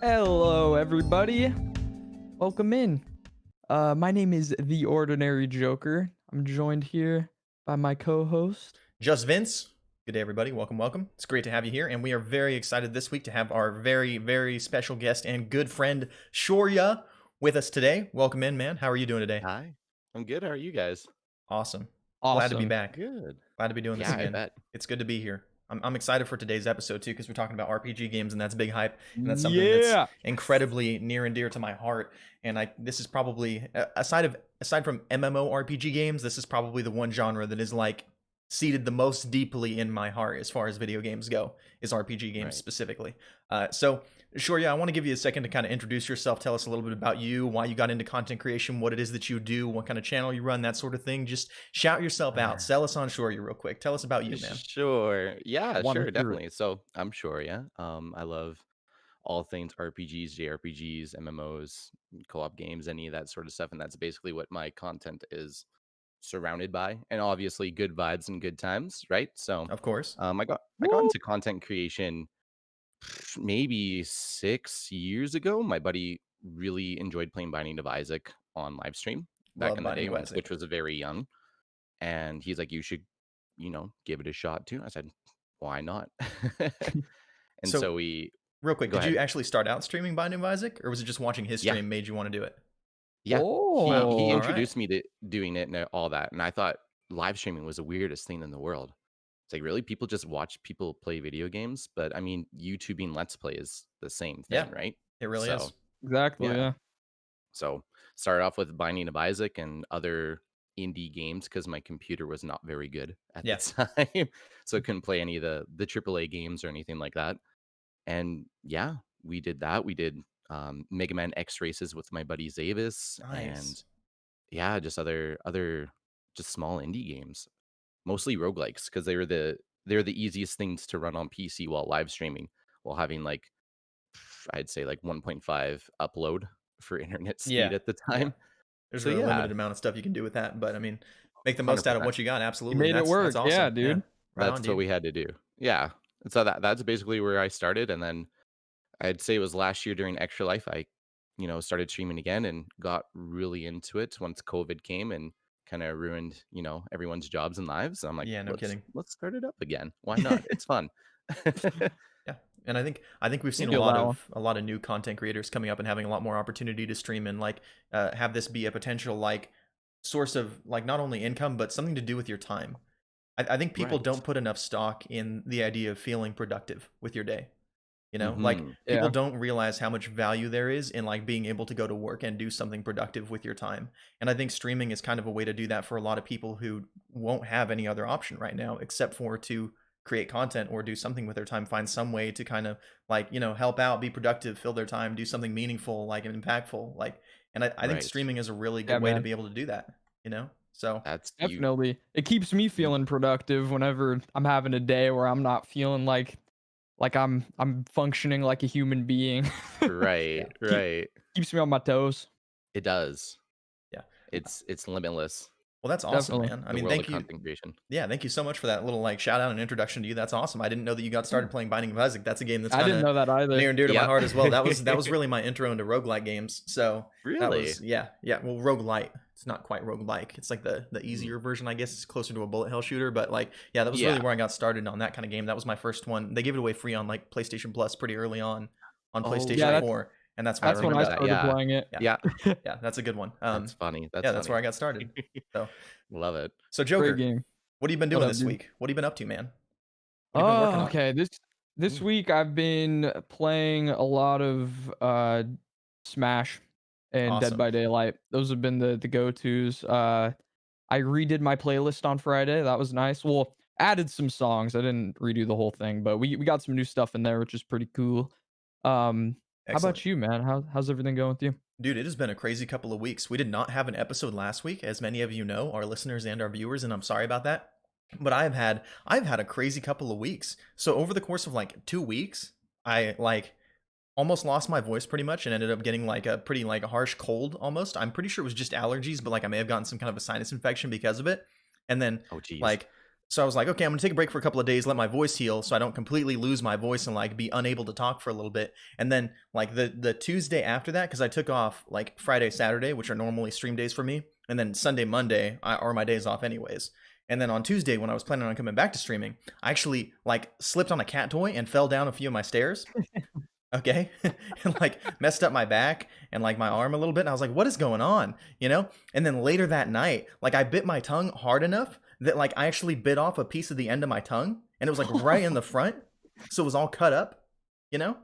Hello, everybody. Welcome in. My name is The Ordinary Joker. I'm joined here by my co-host. Just Vince. Good day, everybody. Welcome. It's great to have you here, and we are very excited this week to have our very, very special guest and good friend Shoryia with us today. Welcome in, man. How are you doing today? Hi, I'm good. How are you guys? Awesome. Glad to be Awesome. back. Good. Glad to be doing this Yeah, I again. bet. It's good to be here. I'm excited for today's episode too because we're talking about RPG games, and that's big hype, and that's something that's Yeah. incredibly near and dear to my heart. And this is probably aside from MMORPG games, this is probably the one genre that is like seated the most deeply in my heart as far as video games go, is RPG games Right. specifically. So sure, yeah, I want to give you a second to kind of introduce yourself. Tell us a little bit about you, why you got into content creation, what it is that you do, what kind of channel you run, that sort of thing. Just shout yourself out. Sell us on Shoryia real quick. Tell us about you, man. Sure. Yeah, One sure, through. definitely. So I'm Shoryia. I love all things RPGs, JRPGs, MMOs, co-op games, any of that sort of stuff, and that's basically what my content is surrounded by. And obviously, good vibes and good times, right? So, Of course. I got into content creation maybe 6 years ago. My buddy really enjoyed playing Binding of Isaac on live stream back Love in the Binding day of when Isaac. Twitch was very young. And he's like, you should, give it a shot too. I said, why not? And So so we real quick, go did you ahead. actually start out streaming Binding of Isaac, or was it just watching his Yeah, stream made you want to do it? yeah. Wow. He Oh, All right. introduced me to doing it and all that. And I thought live streaming was the weirdest thing in the world. It's like, really, people just watch people play video games, but I mean, YouTubing Let's Play is the same Yeah, thing, right? it really is. So exactly. yeah. Yeah. So started off with Binding of Isaac and other indie games because my computer was not very good at the Yeah. time. So I couldn't play any of the AAA games or anything like that. And yeah, we did that. We did Mega Man X races with my buddy Zavis, and Nice. yeah, just other just small indie games, mostly roguelikes because they're the easiest things to run on PC while live streaming, while having like I'd say like 1.5 upload for internet speed Yeah. at the Yeah. time. There's So a yeah, limited amount of stuff you can do with that, but I mean, make the most out of 100%. what you got. You Absolutely. made it That's work. Yeah, awesome. Yeah. dude. Right on, That's what dude. we had to do. Yeah. And so that's basically where I started, and then I'd say it was last year during Extra Life I, started streaming again and got really into it once COVID came and kind of ruined, everyone's jobs and lives. I'm like, Yeah, no let's kidding. let's start it up again. Why not? It's fun. Yeah. And I think we've seen Feel that one. a lot of new content creators coming up and having a lot more opportunity to stream and like have this be a potential like source of like not only income but something to do with your time. I think people Right. don't put enough stock in the idea of feeling productive with your day. Like Hmm. people Yeah. don't realize how much value there is in like being able to go to work and do something productive with your time. And I think streaming is kind of a way to do that for a lot of people who won't have any other option right now except for to create content or do something with their time, find some way to kind of like, help out, be productive, fill their time, do something meaningful, like and impactful. Like, and I think Right. streaming is a really Yeah, good way to man. be able to do that. So That's you. Definitely. It keeps me feeling productive whenever I'm having a day where I'm not feeling like I'm functioning like a human being. Right. yeah, Keep Right. keeps me on my toes. It does. yeah. It's limitless. Well, that's awesome, Definitely. man. I The mean, world of thank you. content creation. Yeah, thank you so much for that little like shout out and introduction to you. That's awesome. I didn't know that you got started playing Binding of Isaac. That's a game that's I kind didn't of know that either. near and dear to my Yeah. heart as well. That was really my intro into roguelike games. So that Really? was yeah. Well, roguelite. It's not quite roguelike. It's like the Mm. easier version, I guess. It's closer to a bullet hell shooter, but like yeah, that was really Yeah. where I got started on that kind of game. That was my first one. They gave it away free on like PlayStation Plus pretty early on Oh, PlayStation Yeah, right. 4, and that's I when I that's when I remember remember that. that. started Yeah. playing it. Yeah, Yeah. yeah, that's a good one. That's funny. That's Yeah, that's where I funny. got started. So Love it. so Great Joker, game. what have you been What doing up, this dude? week? What have you been up to, man? What have you been working Oh, on? okay. This Ooh. week I've been playing a lot of Smash and Dead Awesome. by Daylight. Those have been the go-tos. I redid my playlist on Friday. That was nice. Well, added some songs. I didn't redo the whole thing, but we got some new stuff in there, which is pretty cool. How Excellent. about you, man? How's everything going with you? Dude, it has been a crazy couple of weeks. We did not have an episode last week, as many of you know, our listeners and our viewers, and I'm sorry about that. But I've had a crazy couple of weeks. So over the course of like 2 weeks, I like almost lost my voice pretty much and ended up getting like a pretty like a harsh cold almost. I'm pretty sure it was just allergies, but like I may have gotten some kind of a sinus infection because of it. And then Oh, geez. like So I was like, okay, I'm gonna take a break for a couple of days, let my voice heal, so I don't completely lose my voice and like be unable to talk for a little bit. And then like the Tuesday after that, because I took off like Friday, Saturday, which are normally stream days for me, and then Sunday, Monday are my days off anyways. And then on Tuesday, when I was planning on coming back to streaming, I actually like slipped on a cat toy and fell down a few of my stairs. Okay. And like messed up my back and like my arm a little bit. And I was like, what is going on? You know? And then later that night, like I bit my tongue hard enough that like I actually bit off a piece of the end of my tongue and it was like right in the front. So it was all cut up, you know?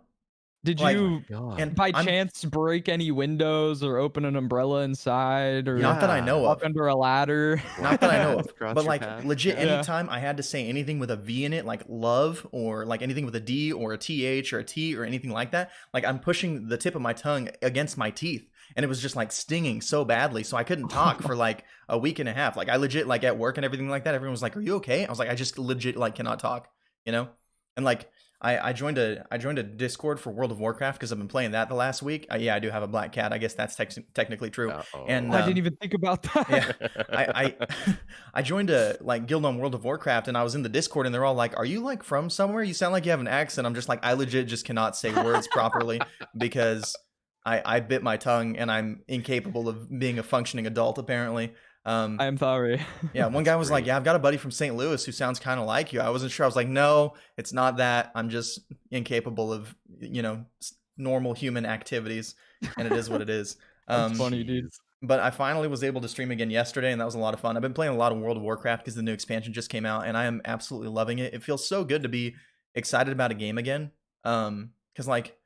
Did Like, you God. and by I'm chance break any windows or open an umbrella inside or not that I know Yeah. walk of. under a ladder? Not that I know Glass of. across But your like path. legit Yeah. Yeah. anytime I had to say anything with a V in it, like love or like anything with a D or a TH or a T or anything like that, like I'm pushing the tip of my tongue against my teeth. And it was just like stinging so badly. So I couldn't talk for like a week and a half. Like I legit like at work and everything like that, everyone was like, are you okay? I was like, I just legit like cannot talk, you know? And like I joined a Discord for World of Warcraft because I've been playing that the last week. Yeah, I do have a black cat. I guess that's technically true. And I didn't even think about that. yeah, I joined a like guild on World of Warcraft and I was in the Discord and they're all like, "Are you like from somewhere? You sound like you have an accent." I'm just like, I legit just cannot say words properly because I bit my tongue and I'm incapable of being a functioning adult apparently. I am sorry. Yeah, one guy was like, "Yeah, I've got a buddy from St. Louis who sounds kind of like you." I wasn't sure. I was like, "No, it's not that. I'm just incapable of, normal human activities, and it is what it is." That's funny, dude. Jeez. But I finally was able to stream again yesterday, and that was a lot of fun. I've been playing a lot of World of Warcraft because the new expansion just came out, and I am absolutely loving it. It feels so good to be excited about a game again. Because like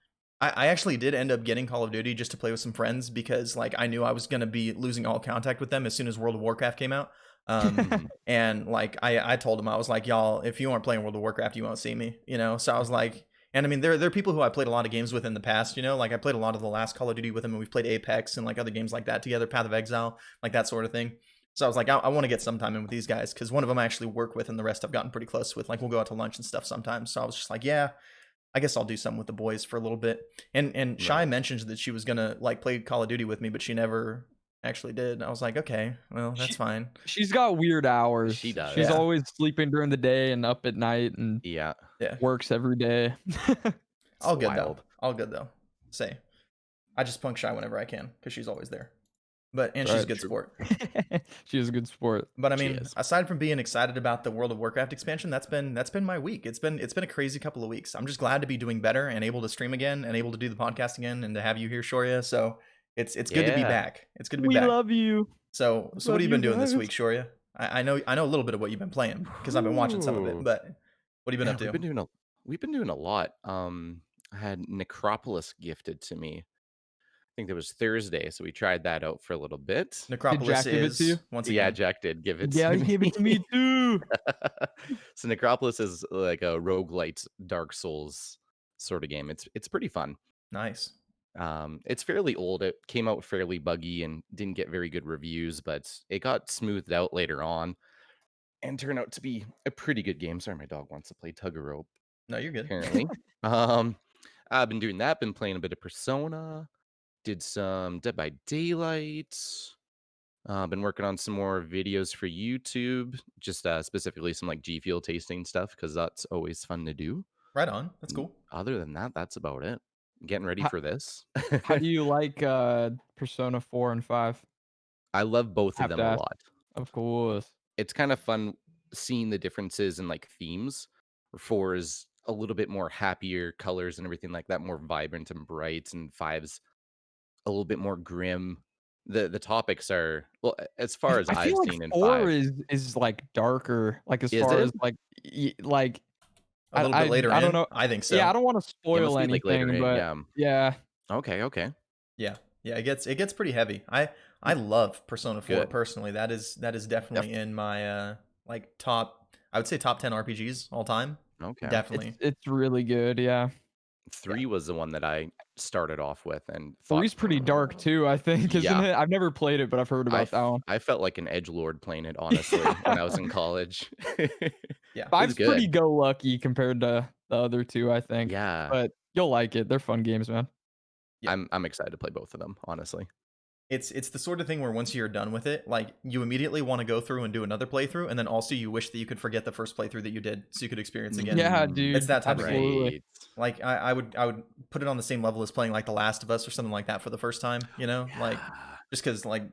I actually did end up getting Call of Duty just to play with some friends because like I knew I was gonna be losing all contact with them as soon as World of Warcraft came out. Mhm. And like I told them I was like, y'all, if you aren't playing World of Warcraft, you won't see me, you know. So I was like, and I mean, there are people who I played a lot of games with in the past, you know, like I played a lot of the last Call of Duty with them, and we've played Apex and like other games like that together, Path of Exile, like that sort of thing. So I was like, I want to get some time in with these guys because one of them I actually work with, and the rest I've gotten pretty close with. Like we'll go out to lunch and stuff sometimes. So I was just like, yeah, I guess I'll do something with the boys for a little bit. And Shy Right. mentioned that she was gonna like play Call of Duty with me, but she never actually did. I was like, okay, well that's She fine. she's got weird hours. She does. She's Yeah. always sleeping during the day and up at night and Yeah. Yeah, works every day. It's all good wild. though. All good though. Say, I just punk Shy whenever I can because she's always there. But and she's a Right, good true. sport. She is a good sport. But I She mean, is. aside from being excited about the World of Warcraft expansion, that's been my week. It's been a crazy couple of weeks. I'm just glad to be doing better and able to stream again and able to do the podcast again and to have you here, Shoria. So it's good to be Yeah. back. It's good to be We back. love you. So what Love have you been you doing this guys. week, Shoria? I know a little bit of what you've been playing because I've been watching some of it. Ooh. But what have you been Yeah, up to? we've been doing a lot. I had Necropolis gifted to me. I think it was Thursday, so we tried that out for a little bit. Did Necropolis Jack give it to you? is once Yeah, again Jack did give it Yeah, to give it to me. me too. So Necropolis is like a roguelite Dark Souls sort of game. It's pretty fun. nice. It's fairly old. It came out fairly buggy and didn't get very good reviews, but it got smoothed out later on and turned out to be a pretty good game. Sorry, my dog wants to play tug of rope, No, you're good. apparently. um, I've been doing that, been playing a bit of Persona, did some Dead by Daylight. Been working on some more videos for YouTube, just specifically some like G Fuel tasting stuff because that's always fun to do. Right on. That's Mm, cool. Other than that, that's about it. Getting ready How, for this. how do you like Persona 4 and 5? I love both of Have them to a ask. lot. Of course. It's kind of fun seeing the differences in like themes. 4 is a little bit more happier colors and everything like that, more vibrant and bright, and 5's a little bit more grim. The topics are well, as far as I I've feel like seen in 4 5. is like darker, like as Is far as it? like like A little bit later I don't in, know. I think Yeah, I so. don't want to It must spoil be like later anything, in, but yeah. yeah. Okay, okay. Yeah. Yeah, it gets pretty heavy. I love Persona 4 Good. personally. That is definitely in my like top, I would say top 10 RPGs all time. Okay. Definitely. It's really good, yeah. 3 was the one that I started off with and thought 3's pretty dark too, I think, isn't yeah, it? I've never played it, but I've heard about that one. I felt like an edgelord playing it, honestly, when I was in college. Yeah. It's 5's pretty good. go lucky compared to the other two, I think. Yeah. But you'll like it. They're fun games, man. Yeah. I'm excited to play both of them, honestly. It's the sort of thing where once you're done with it, like you immediately want to go through and do another playthrough, and then also you wish that you could forget the first playthrough that you did, so you could experience again. Yeah, It's dude. that type of game. Absolutely. Right. Like I would put it on the same level as playing like The Last of Us or something like that for the first time. You know, like Yeah. just because like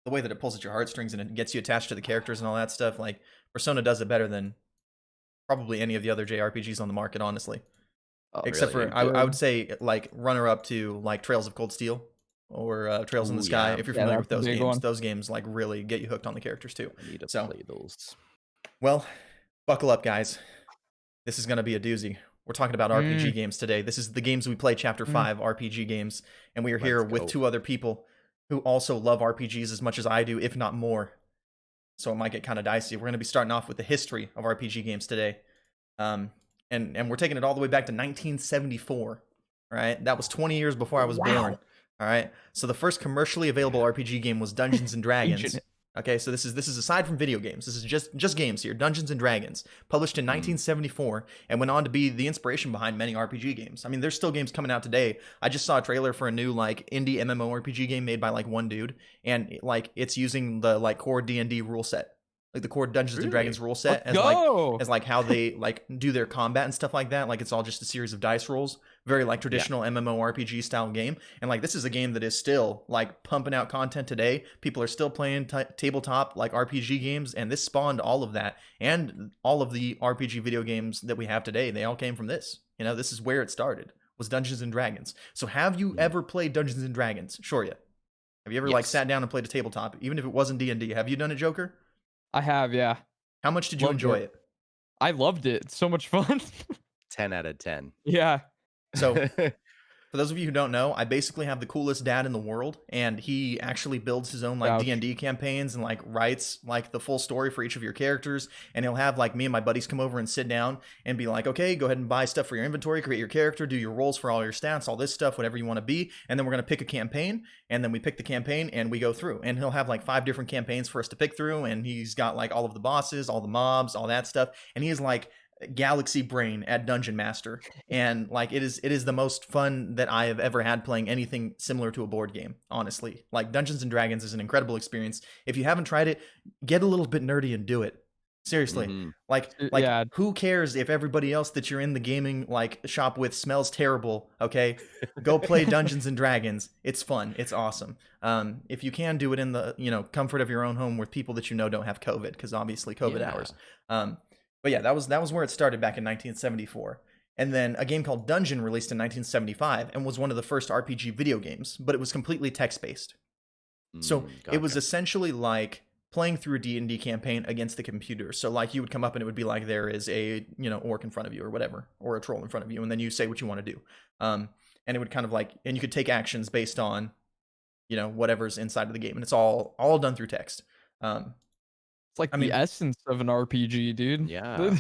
the way that it pulls at your heartstrings and it gets you attached to the characters and all that stuff. Like Persona does it better than probably any of the other JRPGs on the market, honestly. Oh, Except really? for I would Good. say like runner up to like Trails of Cold Steel or Trails in the Oh, Sky. yeah. If you're Yeah, familiar that's with a big one. those games like really get you hooked on the characters too. I need to So, play those. well, buckle up, guys. This is gonna be a doozy. We're talking about RPG Mm, games today. This is the games we play, Chapter mm. 5 RPG games, and we are here Let's with go. 2 other people who also love RPGs as much as I do, if not more. So it might get kind of dicey. We're going to be starting off with the history of RPG games today. Um, and we're taking it all the way back to 1974. All right, that was 20 years before I was born. Wow. All right, so the first commercially available RPG game was Dungeons and Dragons. Ancient. Okay, so this is aside from video games. This is just games here. Dungeons and Dragons, published in Mm. 1974, and went on to be the inspiration behind many RPG games. I mean, there's still games coming out today. I just saw a trailer for a new like indie MMORPG game made by like one dude, and like it's using the like core D&D rule set, like the core Dungeons and Really? Dragons rule Let's set go. as like how they like do their combat and stuff like that. Like it's all just a series of dice rolls, very like Yeah. traditional MMORPG style game. And like this is a game that is still like pumping out content today. People are still playing tabletop like RPG games, and this spawned all of that. And all of the RPG video games that we have today, they all came from this. You know, this is where it started. Was Dungeons and Dragons. So have you Mm. ever played Dungeons and Dragons, Shoryia? Have you ever like Yes. sat down and played a tabletop, even if it wasn't D&D? Have you done it, Joker? I have, yeah. How much did you Loved enjoy it. it? I loved it. It's so much fun. 10 out of 10. Yeah. So for those of you who don't know, I basically have the coolest dad in the world, and he actually builds his own like Ouch. D&D campaigns and like writes like the full story for each of your characters. And he'll have like me and my buddies come over and sit down and be like, okay, go ahead and buy stuff for your inventory, create your character, do your rolls for all your stats, all this stuff, whatever you want to be. And then we're gonna pick a campaign, and then we pick the campaign and we go through. And he'll have like 5 different campaigns for us to pick through, and he's got like all of the bosses, all the mobs, all that stuff. And he is like galaxy brain at Dungeon Master, and like it is the most fun that I have ever had playing anything similar to a board game. Honestly, like Dungeons and Dragons is an incredible experience. If you haven't tried it, get a little bit nerdy and do it. Seriously, Mhm. like Yeah. who cares if everybody else that you're in the gaming like shop with smells terrible? Okay, go play Dungeons and Dragons. It's fun. It's awesome. If you can do it in the comfort of your own home with people that you know don't have COVID, because obviously COVID Yeah. hours. But yeah, that was where it started back in 1974. And then a game called Dungeon released in 1975 and was one of the first RPG video games, but it was completely text-based. So it was Gotcha. essentially like playing through a D&D campaign against the computer. So like you would come up and it would be like there is a, orc in front of you or whatever, or a troll in front of you, and then you say what you want to do. And it would kind of like, and you could take actions based on, whatever's inside of the game. And it's all done through text. It's like I the mean, essence of an RPG, dude. Yeah.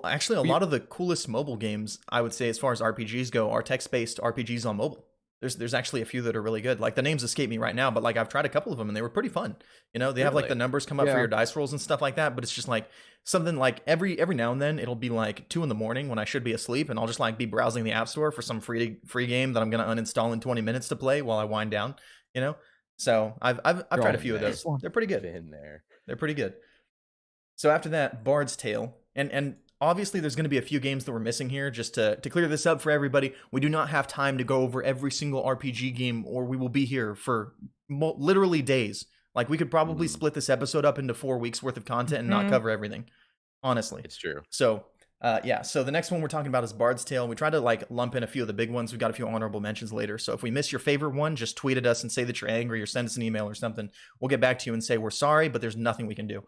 actually, a We lot of the coolest mobile games, I would say, as far as RPGs go, are text-based RPGs on mobile. There's actually a few that are really good. Like the names escape me right now, but like I've tried a couple of them and they were pretty fun. They have like Really? the numbers come up for Yeah. your dice rolls and stuff like that, but it's just like something like every now and then it'll be like 2 a.m. when I should be asleep, and I'll just like be browsing the app store for some free game that I'm gonna uninstall in 20 minutes to play while I wind down. So I've tried a Oh, few of man. those. They're pretty good. Been there. They're pretty good. So after that, Bard's Tale, and obviously there's going to be a few games that we're missing here. Just to clear this up for everybody, we do not have time to go over every single RPG game, or we will be here for literally days. Like we could probably Mhm. split this episode up into 4 weeks worth of content and not Mhm. cover everything. Honestly. It's true. So yeah, so the next one we're talking about is Bard's Tale. We tried to like lump in a few of the big ones. We've got a few honorable mentions later. So if we miss your favorite one, just tweet at us and say that you're angry, or send us an email or something. We'll get back to you and say we're sorry, but there's nothing we can do.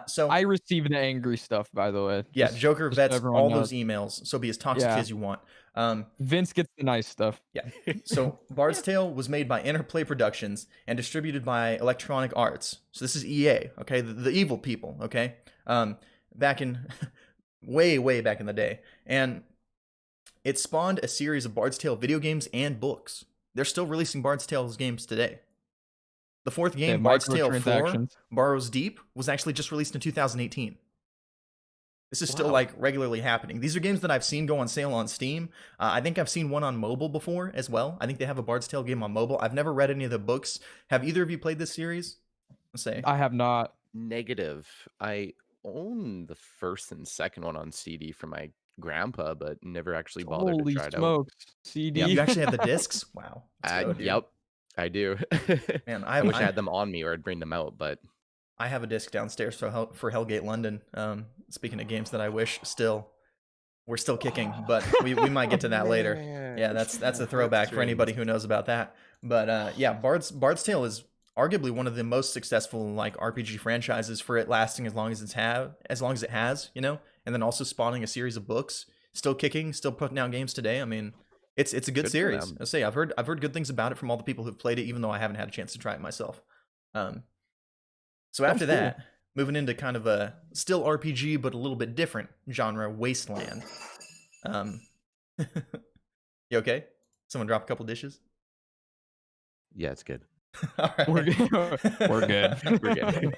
So I receive the angry stuff, by the way. yeah, Just Joker just so vets everyone all knows. those emails, so be as toxic Yeah. as you want. Vince gets the nice stuff. Yeah. So Bard's Tale was made by Interplay Productions and distributed by Electronic Arts. So this is EA, okay? The evil people, okay? Back in way back in the day. And it spawned a series of Bard's Tale video games and books. They're still releasing Bard's Tale games today. The 4th game, Bard's Tale 4, Microtransactions. Borrow's Deep, was actually just released in 2018. This is still Wow. like regularly happening. These are games that I've seen go on sale on Steam. I think I've seen one on mobile before as well. I think they have a Bard's Tale game on mobile. I've never read any of the books. Have either of you played this series? Let's say. I have not. Negative. I own the first and second one on CD from my grandpa, but never actually bothered to Holy try it out. smokes. Yep. You CD. actually have the discs? Wow. Let's go, dude. Yep, I do. Man, I wish I had them on me or I'd bring them out, but I have a disc downstairs for Hellgate London. Speaking of games that I wish we're still kicking, but we might get to that later. Yeah, that's a throwback for anybody who knows about that. But yeah, Bard's Tale is arguably one of the most successful like RPG franchises for it lasting as long as it has, you know, and then also spawning a series of books, still kicking, still putting out games today. I mean, it's a good series. I say I've heard good things about it from all the people who've played it, even though I haven't had a chance to try it myself. So after that, moving into kind of a still RPG but a little bit different genre, Wasteland. You okay? Someone drop a couple dishes? yeah, it's good. All right. We're good. We're good. We're good.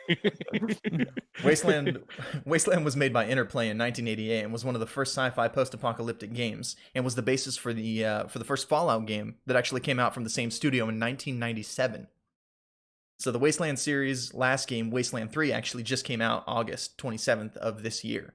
Wasteland was made by Interplay in 1988 and was one of the first sci-fi post-apocalyptic games, and was the basis for the first Fallout game that actually came out from the same studio in 1997. So the Wasteland series last game, Wasteland 3, actually just came out August 27th of this year.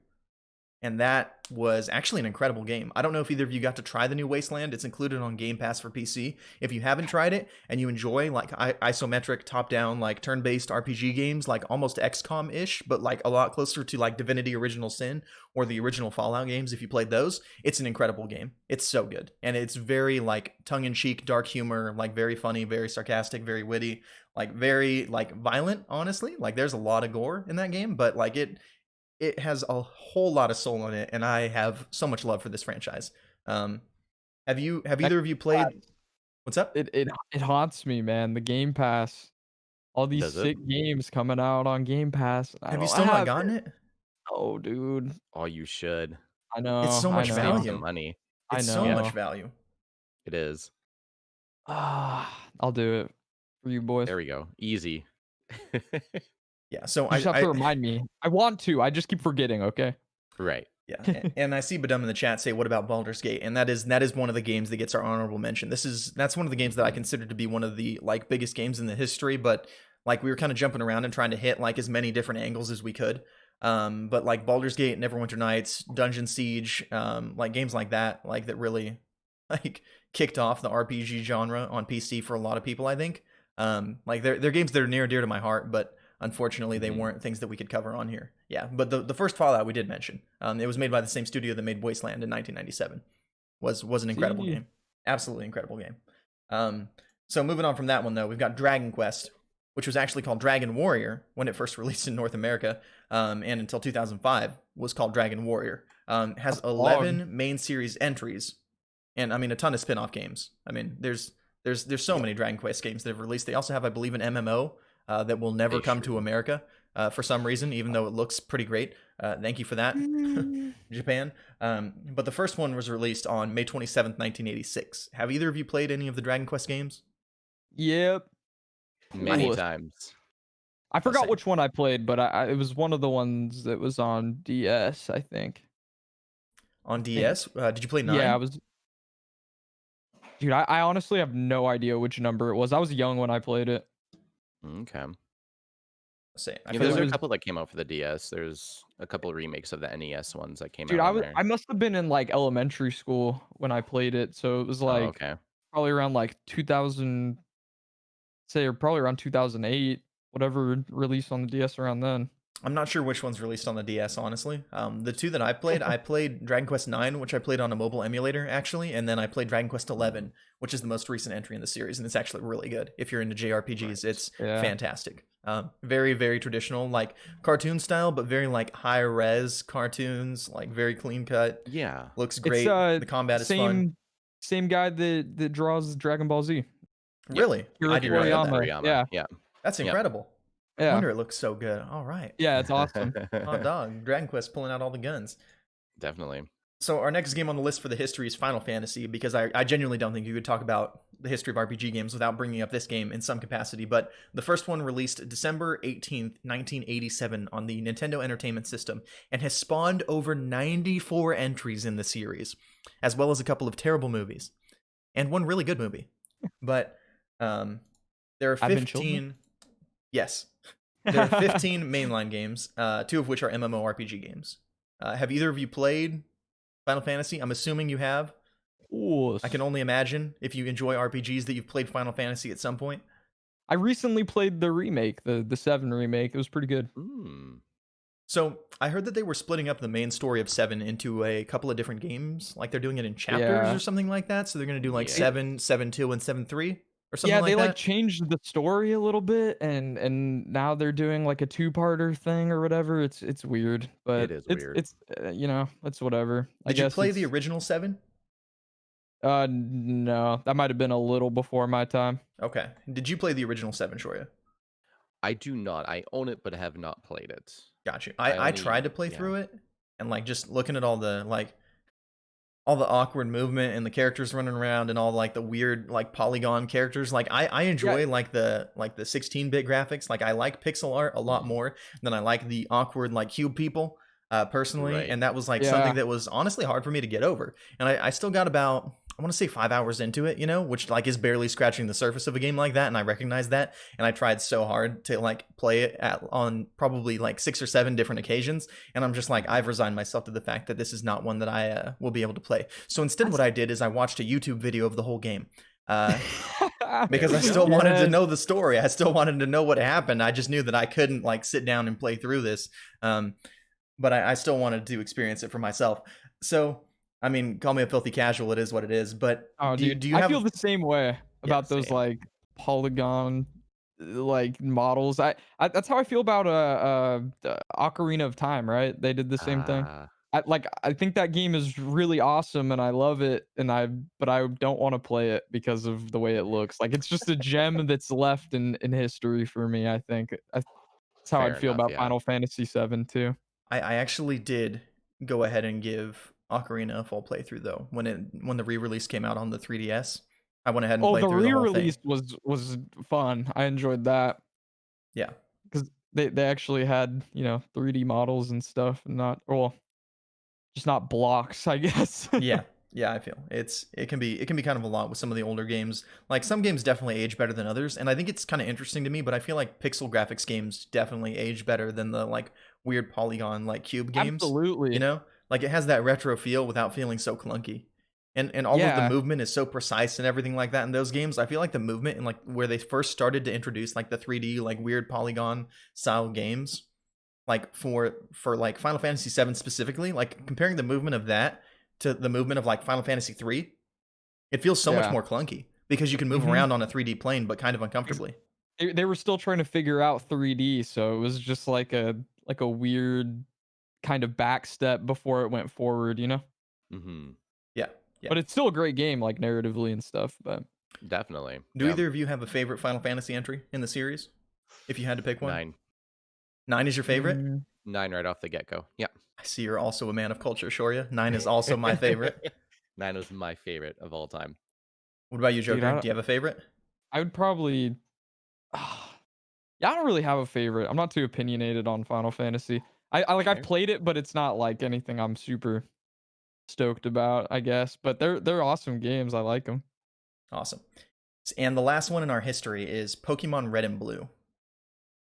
And that was actually an incredible game. I don't know if either of you got to try the new Wasteland. It's included on Game Pass for PC. If you haven't tried it and you enjoy like isometric top-down like turn-based RPG games, like almost XCOM-ish, but like a lot closer to like Divinity Original Sin or the original Fallout games, if you played those, it's an incredible game. It's so good. And it's very like tongue-in-cheek, dark humor, like very funny, very sarcastic, very witty, like very like violent, honestly. Like there's a lot of gore in that game, but like it has a whole lot of soul in it, and I have so much love for this franchise. Have either of you played? What's up? It haunts me, man. The Game Pass, all these Does it? sick games coming out on Game Pass. Have you still not gotten it? Oh, dude. Oh, you should. I know. It's so much Save value. some money. It's so much value. It is. I'll do it for you boys. There we go. Easy. Yeah, so You just have to remind me. I want to. I just keep forgetting. Okay. Right. Yeah, and I see Badum in the chat say, "What about Baldur's Gate?" And that is one of the games that gets our honorable mention. That's one of the games that I consider to be one of the like biggest games in the history. But like we were kind of jumping around and trying to hit like as many different angles as we could. But like Baldur's Gate, Neverwinter Nights, Dungeon Siege, like games like that really like kicked off the RPG genre on PC for a lot of people. I think like they're games that are near and dear to my heart, but unfortunately, they weren't things that we could cover on here. Yeah, but the first Fallout we did mention. It was made by the same studio that made Wasteland in 1997. Was an incredible game. Absolutely incredible game. So moving on from that one, though, we've got Dragon Quest, which was actually called Dragon Warrior when it first released in North America, and until 2005 was called Dragon Warrior. Has 11 main series entries, and I mean a ton of spin-off games. I mean, there's so many Dragon Quest games that have released. They also have, I believe, an MMO that will never come to America for some reason, even though it looks pretty great. Thank you for that, Japan. But the first one was released on May 27th, 1986. Have either of you played any of the Dragon Quest games? Yep. Many times. I forgot which one I played, but it was one of the ones that was on DS, I think. On DS? Did you play 9? Yeah, I was. Dude, I honestly have no idea which number it was. I was young when I played it. Okay. There's a couple that came out for the DS. There's a couple of remakes of the NES ones that came Dude, out. I must have been in like elementary school when I played it, so it was like probably around like 2000, or probably around 2008, whatever released on the DS around then. I'm not sure which one's released on the DS, honestly. The two that I played Dragon Quest 9, which I played on a mobile emulator, actually, and then I played Dragon Quest 11, which is the most recent entry in the series, and it's actually really good. If you're into JRPGs, it's fantastic. Very, very traditional, like cartoon style, but very like high res cartoons, like very clean cut. Yeah. Looks great. The combat is fun. Same guy that draws Dragon Ball Z. Really? I do remember that. Yeah. That's incredible. Yeah. I wonder it looks so good. All right. Yeah, it's awesome. Oh, dog. Dragon Quest pulling out all the guns. Definitely. So our next game on the list for the history is Final Fantasy, because I genuinely don't think you could talk about the history of RPG games without bringing up this game in some capacity. But the first one released December 18th, 1987 on the Nintendo Entertainment System and has spawned over 94 entries in the series, as well as a couple of terrible movies and one really good movie. But um, there are Advent Children. 15, yes, there are 15 mainline games, two of which are MMORPG games. Have either of you played Final Fantasy? I'm assuming you have. Ooh, I can only imagine if you enjoy RPGs that you've played Final Fantasy at some point. I recently played the remake, the 7 remake. It was pretty good. Hmm. So I heard that they were splitting up the main story of 7 into a couple of different games. Like they're doing it in chapters or Yeah. something like that. So they're going to do like Yeah. 7, 7-2, and 7-3 or something Yeah, they like like that. changed the story a little bit, and now they're doing like a two-parter thing or whatever. It's weird, It but is it's weird. it's it's whatever. I Did you guess play the it's original 7? no, that might have been a little before my time. Okay. Did you play the original 7, Shoria? I do not. I own it, but have not played it. Got you. I I tried only, to play yeah. through it, and like just looking at all the awkward movement and the characters running around and all like the weird like polygon characters. Like I Yeah, enjoy like the 16-bit graphics. Like I like pixel art a lot Mhm. more than I like the awkward like cube people personally. Right. And that was like something yeah. that was honestly hard for me to get over. And I still got about, I want to say 5 hours into it, which like is barely scratching the surface of a game like that. And I recognize that. And I tried so hard to like play it on probably like 6 or 7 different occasions. And I'm just like, I've resigned myself to the fact that this is not one that I will be able to play. So instead, what That's I did is I watched a YouTube video of the whole game. Uh, There because I we still go. wanted to Yes. know the story. I still wanted to know what happened. I just knew that I couldn't like sit down and play through this. Um, but I still wanted to experience it for myself. So, I mean, call me a filthy casual. It is what it is. But Oh, dude, do you I have? feel the same way Yeah, about those same. like polygon like models. I that's how I feel about Ocarina of Time, right? They did the same thing. Ah, I think that game is really awesome and I love it but I don't want to play it because of the way it looks. Like it's just a gem that's left in history for me, I think. That's how I'd fair feel enough. about Yeah. Final Fantasy 7 too. I actually did go ahead and give Ocarina a full playthrough though. When the re-release came out on the 3DS, I went ahead and Oh, played the through the whole thing. re-release was fun. I enjoyed that. Yeah. 'Cause they actually had, 3D models and stuff and not well, just not blocks, I guess. Yeah. Yeah, I feel it can be kind of a lot with some of the older games. Like some games definitely age better than others, and I think it's kind of interesting to me. But I feel like pixel graphics games definitely age better than the like weird polygon like cube games. Absolutely. Like it has that retro feel without feeling so clunky, and all of the Yeah. movement is so precise and everything like that in those games. I feel like the movement and like where they first started to introduce like the 3D like weird polygon style games, like for like Final Fantasy 7 specifically, like comparing the movement of that to the movement of like Final Fantasy 3, it feels so much Yeah. more clunky because you can move Mhm. around on a 3D plane but kind of Ex uncomfortably. they were still trying to figure out 3D, so it was just like a weird kind of back step before it went forward, you know? Hmm. Yeah. Yeah. But it's still a great game, like, narratively and stuff, but Definitely. Do Yeah. either of you have a favorite Final Fantasy entry in the series? If you had to pick one? Nine. 9 is your favorite? mm, 9 right off the get go. Yeah. I see you're also a man of culture, Shoria. 9 is also my favorite. 9 was my favorite of all time. What about you, dude, Joker? Do you have a favorite? I would probably yeah, I don't really have a favorite. I'm not too opinionated on Final Fantasy. I've Okay. played it, but it's not, like, anything I'm super stoked about, I guess, but they're awesome games, I like them. Awesome. And the last one in our history is Pokemon Red and Blue.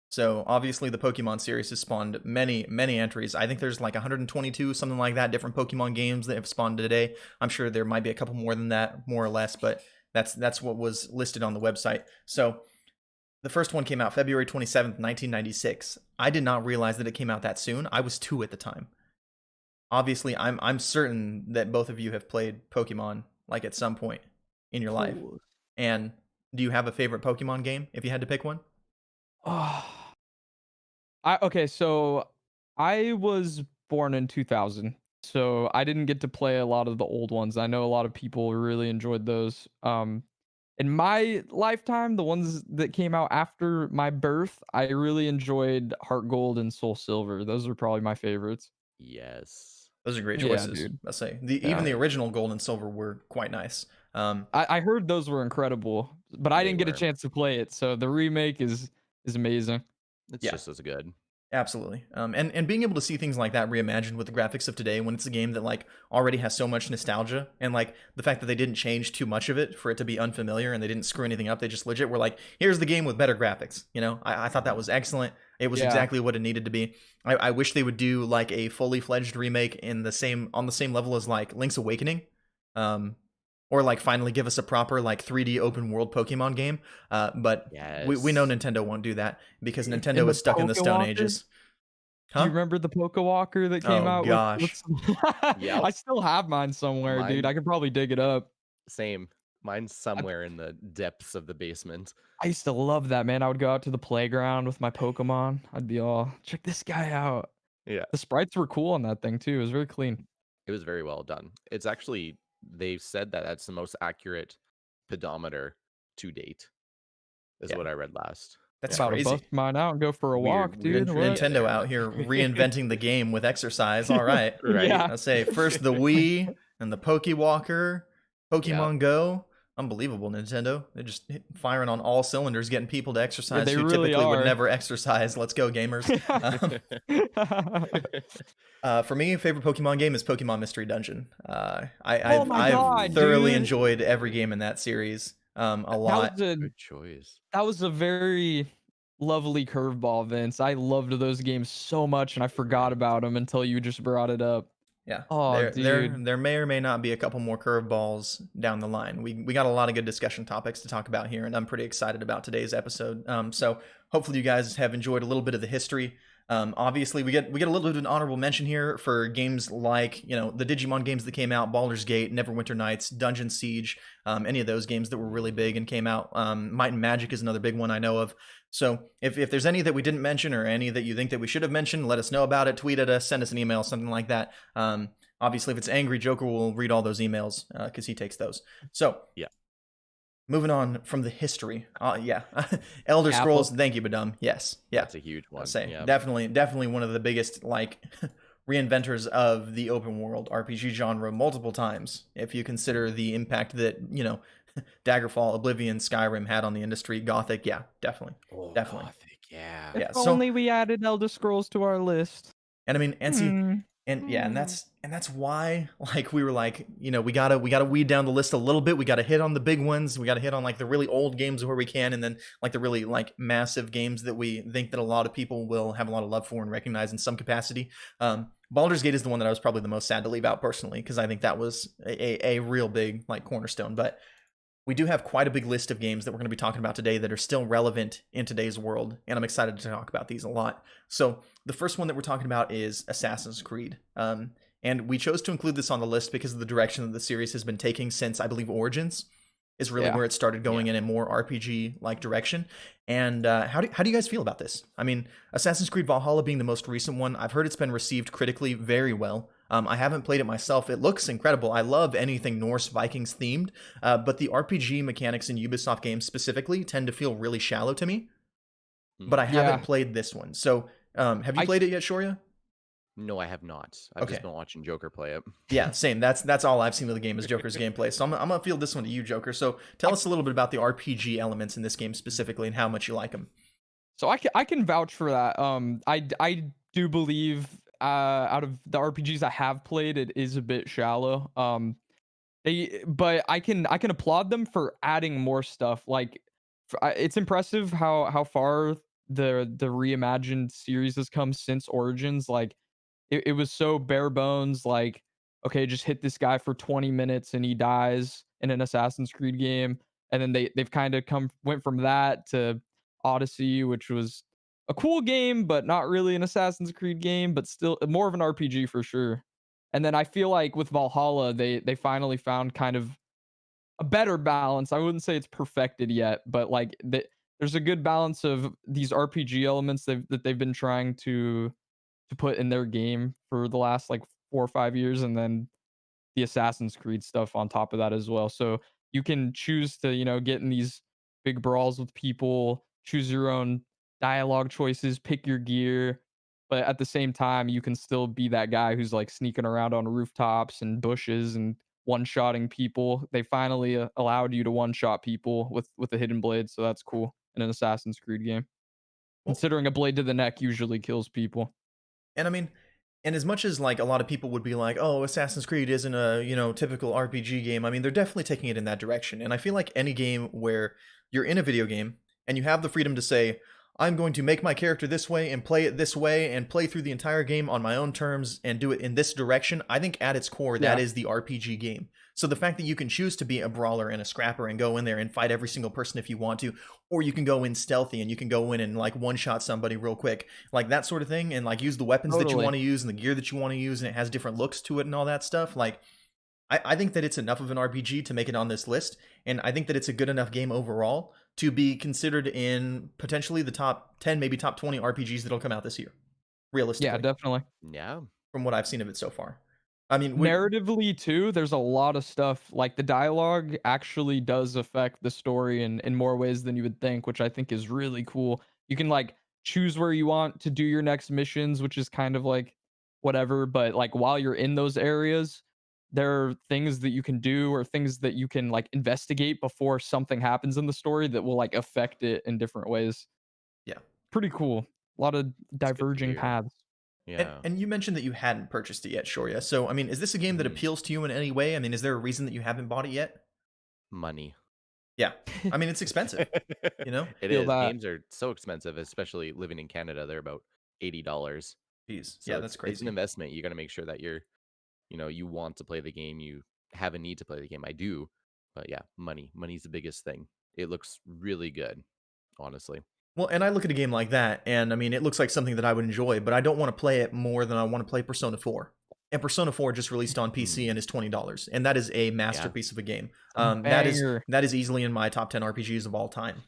So obviously the Pokemon series has spawned many, many entries. I think there's like 122, something like that, different Pokemon games that have spawned today. I'm sure there might be a couple more than that, more or less, but that's what was listed on the website. So the first one came out February 27th, 1996. I did not realize that it came out that soon. I was 2 at the time. Obviously, I'm certain that both of you have played Pokemon like at some point in your life. Cool. And do you have a favorite Pokemon game if you had to pick one? Okay, so I was born in 2000, so I didn't get to play a lot of the old ones. I know a lot of people really enjoyed those. In my lifetime, the ones that came out after my birth, I really enjoyed Heart Gold and Soul Silver. Those are probably my favorites. Yes. Those are great Yeah, choices. dude. I say even Yeah. the original Gold and Silver were quite nice. I heard those were incredible, but I They didn't get a were. chance to play it, so the remake is amazing. It's Yeah, just as good. absolutely. And being able to see things like that reimagined with the graphics of today, when it's a game that like already has so much nostalgia, and like the fact that they didn't change too much of it for it to be unfamiliar, and they didn't screw anything up. They just legit were like, here's the game with better graphics. I thought that Mhm. was excellent. It was Yeah. exactly what it needed to be. I wish they would do like a fully fledged remake in the same on the same level as like Link's Awakening. Um, or like finally give us a proper like 3D open world Pokemon game. But we know Yes. Nintendo won't do that because In Nintendo the is stuck in the Stone Pokewalker? Ages. Do you Huh? remember the Pokewalker that came Oh out with gosh. some Yep. I still have mine somewhere, dude. Mine I could probably dig it up. same. Mine's I somewhere in the depths of the basement. I used to love that, man. I would go out to the playground with my Pokemon. I'd be all, "Check this guy out." Yeah. The sprites were cool on that thing too. It was very clean. It was very well done. It's actually they've said that that's the most accurate pedometer to date, is Yeah, what I read last. that's Yeah. About to bust crazy. mine out and go for a walk, We're dude. trying to What? get Nintendo there. out here reinventing the game with exercise. All right. Right? Yeah. I say first the Wii and the Pokewalker, Yeah. Pokemon Go. Unbelievable, Nintendo. They're just firing on all cylinders, getting people to Yeah, exercise they who really typically would are. never exercise. Let's go, gamers. For me, favorite Pokemon game is Pokemon Mystery Dungeon. Oh my I've god, thoroughly dude. enjoyed every game in that series. A That lot. was a Good choice. that was a very lovely curveball, Vince. I loved those games so much and I forgot Right. about them until you just brought it up. Yeah, Oh, there dude. there may or may not be a couple more curveballs down the line. We got a lot of good discussion topics to talk about here, and I'm pretty excited about today's episode. So hopefully you guys have enjoyed a little bit of the history. Obviously we get a little bit of an honorable mention here for games like the Digimon games that came out, Baldur's Gate, Neverwinter Nights, Dungeon Siege, any of those games that were really big and came out. Might and Magic is another big one I know of. So if there's any that we didn't mention or any that you think that we should have mentioned, let us know about it. Tweet at us, send us an email, something like that. Obviously, if it's angry, Joker will read all those emails because he takes those. So Yeah. moving on from the history, yeah, Elder Apple. Scrolls. Thank you, Badum. Yes, yeah. That's a huge I one. say Yeah. definitely one of the biggest like reinventors of the open world RPG genre multiple times. If you consider the impact that Daggerfall, Oblivion, Skyrim had on the industry, Gothic, yeah, definitely, Oh, definitely, Gothic. Yeah. If yeah. So only we added Elder Scrolls to our list. and I mean, and see, Hmm. and yeah, and Hmm. that's why like we were like, we gotta weed down the list a little bit. We gotta hit on the big ones. We gotta hit on like the really old games where we can, and then like the really like massive games that we think that a lot of people will have a lot of love for and recognize in some capacity. Baldur's Gate is the one that I was probably the most sad to leave out personally because I think that was a real big like cornerstone. But we do have quite a big list of games that we're going to be talking about today that are still relevant in today's world, and I'm excited to talk about these a lot. So the first one that we're talking about is Assassin's Creed. And we chose to include this on the list because of the direction that the series has been taking since, I believe, Origins is really Yeah. where it started going Yeah. in a more RPG like direction. And how do you guys feel about this? I mean, Assassin's Creed Valhalla being the most recent one, I've heard it's been received critically very well. I haven't played it myself. It looks incredible. I love anything Norse Vikings themed, but the RPG mechanics in Ubisoft games specifically tend to feel really shallow to me. But I Mhm. haven't Yeah. played this one. So, have you I played it yet, Shoria? No, I have not. I've just Okay. been watching Joker play it. Yeah, same. That's all I've seen of the game is Joker's gameplay. So I'm gonna field this one to you, Joker. So tell I us a little bit about the RPG elements in this game specifically and how much you like them. so I can vouch for that. I do believe out of the RPGs I have played, it is a bit shallow. But I can applaud them for adding more stuff. Like, it's impressive how far the reimagined series has come since Origins. Like, it was so bare bones. Like, okay, just hit this guy for 20 minutes and he dies in an Assassin's Creed game, and then they've kind of went from that to Odyssey, which was a cool game, but not really an Assassin's Creed game, but still more of an RPG for sure. And then I feel like with Valhalla, they finally found kind of a better balance. I wouldn't say it's perfected yet, but like there's a good balance of these RPG elements that they've been trying to put in their game for the last like 4 or 5 years, and then the Assassin's Creed stuff on top of that as well. So you can choose to get in these big brawls with people, choose your own dialogue choices, pick your gear, but at the same time, you can still be that guy who's like sneaking around on rooftops and bushes and one-shotting people. They finally allowed you to one-shot people with a hidden blade, so that's cool in an Assassin's Creed game. Well, Considering a blade to the neck usually kills people. and I mean, and as much as like a lot of people would be like, "Oh, Assassin's Creed isn't a, typical RPG game." I mean, they're definitely taking it in that direction. And I feel like any game where you're in a video game and you have the freedom to say, "I'm going to make my character this way and play it this way and play through the entire game on my own terms and do it in this direction." I think at its core that Yeah, is the RPG game. So the fact that you can choose to be a brawler and a scrapper and go in there and fight every single person if you want to, or you can go in stealthy and you can go in and like one shot somebody real quick, like that sort of thing, and like use the weapons that you totally. want to use and the gear that you want to use, and it has different looks to it and all that stuff. Like I think that it's enough of an RPG to make it on this list, and I think that it's a good enough game overall to be considered in potentially the top 10, maybe top 20 RPGs that'll come out this year, Yeah, realistically, definitely. Yeah. from what I've seen of it so far. I mean, Narratively too, there's a lot of stuff like the dialogue actually does affect the story in more ways than you would think, which I think is really cool. You can like choose where you want to do your next missions, which is kind of like whatever, but like while you're in those areas, there are things that you can do or things that you can like investigate before something happens in the story that will like affect it in different ways. yeah. Pretty cool. A lot of It's good to diverging hear. paths. Yeah. And you mentioned that you hadn't purchased it yet, Shoria. So, I mean, is this a game that Mhm. appeals to you in any way? I mean, is there a reason that you haven't bought it yet? Money. Yeah. I mean, it's expensive, you know? It Feel is. that. Games are so expensive, especially living in Canada. They're about $80. Jeez. So Yeah, that's it's an crazy. investment. You got to make sure that you want to play the game. You have a need to play the game. I do, but yeah, money. Money's the biggest thing. It looks really good, honestly. Well, and I look at a game like that, and I mean, it looks like something that I would enjoy, but I don't want to play it more than I want to play Persona 4. And Persona 4 just released on PC Mm, and is $20, and that is a yeah, masterpiece of a game. It's a That is banger. that is easily in my top 10 RPGs of all time.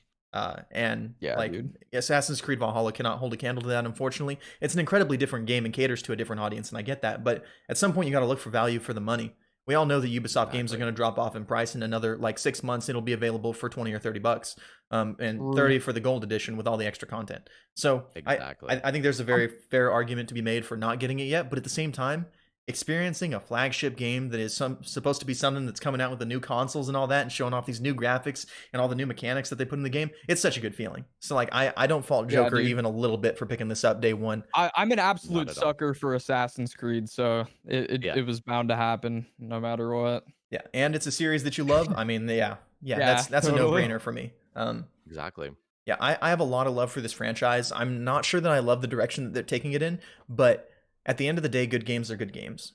And Yeah, like dude. Assassin's Creed Valhalla cannot hold a candle to that. Unfortunately, it's an incredibly different game and caters to a different audience, and I get that. But at some point, you got to look for value for the money. We all know that Ubisoft games are exactly. going to drop off in price in another like 6 months. It'll be available for 20 or $30, and True. 30 for the gold edition with all the extra content. So Exactly. I think there's a I'm very fair argument to be made for not getting it yet, but at the same time, experiencing a flagship game that is supposed to be something that's coming out with the new consoles and all that, and showing off these new graphics and all the new mechanics that they put in the game, it's such a good feeling. So like I don't fault yeah, Joker dude. even a little bit for picking this up day one. I'm an Not absolute at all. sucker for Assassin's Creed, so Yeah, it was bound to happen no matter what. Yeah, and it's a series that you love. I mean, yeah, Yeah, that's a no totally. brainer for me. exactly. Yeah, I have a lot of love for this franchise. I'm not sure that I love the direction that they're taking it in, but at the end of the day, good games are good games.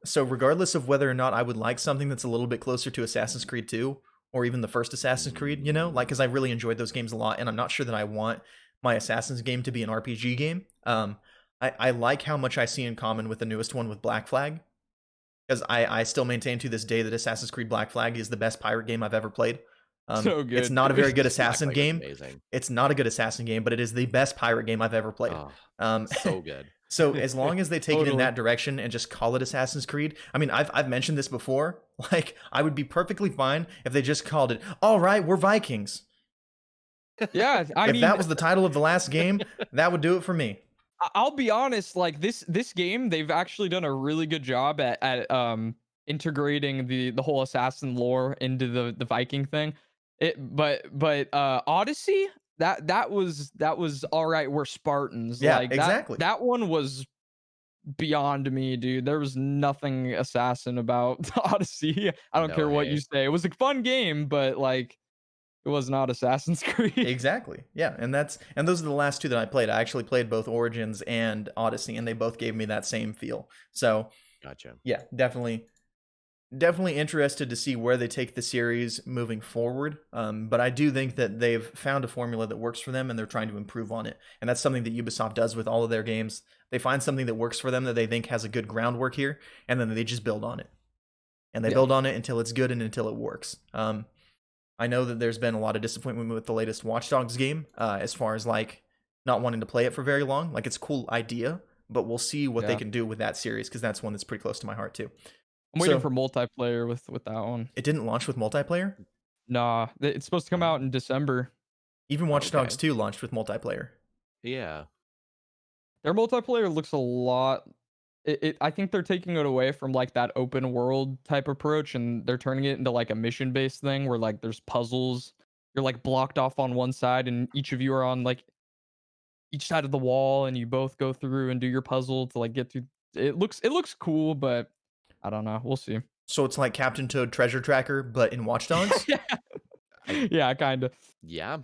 So regardless of whether or not I would like something that's a little bit closer to Assassin's Creed 2 or even the first Assassin's Creed, like because I really enjoyed those games a lot, and I'm not sure that I want my Assassin's game to be an RPG game. I like how much I see in common with the newest one with Black Flag, because I still maintain to this day that Assassin's Creed Black Flag is the best pirate game I've ever played. So It's good, not a dude. very good Black assassin Flag was game. amazing. It's not a good assassin game, but it is the best pirate game I've ever played. Oh, Um, so good. so as long as they take it in Totally. that direction and just call it Assassin's Creed, I mean, I've mentioned this before. Like, I would be perfectly fine if they just called it, "All right, we're Vikings." Yeah, I If mean, that was the title of the last game, that would do it for me. I'll be honest, like this game, they've actually done a really good job at integrating the whole assassin lore into the Viking thing. But Odyssey, that was all right. We're Spartans. Yeah, Like that exactly. that one was beyond me, dude. There was nothing assassin about Odyssey. I don't No, care what you hey. say. It was a fun game, but like it was not Assassin's Creed. Exactly. Yeah, and those are the last two that I played. I actually played both Origins and Odyssey, and they both gave me that same feel. So, Gotcha. yeah, definitely interested to see where they take the series moving forward. But I do think that they've found a formula that works for them, and they're trying to improve on it. And that's something that Ubisoft does with all of their games. They find something that works for them that they think has a good groundwork here, and then they just build on it. And they Yeah. build on it until it's good and until it works. I know that there's been a lot of disappointment with the latest Watch Dogs game, as far as like not wanting to play it for very long. Like, it's a cool idea, but we'll see what they Yeah. can do with that series, because that's one that's pretty close to my heart too. I'm waiting So for multiplayer with that one. it didn't launch with multiplayer. Nah, it's supposed to come out Oh, in December. Even Watch Dogs okay. 2 launched with multiplayer. Yeah. Their multiplayer looks a lot I think they're taking it away from, like, that open world type approach, and they're turning it into, like, a mission-based thing where, like, there's puzzles. You're, like, blocked off on one side, and each of you are on, like, each side of the wall, and you both go through and do your puzzle to, like, get to it looks cool, but I don't know. We'll see. So it's like Captain Toad Treasure Tracker, but in Watch Dogs. I Yeah, kinda. yeah.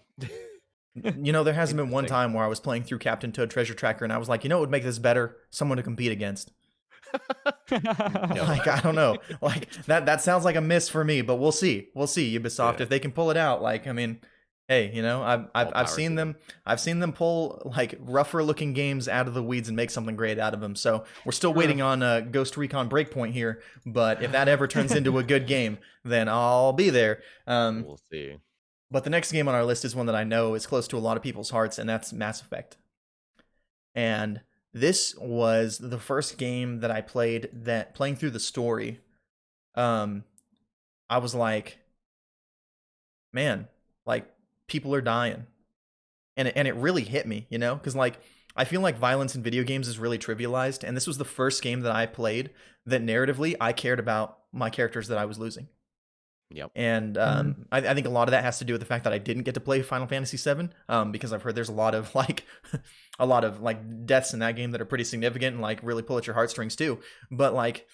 You know, there hasn't been one Interesting. time where I was playing through Captain Toad Treasure Tracker and I was like, you know what would make this better? Someone to compete against. No. Like, I don't know. Like that sounds like a miss for me, but we'll see. We'll see, Ubisoft, Yeah. if they can pull it out. Like, I mean, hey, you know, All I've power seen to them. them. I've seen them pull like rougher looking games out of the weeds and make something great out of them. So we're still True. waiting on Ghost Recon Breakpoint here. But if that ever turns into a good game, then I'll be there. We'll see. But the next game on our list is one that I know is close to a lot of people's hearts, and that's Mass Effect. And this was the first game that I played that playing through the story, um, I was like, man, like people are dying. And it really hit me, you know? Because like I feel like violence in video games is really trivialized, and this was the first game that I played that narratively I cared about my characters that I was losing. Yep. And Mhm. I think a lot of that has to do with the fact that I didn't get to play Final Fantasy VII, because I've heard there's a lot of like, a lot of like deaths in that game that are pretty significant and like really pull at your heartstrings too. But like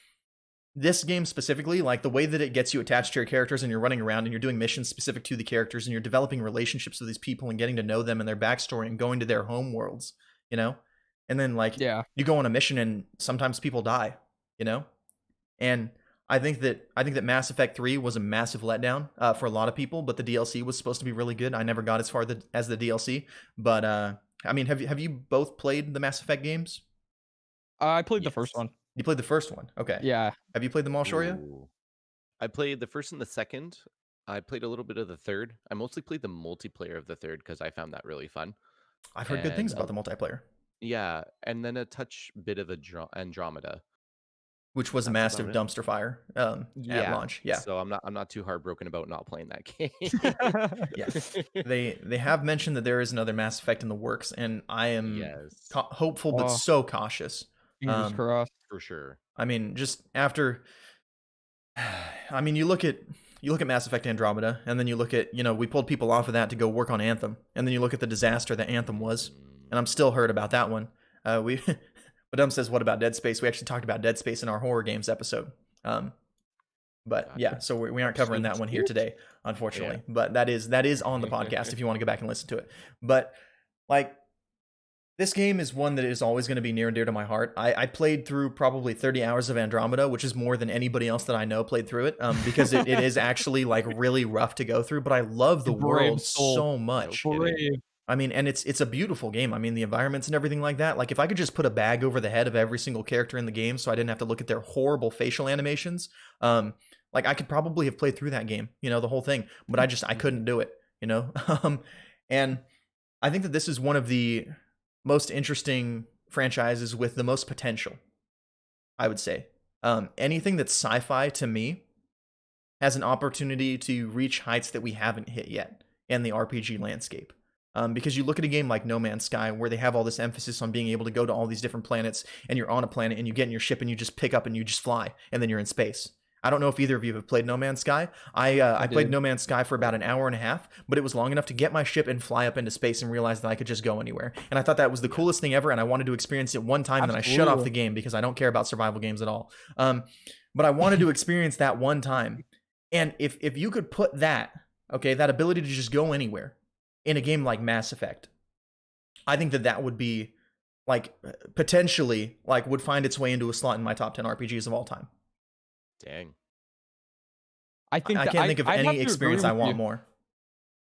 this game specifically, like the way that it gets you attached to your characters and you're running around and you're doing missions specific to the characters and you're developing relationships with these people and getting to know them and their backstory and going to their home worlds, you know, and then like Yeah. you go on a mission and sometimes people die, you know, and I think that Mass Effect 3 was a massive letdown for a lot of people, but the DLC was supposed to be really good. I never got as far as the DLC, but I mean, have you both played the Mass Effect games? I played the first Yes. one. You played the first one, okay. Yeah. Have you played them all, Shoria? Ooh. I played the first and the second. I played a little bit of the third. I mostly played the multiplayer of the third because I found that really fun. I've heard good things And about the multiplayer, yeah, and then a touch bit of a Andromeda. which was a That's about massive it. dumpster fire at Yeah. launch. Yeah, So I'm not too heartbroken about not playing that game. yeah. They have mentioned that there is another Mass Effect in the works, and I am Yes, hopeful but Oh, so cautious. fingers Um, crossed. for sure. I mean, just after I mean, you look at Mass Effect Andromeda, and then you look at we pulled people off of that to go work on Anthem, and then you look at the disaster that Anthem was, Mm, and I'm still hurt about that one. We, Madame says, "What about Dead Space?" We actually talked about Dead Space in our horror games episode. Um, but yeah, gotcha. so we aren't covering that Sweet, one here sweet. today, Yeah. unfortunately. But that is on the podcast if you want to go back and listen to it. But like this game is one that is always going to be near and dear to my heart. I played through probably 30 hours of Andromeda, which is more than anybody else that I know played through it, because it is actually like really rough to go through. But I love the You brave world soul. so No much. kidding. Brave. I mean, and it's a beautiful game. I mean, the environments and everything like that. Like if I could just put a bag over the head of every single character in the game, so I didn't have to look at their horrible facial animations, like I could probably have played through that game, the whole thing. But I couldn't do it, you know. And I think that this is one of the most interesting franchises with the most potential, I would say. Anything that's sci-fi to me has an opportunity to reach heights that we haven't hit yet in the RPG landscape. Because you look at a game like No Man's Sky, where they have all this emphasis on being able to go to all these different planets, and you're on a planet, and you get in your ship, and you just pick up, and you just fly, and then you're in space. I don't know if either of you have played No Man's Sky. I I played did. No Man's Sky for about an hour and a half, but it was long enough to get my ship and fly up into space and realize that I could just go anywhere. And I thought that was the Yeah. coolest thing ever, and I wanted to experience it one time, and then I shut off Absolutely. the game because I don't care about survival games at all. But I wanted to experience that one time. And if you could put that, okay, that ability to just go anywhere in a game like Mass Effect, I think that would be like potentially like would find its way into a slot in my top 10 RPGs of all time. Dang. I think I that can't think of I'd have any to agree experience I with want you. more.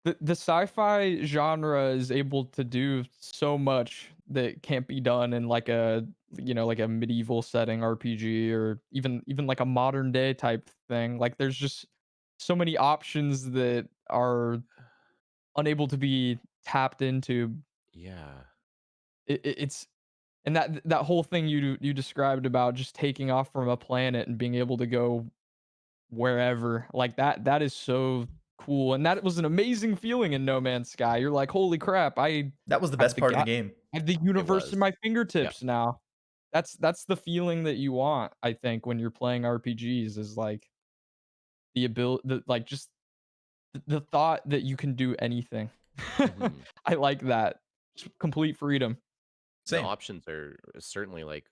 The sci-fi genre is able to do so much that can't be done in like like a medieval setting RPG or even like a modern day type thing. Like there's just so many options that are unable to be tapped into. Yeah. It's and that whole thing you described about just taking off from a planet and being able to go wherever, like, that is so cool, and that was an amazing feeling in No Man's Sky. You're like, "Holy crap, I That was the have best the part of the ga" game. I have the It universe in was. my Yeah. fingertips now. That's the feeling that you want, I think, when you're playing RPGs is like like just the thought that you can do anything. Mhm. I like that. Just complete freedom. The Same. options are certainly, like,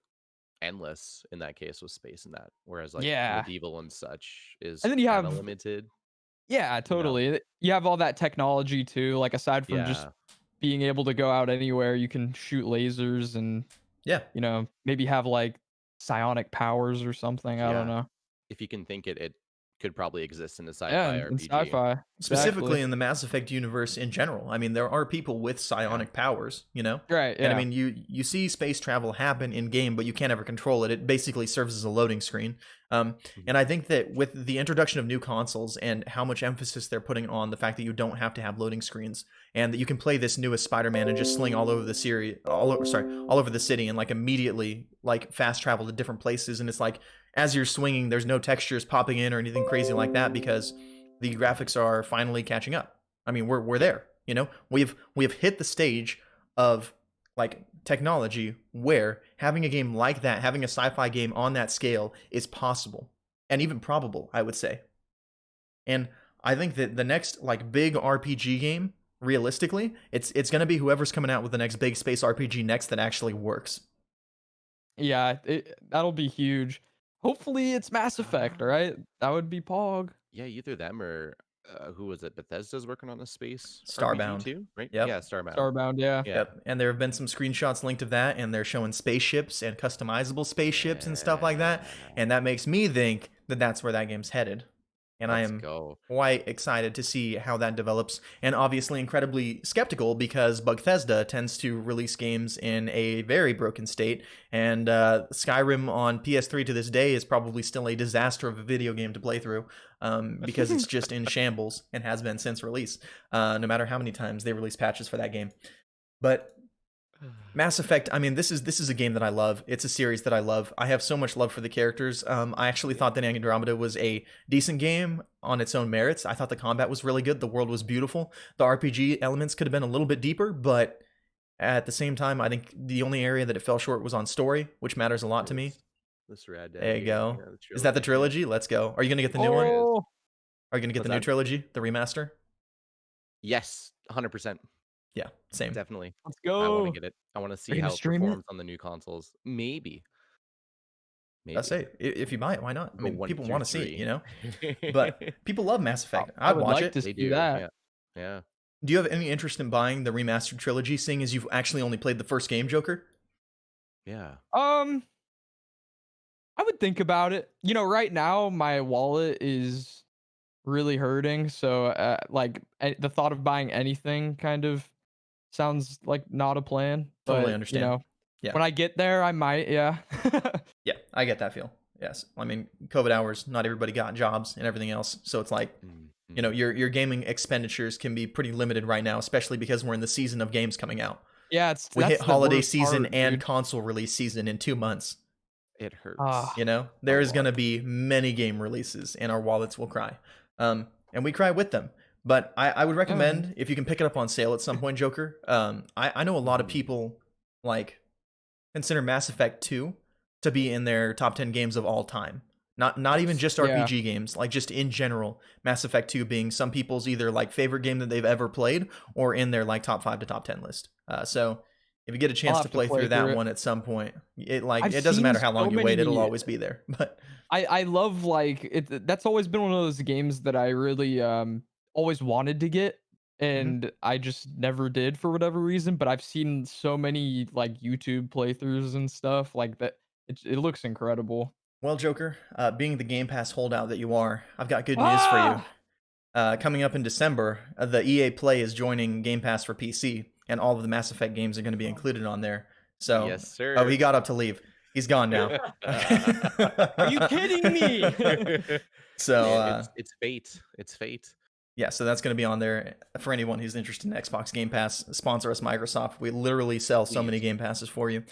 endless in that case with space and that, whereas, like, Yeah. medieval and such is And then you kinda have limited, yeah, you know? totally. You have all that technology too, like aside from just Yeah. being able to go out anywhere, you can shoot lasers and, Yeah. maybe have like psionic powers or something. I don't Yeah. know. If you can think it could probably exist in a Yeah, sci-fi in RPG. sci-fi. Specifically Exactly. in the Mass Effect universe in general. I mean, there are people with Yeah. psionic powers, you know? Right, And I yeah. mean, you see space travel happen in game, but you can't ever control it. It basically serves as a loading screen. Mhm. And I think that with the introduction of new consoles and how much emphasis they're putting on the fact that you don't have to have loading screens and that you can play this newest Spider-Man and just sling all over the series, all over the city and like immediately like fast travel to different places. And it's like as you're swinging, there's no textures popping in or anything crazy like that because the Mhm. graphics are finally catching up. I mean, we're Yeah. there. You know, we've hit the stage of like technology where having a game like that, having a sci-fi game on that scale is possible and even probable, I would say. And I think that the next like big RPG game, realistically, it's going to be whoever's coming out with the next big space RPG next that actually works. Yeah, that'll be huge. Hopefully it's Mass Effect, Um, right? That would be Pog. yeah, either them or, who was it? Bethesda's working on a space RPG Starbound. too, right? Yeah, Yep. Starbound. Starbound, yeah. Yeah. Yep. And there have been some screenshots linked of that, and they're showing spaceships and customizable spaceships and stuff like that. Yeah. And that makes me think that that's where that game's headed. And I Let's am go. quite excited to see how that develops, and obviously incredibly skeptical because Bethesda tends to release games in a very broken state, and Skyrim on PS3 to this day is probably still a disaster of a video game to play through because it's just in shambles and has been since release, no matter how many times they release patches for that game. But Mass Effect, I mean, this is a game that I love. It's a series that I love. I have so much love for the characters. I actually thought that Andromeda was a decent game on its own merits. I thought the combat was really good. The world was beautiful. The RPG elements could have been a little bit deeper, but at the same time, I think the only area that it fell short was on story, which matters a lot to me. This Red Dead There you game, go. yeah, the Is that the trilogy, yeah. trilogy? Let's go. Are you gonna get the new one? Sure is. Oh, Are you gonna get What's the new that? trilogy, the remaster? Yes, 100%. Yeah, same. Definitely. let's I wanna go. get it. I wanna Are see you gonna how it stream it? performs on the new consoles. Maybe. Let's Maybe. say if you buy it, why not? I Go mean, 1 people through want to see it, 3. you know. But people love Mass Effect. I I'd would watch like it. to They see do, that. yeah. Yeah. Do you have any interest in buying the remastered trilogy, seeing as you've actually only played the first game, Joker? Yeah. Um, I would think about it. Right now my wallet is really hurting, so like the thought of buying anything kind of sounds like not a plan. Totally But understand. Yeah, when I get there, I might. Yeah. yeah, I get that feel. Yes, I mean, COVID hours, not everybody got jobs and everything else, so it's like, Mm, mhm. your gaming expenditures can be pretty limited right now, especially because we're in the season of games coming out. Yeah, We hit that's the holiday worst season part, and dude. console release season in 2 months. It hurts Ah, a There is going lot. to be many game releases, and our wallets will cry, and we cry with them. But I would yeah. recommend if you can pick it up on sale at some point, Joker. I know a lot of Mhm. people like consider Mass Effect 2 to be in their top 10 games of all time. Not even just Yeah. RPG games, like just in general, Mass Effect 2 being some people's either like favorite game that they've ever played or in their like top 5 to top 10 list. So if you get a I'll chance to have to play play through through that it. one at some point, I've it doesn't seen matter how so long you wait, it'll many. always be there. But I love like it. That's always been one of those games that I really always wanted to get, Mhm. and I just never did for whatever reason. But I've seen so many like YouTube playthroughs and stuff like that. It looks incredible. Well, Joker, being the Game Pass holdout that you are, I've got good news for you. Ah, Coming up in December, the EA Play is joining Game Pass for PC, and all of the Mass Effect games are going to be included on there. So, Yes, oh, he sir. got up to leave. He's gone now. are you kidding me? So, Man, it's fate. It's fate. yeah, so that's going to be on there for anyone who's interested in Xbox Game Pass. Sponsor us, Microsoft. We literally sell so many Please. Game Passes for you.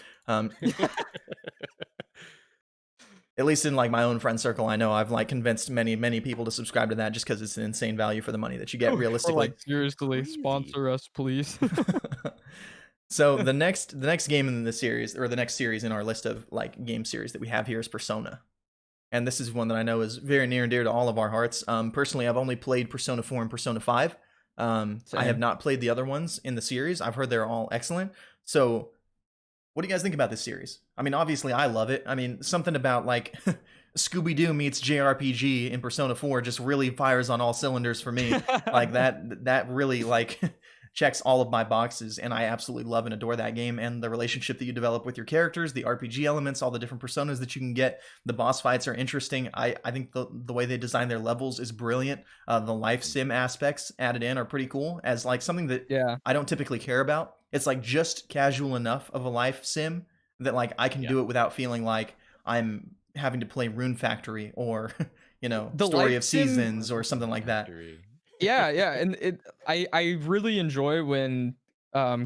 At least in like my own friend circle, I know I've like convinced many people to subscribe to that just because it's an insane value for the money that you get Or realistically. like seriously, Crazy. sponsor us, please. So the next game in the series, or the next series in our list of like game series that we have here, is Persona. And this is one that I know is very near and dear to all of our hearts. Personally, I've only played Persona 4 and Persona 5. I have Same. not played the other ones in the series. I've heard they're all excellent. So, what do you guys think about this series? I mean, obviously, I love it. I mean, something about like Scooby Doo meets JRPG in Persona 4 just really fires on all cylinders for me. Like that really like checks all of my boxes, and I absolutely love and adore that game, and the relationship that you develop with your characters, the RPG elements, all the different personas that you can get. The boss fights are interesting. I think the way they design their levels is brilliant. The life sim aspects added in are pretty cool, as like something that Yeah. I don't typically care about. It's like just casual enough of a life sim that like I can Yeah. do it without feeling like I'm having to play Rune Factory or The Story life of sim Seasons or something like that. Factory. Yeah, yeah, and I really enjoy when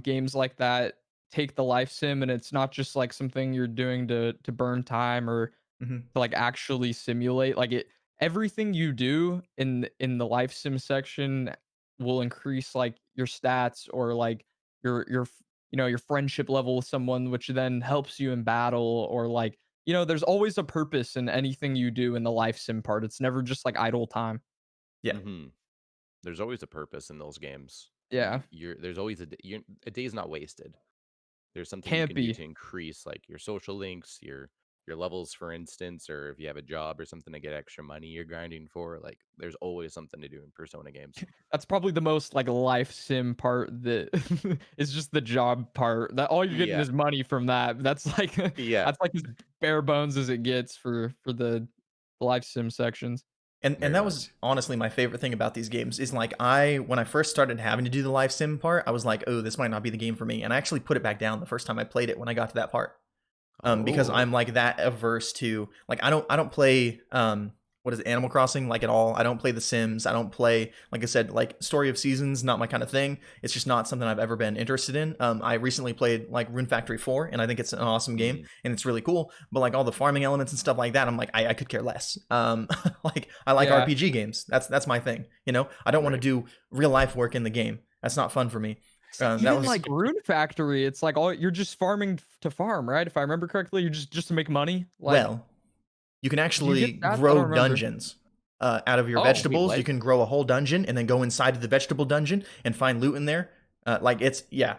games like that take the life sim and it's not just like something you're doing to burn time or Hmm. to like actually simulate like it everything you do in the life sim section will increase like your stats or like your friendship level with someone which then helps you in battle or like there's always a purpose in anything you do in the life sim part. It's never just like idle time. Yeah. Mhm. There's always a purpose in those games. Yeah, There's always a day is not wasted. There's something you can't can do be. to increase like your social links, your levels, for instance, or if you have a job or something to get extra money you're grinding for. Like there's always something to do in Persona games. That's probably the most, like, life sim part that is just the job part, that all you're getting Yeah. is money from that. That's like Yeah. that's like as bare bones as it gets for the life sim sections. And Very that was much. honestly my favorite thing about these games is like when I first started having to do the live sim part, I was like, oh, this might not be the game for me. And I actually put it back down the first time I played it when I got to that part. Because Oh. I'm like that averse to like I don't play what is it, Animal Crossing like at all. I don't play The Sims. I don't play, like I said, like Story of Seasons, not my kind of thing. It's just not something I've ever been interested in. I recently played like Rune Factory 4, and I think it's an awesome game Mm, and it's really cool. But like all the farming elements and stuff like that, I'm like I could care less. Like I like Yeah. RPG games. That's my thing. I don't want to right. do real life work in the game. That's not fun for me. See, That even, was like, Rune Factory, it's like all you're just farming to farm, right? If I remember correctly, you're just to make money? Like, well. You can do you actually get stats? I grow don't remember. dungeons out of your Oh, Wait, vegetables. You what? can grow a whole dungeon and then go inside of the vegetable dungeon and find loot in there. Like it's yeah,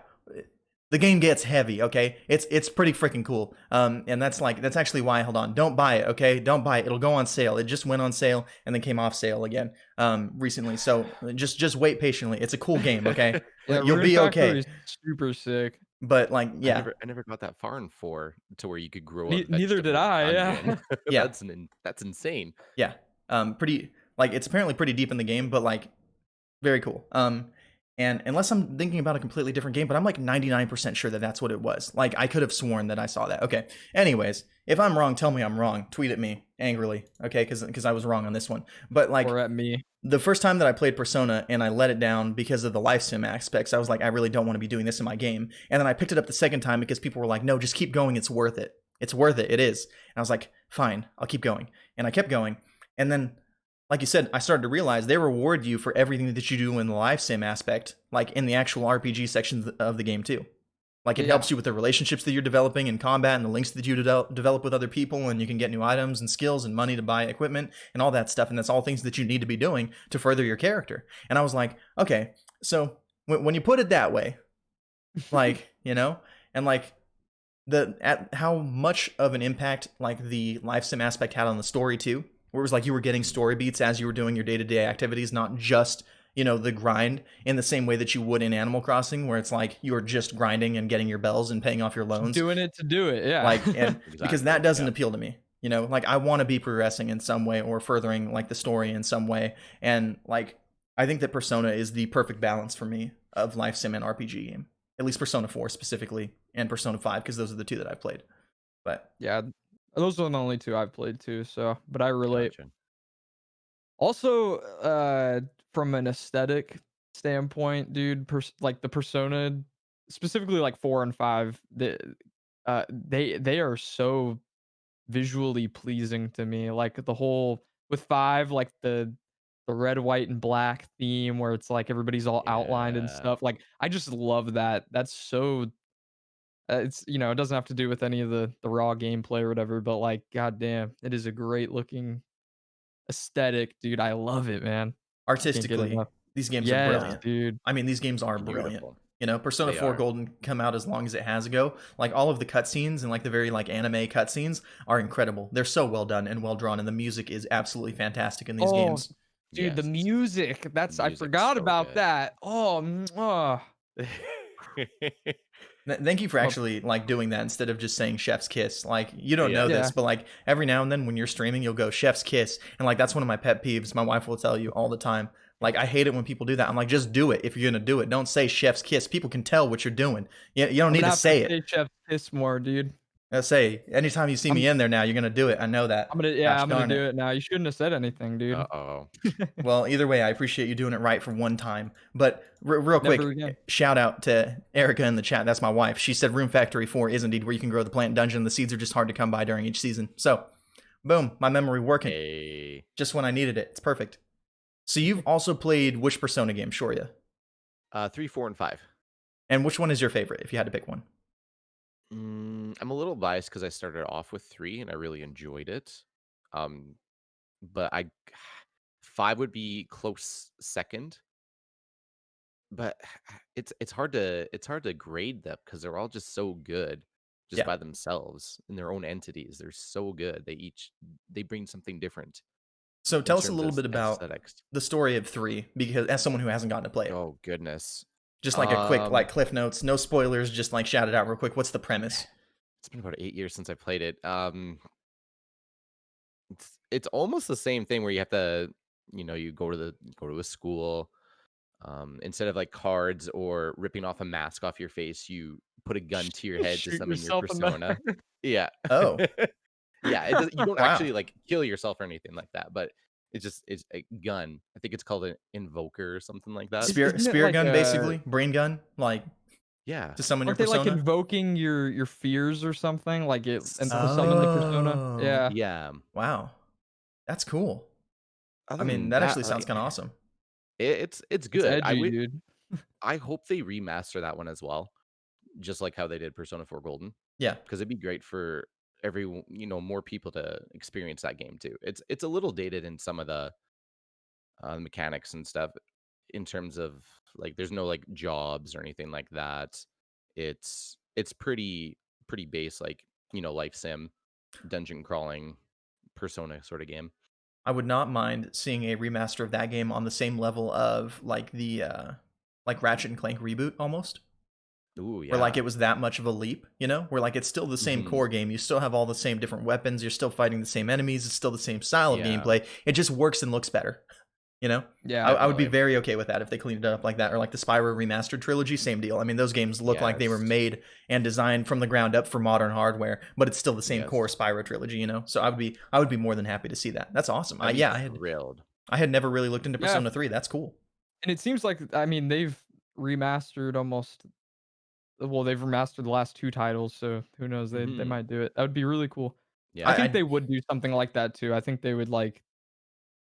the game gets heavy. Okay, it's pretty freaking cool. And that's actually why. Hold on, don't buy it. Okay, don't buy it. It'll go on sale. It just went on sale and then came off sale again recently. So just wait patiently. It's a cool game. Okay, yeah, you'll Rune be Factory okay. is super sick. But like yeah, I never got that far in 4 to where you could grow a Neither did vegetable I, dungeon. yeah. yeah, That's insane. yeah. Pretty like it's apparently pretty deep in the game, but like very cool. And unless I'm thinking about a completely different game, but I'm like 99% sure that that's what it was. Like I could have sworn that I saw that. Okay. Anyways, if I'm wrong, tell me I'm wrong. Tweet at me angrily, okay? Because I was wrong on this one. But like Or at me. the first time that I played Persona and I let it down because of the life sim aspects, I was like, I really don't want to be doing this in my game. And then I picked it up the second time because people were like, no, just keep going. It's worth it. It's worth it. It is. And I was like, fine, I'll keep going. And I kept going. And then like you said, I started to realize they reward you for everything that you do in the live sim aspect, like in the actual RPG sections of the game too. Like it Yeah. helps you with the relationships that you're developing in combat and the links that you develop with other people, and you can get new items and skills and money to buy equipment and all that stuff. And that's all things that you need to be doing to further your character. And I was like, okay, so when you put it that way, like and like the at how much of an impact like the live sim aspect had on the story too, where it was like you were getting Mm, story beats as you were doing your day-to-day activities, not just the grind in the same way that you would in Animal Crossing, where it's like you were just grinding and getting your bells and paying off your Just loans. doing it to do it, yeah. Like, and because that exactly. doesn't Yeah. appeal to me. Like I want to be progressing in some way or furthering like the story in some way. And like I think that Persona is the perfect balance for me of life sim and RPG game. At least Persona 4 specifically and Persona 5, because those are the two that I've played. But Yeah, those are the only 2 I've played too, so but I relate. Gotcha. Also, from an aesthetic standpoint, dude, like the Persona, specifically like 4 and 5, they are so visually pleasing to me. Like the whole with 5, like the red, white, and black theme where it's like everybody's all outlined and Yeah. stuff. Like I just love that. That's so It's it doesn't have to do with any of the raw gameplay or whatever, but like, goddamn, it is a great looking aesthetic, dude. I love it, man. I can't get Artistically, enough. these games are Yes, brilliant. dude. I mean, these games are brilliant. Beautiful. You know, Persona They 4 are. Golden come out as long as it has ago. Like all of the cutscenes and like the very like anime cutscenes are incredible. They're so well done and well drawn, and the music is absolutely fantastic in these Oh, games. dude, the Yes. music. The I music's forgot so about good. that. Oh, Thank you for oh, actually like doing that instead of just saying chef's kiss. Like you don't know Yeah. this, yeah. but like every now and then when you're streaming, you'll go chef's kiss, and like that's one of my pet peeves. My wife will tell you all the time. Like I hate it when people do that. I'm like, just do it if you're gonna do it. Don't say chef's kiss. People can tell what you're doing. You don't I'm need gonna to have to say it. say chef's kiss more, dude. I say anytime you see me I'm in there now, you're gonna do it. I know that. yeah, Gosh I'm gonna darn do it. it now. You shouldn't have said anything, dude. Uh-oh. Well, either way, I appreciate you doing it right for one time. But real Never quick, again. shout out to Erica in the chat. That's my wife. She said Room Factory 4 is indeed where you can grow the plant dungeon. The seeds are just hard to come by during each season. So, boom, my memory working Hey. just when I needed it. It's perfect. So you've also played which Persona game, Shoryia? 3, 4, and 5. And which one is your favorite, if you had to pick one? I'm a little biased because I started off with 3 and I really enjoyed it. Um, but 5 would be close second. But it's hard to grade them because they're all just so good just Yeah. by themselves in their own entities. They're so good. They bring something different So in tell us a terms little of bit about aesthetics. the story of 3, because as someone who hasn't gotten to play it, Oh goodness. just like a quick Um, like cliff notes, no spoilers, just like shout it out real quick. What's the premise? it's been about 8 years since I played it. It's almost the same thing where you have to, you go to a school. Instead of like cards or ripping off a mask off your face, you put a gun to your head to Shoot summon your yourself in the persona. Yeah. Oh, Yeah, you don't wow. actually like kill yourself or anything like that, but it's a gun. I think it's called an invoker or something like that. Spirit Isn't it spirit like gun basically, brain gun, like Yeah. to summon your aren't they like persona. invoking your fears or something? Like it and to summon the persona? Oh, Yeah. Yeah. wow, that's cool. I Other mean, than that that, actually sounds kind of awesome. it's It's good. edgy, dude. I hope they remaster that one as well, just like how they did Persona 4 Golden, Yeah, because it'd be great for more people to experience that game too. It's a little dated in some of the mechanics and stuff in terms of like there's no like jobs or anything like that. It's pretty base like, life sim, dungeon crawling, Persona sort of game. I would not mind seeing a remaster of that game on the same level of like the like Ratchet and Clank reboot almost. Ooh, Where like yeah. it was that much of a leap, you know? Where like it's still the same Mhm. core game. You still have all the same different weapons. You're still fighting the same enemies. It's still the same style of Yeah, gameplay. It just works and looks better. You know? Yeah. I would be definitely. very okay with that if they cleaned it up like that, or like the Spyro remastered trilogy, same deal. I mean, those games look like they were Yes. made and designed from the ground up for modern hardware, but it's still the same core Yes. Spyro trilogy, you know. So I would be more than happy to see that. That's awesome. I'd be Yeah, thrilled. I had never really looked into Yeah. Persona 3. That's cool. And it seems like I mean, remastered almost they've remastered the last 2 titles, so who knows? They Mhm. might do it. That would be really cool. I Yeah. think I they would do something like that too. I think they would like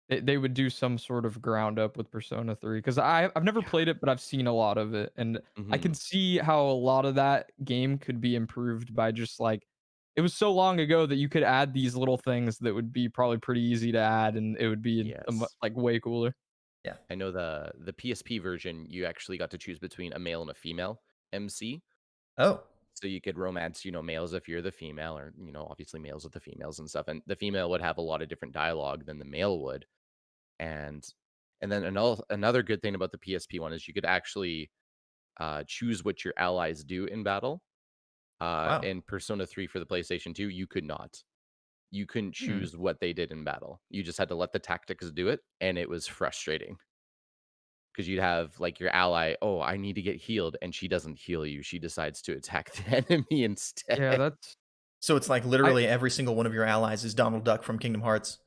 they would do some sort of ground up with Persona 3 because I've never Yeah. played it, but I've seen a lot of it, and I can Mhm. see how a lot of that game could be improved by just like it was so long ago that you could add these little things that would be probably pretty easy to add, and it would be Yes. like way cooler. yeah. I know the PSP version, you actually got to choose between a male and a female MC. Oh, So you could romance, males if you're the female, or, obviously males with the females and stuff. And the female would have a lot of different dialogue than the male would. And then another good thing about the PSP one is you could actually choose what your allies do in battle. wow. In Persona 3 for the PlayStation 2, you could not. You couldn't Hmm. choose what they did in battle. You just had to let the tactics do it, and it was frustrating. Because you'd have like your ally, oh, I need to get healed, and she doesn't heal you. She decides to attack the enemy Yeah, instead. that's So it's like I literally every single one of your allies is Donald Duck from Kingdom Hearts,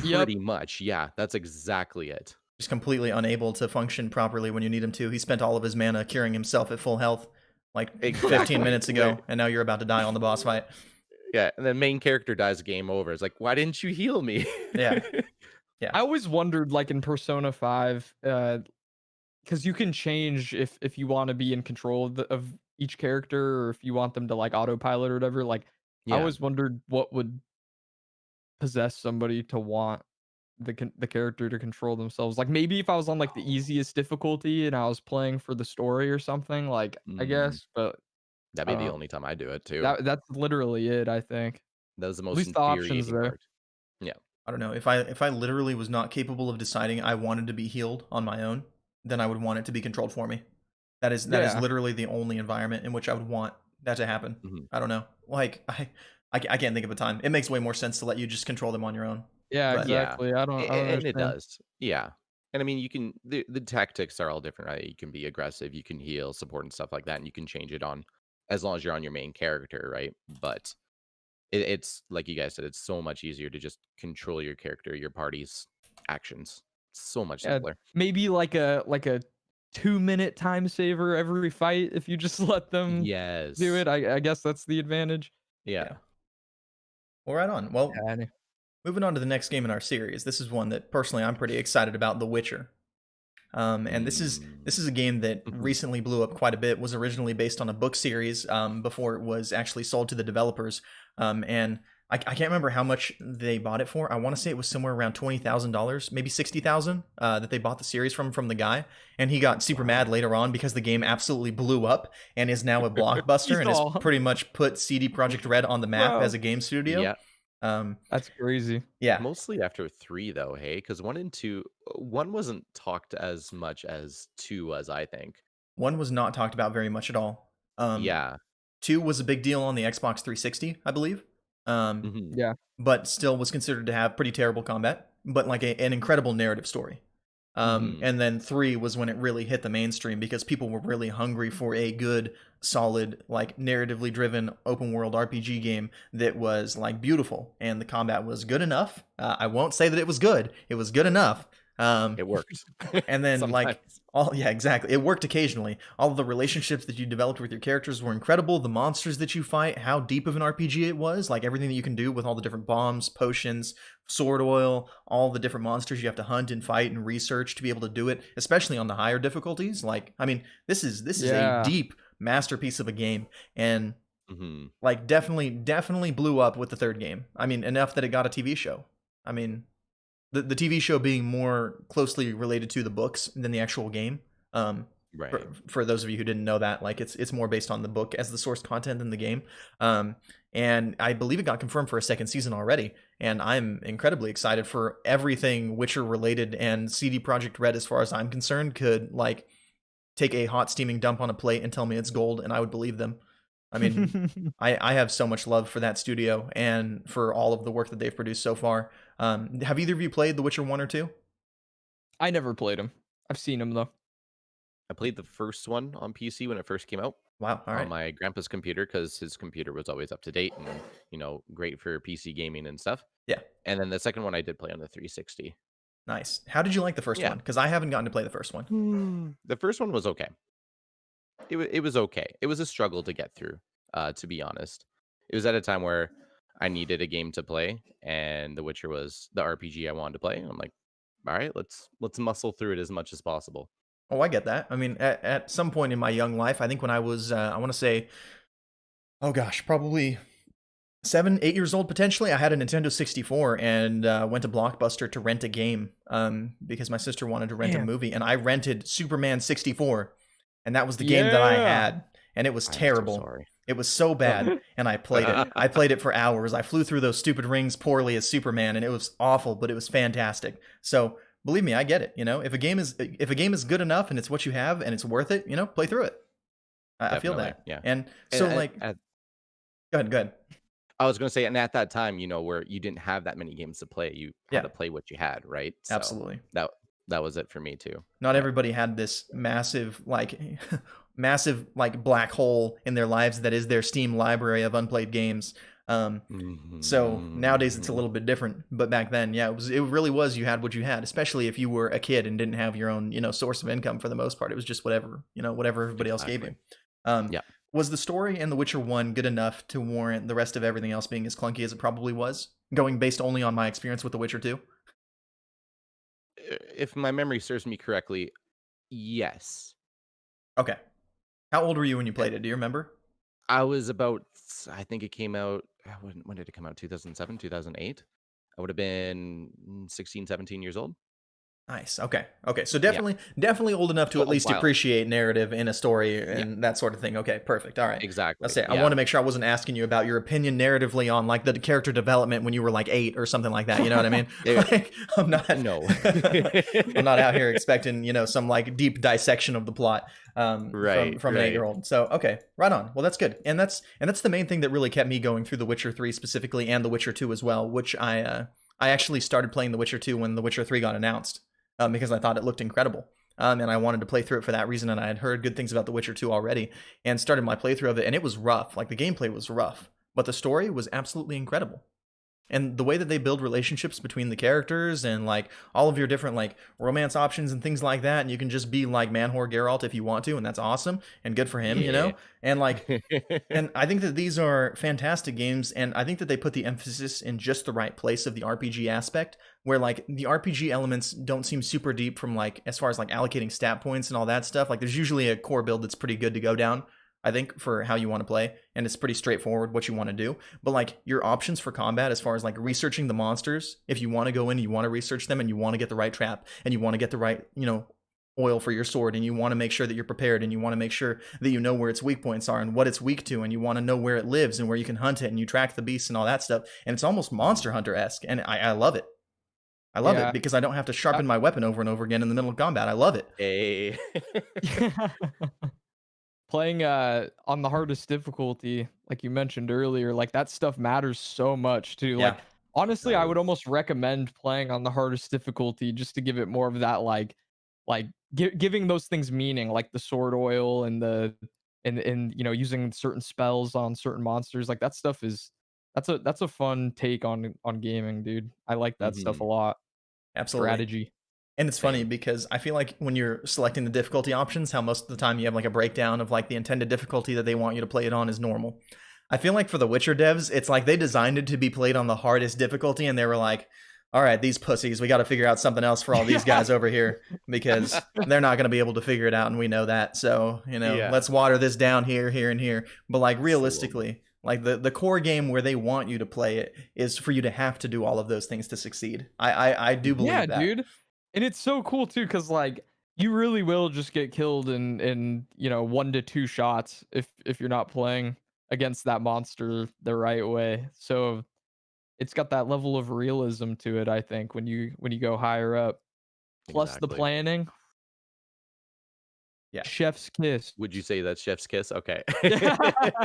yep. Pretty much, yeah, that's exactly it. just completely unable to function properly when you need him to. He spent all of his mana curing himself at full health like 15 Exactly. minutes ago, and now you're about to die on the boss fight. Yeah, and the main character dies, game over. It's like, why didn't you heal me? Yeah, yeah. I always wondered like in Persona 5 because you can change if you want to be in control of each character or if you want them to like autopilot or whatever. Like I Yeah. always wondered what would possess somebody to want the character to control themselves. Like maybe if I was on like the Oh. easiest difficulty and I was playing for the story or something, like I Mm, guess, but that'd I be don't the know. only time I do it too. That's literally it, I think. That was the At most least the options infuriating there. part. Yeah. I don't know. If I literally was not capable of deciding I wanted to be healed on my own, then I would want it to be controlled for me. That is Yeah. literally the only environment in which I would want that to happen. Mhm. I don't know. Like I can't think of a time. It makes way more sense to let you just control them on your own. Yeah, But Yeah, exactly. I don't and it understand. does. Yeah, and I mean, you can the tactics are all different, right? You can be aggressive, you can heal, support, and stuff like that, and you can change it on as long as you're on your main character, right? But it's like you guys said, it's so much easier to just control your character, your party's actions. So much Yeah, simpler. maybe like a 2-minute time saver every fight if you just let them do Yes. it. I guess that's the advantage. Yeah. yeah. Well, right on. Well, Yeah, moving on to the next game in our series. This is one that personally I'm pretty excited about, The Witcher. And Mm. this is a game that Mhm. recently blew up quite a bit. Was originally based on a book series before it was actually sold to the developers. And I can't remember how much they bought it for. I want to say it was somewhere around $20,000, maybe 60,000 that they bought the series from the guy. And he got super mad Wow. later on because the game absolutely blew up and is now a blockbuster he's and has all pretty much put CD Projekt Red on the map as bro. a game studio. Yeah. Um, That's crazy. yeah, Mostly after 3 though, hey, because 1 and 2 1 wasn't talked as much as 2 was, I think. one was not talked about very much at all. Yeah. 2 was a big deal on the Xbox 360, I believe. Um, Mhm. Yeah. but still was considered to have pretty terrible combat, but like an incredible narrative story. Mhm. And then 3 was when it really hit the mainstream because people were really hungry for a good, solid, like narratively driven open world RPG game that was like beautiful and the combat was good enough. I won't say that it was good. It was good enough. Um, It worked. and then like Sometimes. all yeah, exactly. It worked occasionally. All of the relationships that you developed with your characters were incredible. The monsters that you fight, how deep of an RPG it was, like everything that you can do with all the different bombs, potions, sword oil, all the different monsters you have to hunt and fight and research to be able to do it, especially on the higher difficulties. Like, I mean, this is a Yeah. deep masterpiece of a game and Mhm. like definitely blew up with the third game. I mean, enough that it got a TV show. I mean, the TV show being more closely related to the books than the actual game. Um, Right. for those of you who didn't know that, like it's more based on the book as the source content than the game. Um, and I believe it got confirmed for a second season already. And I'm incredibly excited for everything Witcher related. And CD Projekt Red, as far as I'm concerned, could like take a hot steaming dump on a plate and tell me it's gold, and I would believe them. I mean, I have so much love for that studio and for all of the work that they've produced so far. Have either of you played The Witcher 1 or 2? I never played him. I've seen him though. I played the first one on PC when it first came out Wow, all on right. my grandpa's computer because his computer was always up to date and, great for PC gaming and stuff. Yeah, And then the second one I did play on the 360. nice. How did you like the first Yeah. one? Because I haven't gotten to play the first one. The first one was okay. It was okay. It was a struggle to get through, to be honest. It was at a time where I needed a game to play, and The Witcher was the RPG I wanted to play. I'm like, all right, let's muscle through it as much as possible. Oh, I get that. I mean, at some point in my young life, I think when I was, I want to say, oh gosh, probably 7, 8 years old potentially. I had a Nintendo 64 and went to Blockbuster to rent a game because my sister wanted to rent a Damn. movie, and I rented Superman 64, and that was the game that I Yeah. had, and it was I'm so terrible. sorry. It was so bad, and I played it. I played it for hours. I flew through those stupid rings poorly as Superman, and it was awful, but it was fantastic. So believe me, I get it. You know, if a game is good enough and it's what you have and it's worth it, play through it. I feel Definitely, that. yeah. And And so like, go ahead, go ahead. I was gonna say, and at that time, where you didn't have that many games to play, you had Yeah, to play what you had, right? So absolutely. that that was it for me too. Not Yeah. everybody had this massive like massive like black hole in their lives that is their Steam library of unplayed games. So nowadays it's a Mhm. little bit different, but back then, yeah, it really was you had what you had, especially if you were a kid and didn't have your own, source of income for the most part. It was just whatever, whatever everybody else gave Exactly. you. Um, Yeah. was the story in The Witcher 1 good enough to warrant the rest of everything else being as clunky as it probably was? Going based only on my experience with The Witcher 2? If my memory serves me correctly, yes. Okay. How old were you when you Uh, played it? Do you remember? I was about I think it came out when did it come out? 2007, 2008? I would have been 16, 17 years old. Nice. Okay. Okay. So Yeah. definitely old enough to So at a least while. appreciate narrative in a story Yeah, and that sort of thing. Okay. Perfect. All right. Let's exactly. say I want Yeah. to make sure I wasn't asking you about your opinion narratively on like the character development when you were like 8 or something like that. You know what I mean? Eh, Like I'm not, no. I'm not out here expecting some like deep dissection of the plot from Right, from an 8 year right. old. So okay, right on. Well, that's good, and that's the main thing that really kept me going through The Witcher 3 specifically and The Witcher 2 as well, which I actually started playing The Witcher 2 when The Witcher 3 got announced because I thought it looked incredible. And I wanted to play through it for that reason. And I had heard good things about The Witcher 2 already and started my playthrough of it. And it was rough. Like the gameplay was rough, but the story was absolutely incredible. And the way that they build relationships between the characters and like all of your different like romance options and things like that. And you can just be like man whore Geralt if you want to. And that's awesome and good for him, Yeah. And like, and I think that these are fantastic games, and I think that they put the emphasis in just the right place of the RPG aspect, where like the RPG elements don't seem super deep from like as far as like allocating stat points and all that stuff. Like there's usually a core build that's pretty good to go down, I think, for how you want to play, and it's pretty straightforward what you want to do. But like your options for combat, as far as like researching the monsters, if you want to go in, and you want to research them, and you want to get the right trap, and you want to get the right, oil for your sword, and you want to make sure that you're prepared, and you want to make sure that you know where its weak points are and what it's weak to, and you want to know where it lives and where you can hunt it, and you track the beasts and all that stuff. And it's almost Monster Hunter-esque, and I love it. I love it Yeah. because I don't have to sharpen my weapon over and over again in the middle of combat. I love it. Hey. Playing on the hardest difficulty, like you mentioned earlier, like that stuff matters so much too. Yeah. Like honestly, I would Does. almost recommend playing on the hardest difficulty just to give it more of that giving those things meaning, like the sword oil and and using certain spells on certain monsters. Like that stuff is that's a fun take on gaming, dude. I like that stuff a Mhm. lot. Absolutely. Strategy. And it's funny Same. because I feel like when you're selecting the difficulty options, how most of the time you have like a breakdown of like the intended difficulty that they want you to play it on is normal. I feel like for the Witcher devs, it's like they designed it to be played on the hardest difficulty, and they were like, all right, these pussies, we got to figure out something else for all these guys over here because they're not going to be able to figure it out, and we know that. So, Yeah. let's water this down here, here, and here. But like Slow. realistically, like the core game where they want you to play it is for you to have to do all of those things to succeed. I do Yeah, believe that. dude. And it's so cool too, because like you really will just get killed in 1 to 2 shots if you're not playing against that monster the right way. So it's got that level of realism to it, I think, when you go higher up. Plus the Exactly. planning, Yeah. chef's kiss. Would you say that's chef's kiss? Okay.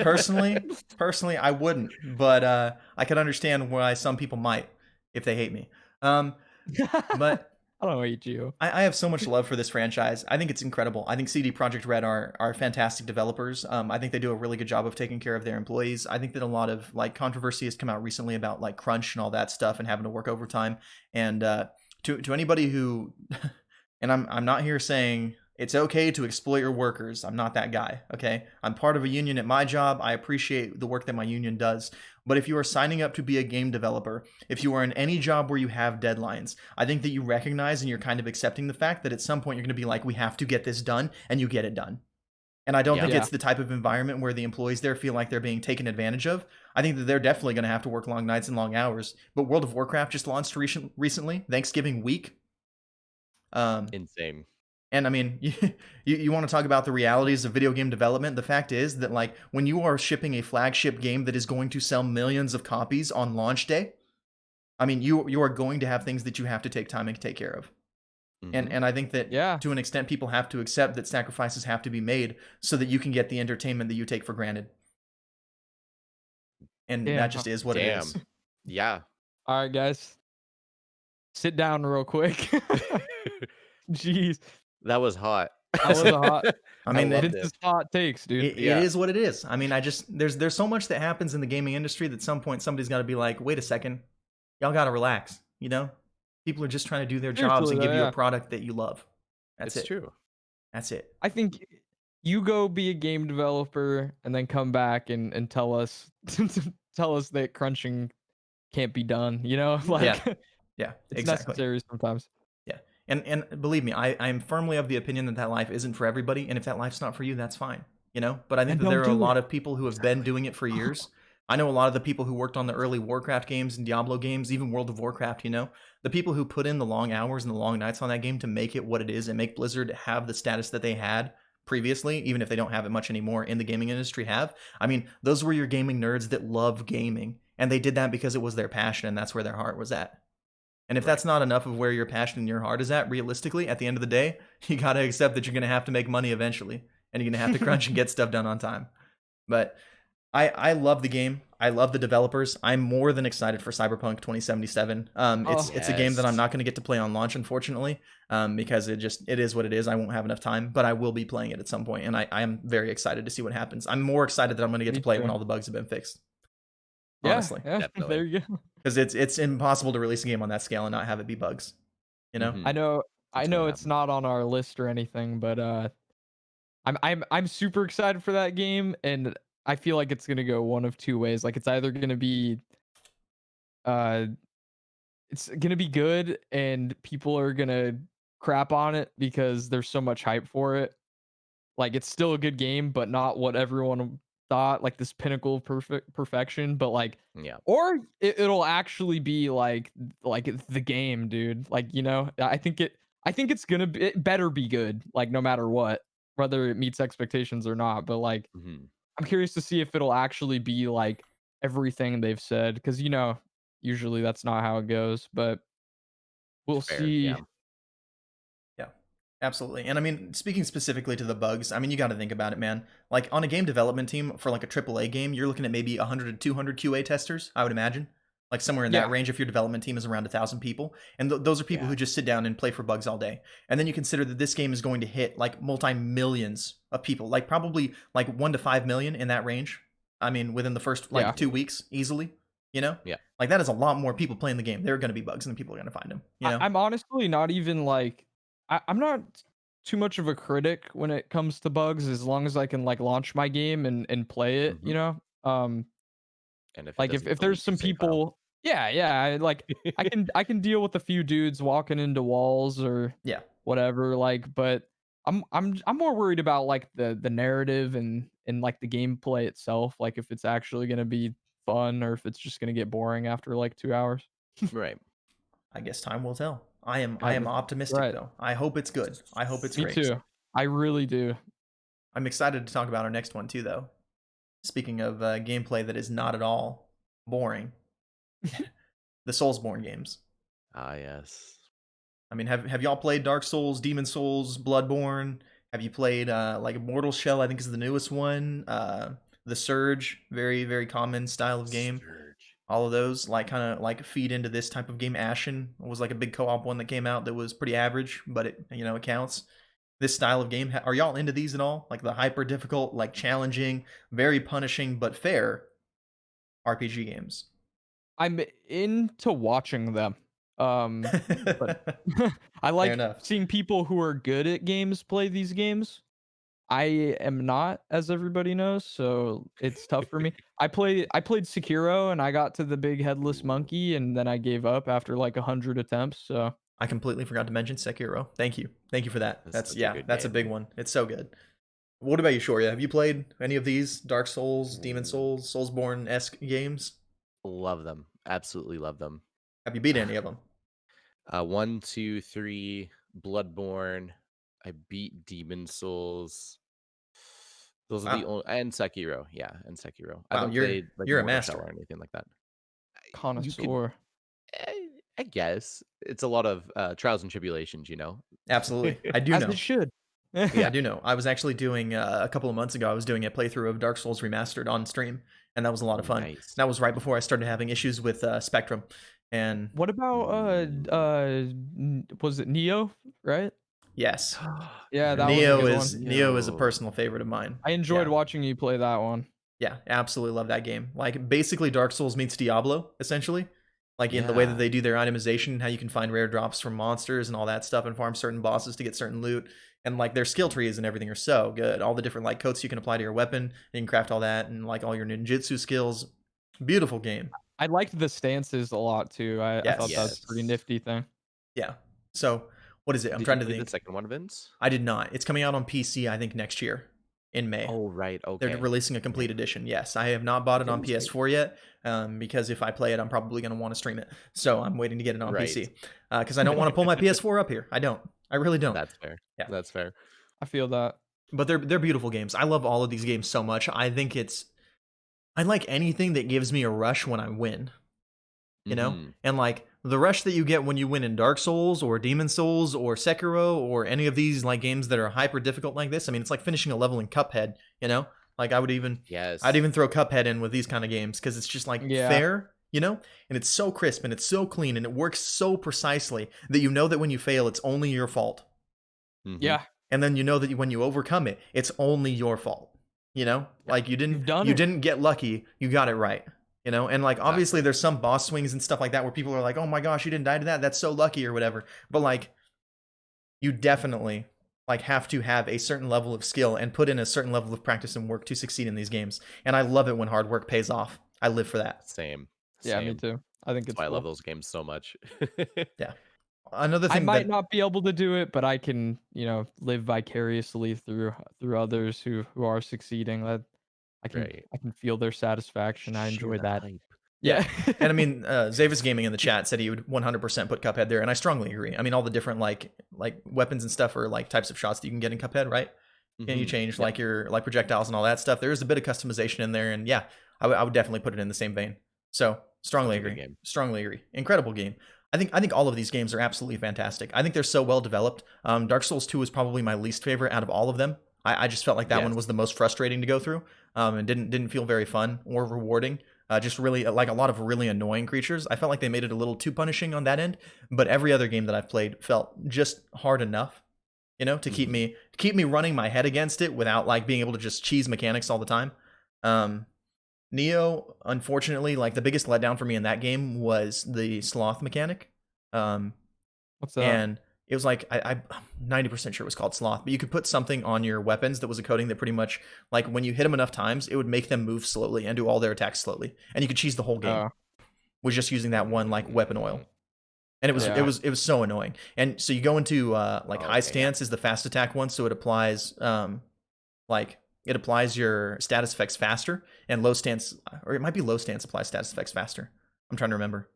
Personally, I wouldn't, but I could understand why some people might if they hate me. But I don't hate you. I have so much love for this franchise. I think it's incredible. I think CD Projekt Red are fantastic developers. I think they do a really good job of taking care of their employees. I think that a lot of like controversy has come out recently about like crunch and all that stuff and having to work overtime. And to anybody who, and I'm not here saying it's okay to exploit your workers. I'm not that guy. Okay, I'm part of a union at my job. I appreciate the work that my union does. But if you are signing up to be a game developer, if you are in any job where you have deadlines, I think that you recognize and you're kind of accepting the fact that at some point you're going to be like, we have to get this done, and you get it done. And I don't Yeah. think Yeah. it's the type of environment where the employees there feel like they're being taken advantage of. I think that they're definitely going to have to work long nights and long hours. But World of Warcraft just launched recently, Thanksgiving week. Insane. And I mean, you want to talk about the realities of video game development? The fact is that like when you are shipping a flagship game that is going to sell millions of copies on launch day, I mean, you are going to have things that you have to take time and take care of. Mhm. And I think that Yeah. to an extent people have to accept that sacrifices have to be made so that you can get the entertainment that you take for granted. And that Damn. just is what it Damn. is. Yeah. All right, guys. Sit down real quick. Jeez. That was hot. That was a hot I mean, loved Vince's it. hot takes, dude. it Yeah. is what it is. I mean, I just there's so much that happens in the gaming industry that at some point somebody's got to be like, wait a second, y'all got to relax. People are just trying to do their jobs Seriously and though, give you a yeah. product that you love. That's It's it. true. That's it. I think you go be a game developer and then come back and tell us tell us that crunching can't be done, like Yeah. Yeah. it's Exactly. necessary sometimes. Yeah. And believe me, I'm firmly of the opinion that life isn't for everybody, and if that life's not for you, that's fine. you know? But I think Then that there don't are a do lot it. of people who have been Exactly. doing it for years. I know a lot of the people who worked on the early Warcraft games and Diablo games, even World of Warcraft, you know? The people who put in the long hours and the long nights on that game to make it what it is and make Blizzard have the status that they had previously, even if they don't have it much anymore in the gaming industry have. I mean, those were your gaming nerds that love gaming, and they did that because it was their passion and that's where their heart was at. And if Right. that's not enough of where your passion and your heart is at, realistically, at the end of the day, you got to accept that you're going to have to make money eventually, and you're going to have to crunch and get stuff done on time. But I love the game. I love the developers. I'm more than excited for Cyberpunk 2077. Oh, It's a game that I'm Yes. not going to get to play on launch, unfortunately, because it is what it is. I won't have enough time, but I will be playing it at some point, and I am very excited to see what happens. I'm more excited that I'm going to get to me play it when too. all the bugs have been fixed, Yeah, honestly, yeah. Definitely. There you go. because it's impossible to release a game on that scale and not have it be bugs. You know? Hmm. I know. I It's gonna know it's happen. not on our list or anything, but I'm super excited for that game, and I feel like it's gonna go one of two ways. Like it's either gonna be uh it's gonna be good and people are gonna crap on it because there's so much hype for it. Like it's still a good game, but not what everyone thought, like this pinnacle of perfection. But like, Yeah. or it'll actually be like it's the game, dude. Like you know, I think it's gonna be, it better be good, like no matter what, whether it meets expectations or not. But like, Hmm. I'm curious to see if it'll actually be like everything they've said, because you know, usually that's not how it goes. But we'll Fair. Yeah. see. Yeah, absolutely. And I mean, speaking specifically to the bugs, I mean, you got to think about it, man. Like on a game development team for like a AAA game, you're looking at maybe 100 to 200 QA testers, I would imagine. Like somewhere in that Yeah, range if your development team is around 1,000 people. And those are people Yeah. who just sit down and play for bugs all day. And then you consider that this game is going to hit like multi-millions of people, like probably like 1 to 5 million in that range. I mean, within the first like yeah. 2 weeks easily, you know? Yeah. Like that is a lot more people playing the game. There are going to be bugs and then people are going to find them, you know? I'm honestly not even like I'm not too much of a critic when it comes to bugs as long as I can like launch my game and play it, Hmm. you know? And if it Like doesn't if there's delete your some save file. people yeah, yeah, I can deal with a few dudes walking into walls or Yeah. whatever, like, but I'm more worried about like the narrative and like the gameplay itself, like if it's actually gonna be fun or if it's just gonna get boring after like 2 hours. Right. I guess time will tell. I Yeah, am that's optimistic right. though. I hope it's good. I hope it's Me great. too. I really do. I'm excited to talk about our next one too, though. Speaking of gameplay that is not at all boring, the Soulsborne games. Ah, yes. I mean, have y'all played Dark Souls, Demon Souls, Bloodborne? Have you played like Mortal Shell? I think is the newest one. The Surge, very common style of game. Surge. All of those like kind of like feed into this type of game. Ashen was like a big co-op one that came out that was pretty average, but it counts. This style of game, are y'all into these at all? Like the hyper difficult, like challenging, very punishing but fair RPG games. I'm into watching them. But I Fair like enough. seeing people who are good at games play these games. I am not, as everybody knows, so it's tough for me. I played Sekiro and I got to the big headless Ooh, monkey and then I gave up after like 100 attempts. So I completely forgot to mention Sekiro. Thank you. Thank you for that. that's That's such a yeah, good that's a big game. one. It's so good. What about you, Shoria? Have you played any of these Dark Souls, Demon Ooh, Souls, Soulsborne-esque games? love them. Absolutely love them. Have you beat any of them? 1, 2, 3, Bloodborne. I beat Demon Souls. Those are the Wow. only, and Sekiro. Yeah, and Sekiro. I Wow, haven't played like you're a Mortal Shell master. or anything like that. You could, connoisseur. eh, I guess, it's a lot of trials and tribulations, Absolutely. I do As know. it should. I Yeah. do know. I was actually doing a couple of months ago. I was doing a playthrough of Dark Souls Remastered on stream, and that was a lot of Oh, fun. nice. That was right before I started having issues with Spectrum, and What about Ooh. was it Neo, right? yes, Yeah, that was a Neo good Yes, one. is a Neo. personal favorite of mine. I enjoyed Yeah, watching you play that one. yeah, absolutely love that game. Like basically, Dark Souls meets Diablo, essentially. Like in the way that Yeah. they do their itemization, how you can find rare drops from monsters and all that stuff, and farm certain bosses to get certain loot, and like their skill Mhm. trees and everything are so good. All the different like coats you can apply to your weapon, and you can craft all that, and like all your ninjutsu skills. Beautiful game. I liked the stances a lot too. I thought that was a Yes. pretty Yes. nifty thing. Yeah. So what is it? I'm Did you trying to play the think. second one, Vince? I did not. It's coming out on PC, I think, next year. in May. Oh, right. They're Okay. releasing a complete May. edition. Yes, I have not bought it It on was May. PS4 yet, because if I play it, I'm probably going to want to stream it. So I'm waiting to get it on Right. PC because I don't want to pull my PS4 up here. I don't. I really don't. That's fair. Yeah, That's fair. I feel that. but they're beautiful games. I love all of these games so much. I like anything that gives me a rush when I win. Mhm. And like the rush that you get when you win in Dark Souls or Demon Souls or Sekiro or any of these like games that are hyper difficult like this. I mean, it's like finishing a level in Cuphead. Like I'd Yes. even throw Cuphead in with these kind of games because it's just like Yeah. fair. And it's so crisp and it's so clean and it works so precisely that you know that when you fail it's only your fault. Mhm. Yeah. And then you know that when you overcome it, it's only your fault. Like you You've done it. didn't get lucky, you got it right. And like obviously Exactly. there's some boss swings and stuff like that where people are like, "Oh my gosh, you didn't die to that. That's so lucky," or whatever. But like you definitely like have to have a certain level of skill and put in a certain level of practice and work to succeed in these games. And I love it when hard work pays off. I live for that. Same. Yeah, me Same. too. I think That's it's why I love cool. those games so much. Yeah. Another I thing might that not be able to do it, but I can, live vicariously through others who are succeeding. That I can Right. I can feel their satisfaction. I Share enjoy the that. hype. Yeah. Yeah. And I mean, Zavis Gaming in the chat said he would 100% put Cuphead there, and I strongly agree. I mean, all the different like weapons and stuff or like types of shots that you can get in Cuphead, right? And you Mhm. change Yeah. like your like projectiles and all that stuff. There is a bit of customization in there, and yeah, I would definitely put it in the same vein. So strongly Such a good agree. game. Strongly agree. Incredible game. I think all of these games are absolutely fantastic. I think they're so well developed. Dark Souls 2 is probably my least favorite out of all of them. I just felt like that one Yes. was the most frustrating to go through, and didn't feel very fun or rewarding. Just really like a lot of really annoying creatures. I felt like they made it a little too punishing on that end. But every other game that I've played felt just hard enough, to Mhm. keep me running my head against it without like being able to just cheese mechanics all the time. Um, Neo, unfortunately, like the biggest letdown for me in that game was the sloth mechanic. Um, What's that? and it was like I'm 90% sure it was called sloth, but you could put something on your weapons that was a coating that pretty much like when you hit them enough times, it would make them move slowly and do all their attacks slowly, and you could cheese the whole game Oh, with just using that one like weapon oil. Mm. And yeah. it was so annoying. And so you go into like high Okay, yeah. stance is the fast attack one, so it applies like it applies your status effects faster, and low stance, or it might be low stance applies status effects faster. I'm trying to remember.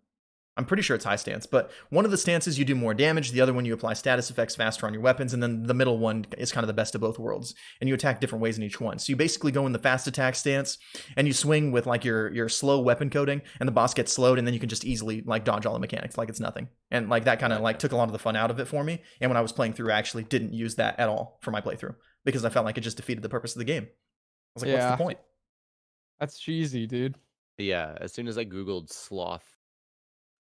I'm pretty sure it's high stance, but one of the stances you do more damage, the other one you apply status effects faster on your weapons, and then the middle one is kind of the best of both worlds, and you attack different ways in each one. So you basically go in the fast attack stance, and you swing with like your slow weapon coating, and the boss gets slowed, and then you can just easily like dodge all the mechanics like it's nothing. And like that kind of like Gotcha. took a lot of the fun out of it for me. And when I was playing through, I actually didn't use that at all for my playthrough because I felt like it just defeated the purpose of the game. I was like, what's the Yeah. point? That's cheesy, dude. Yeah, as soon as I Googled sloth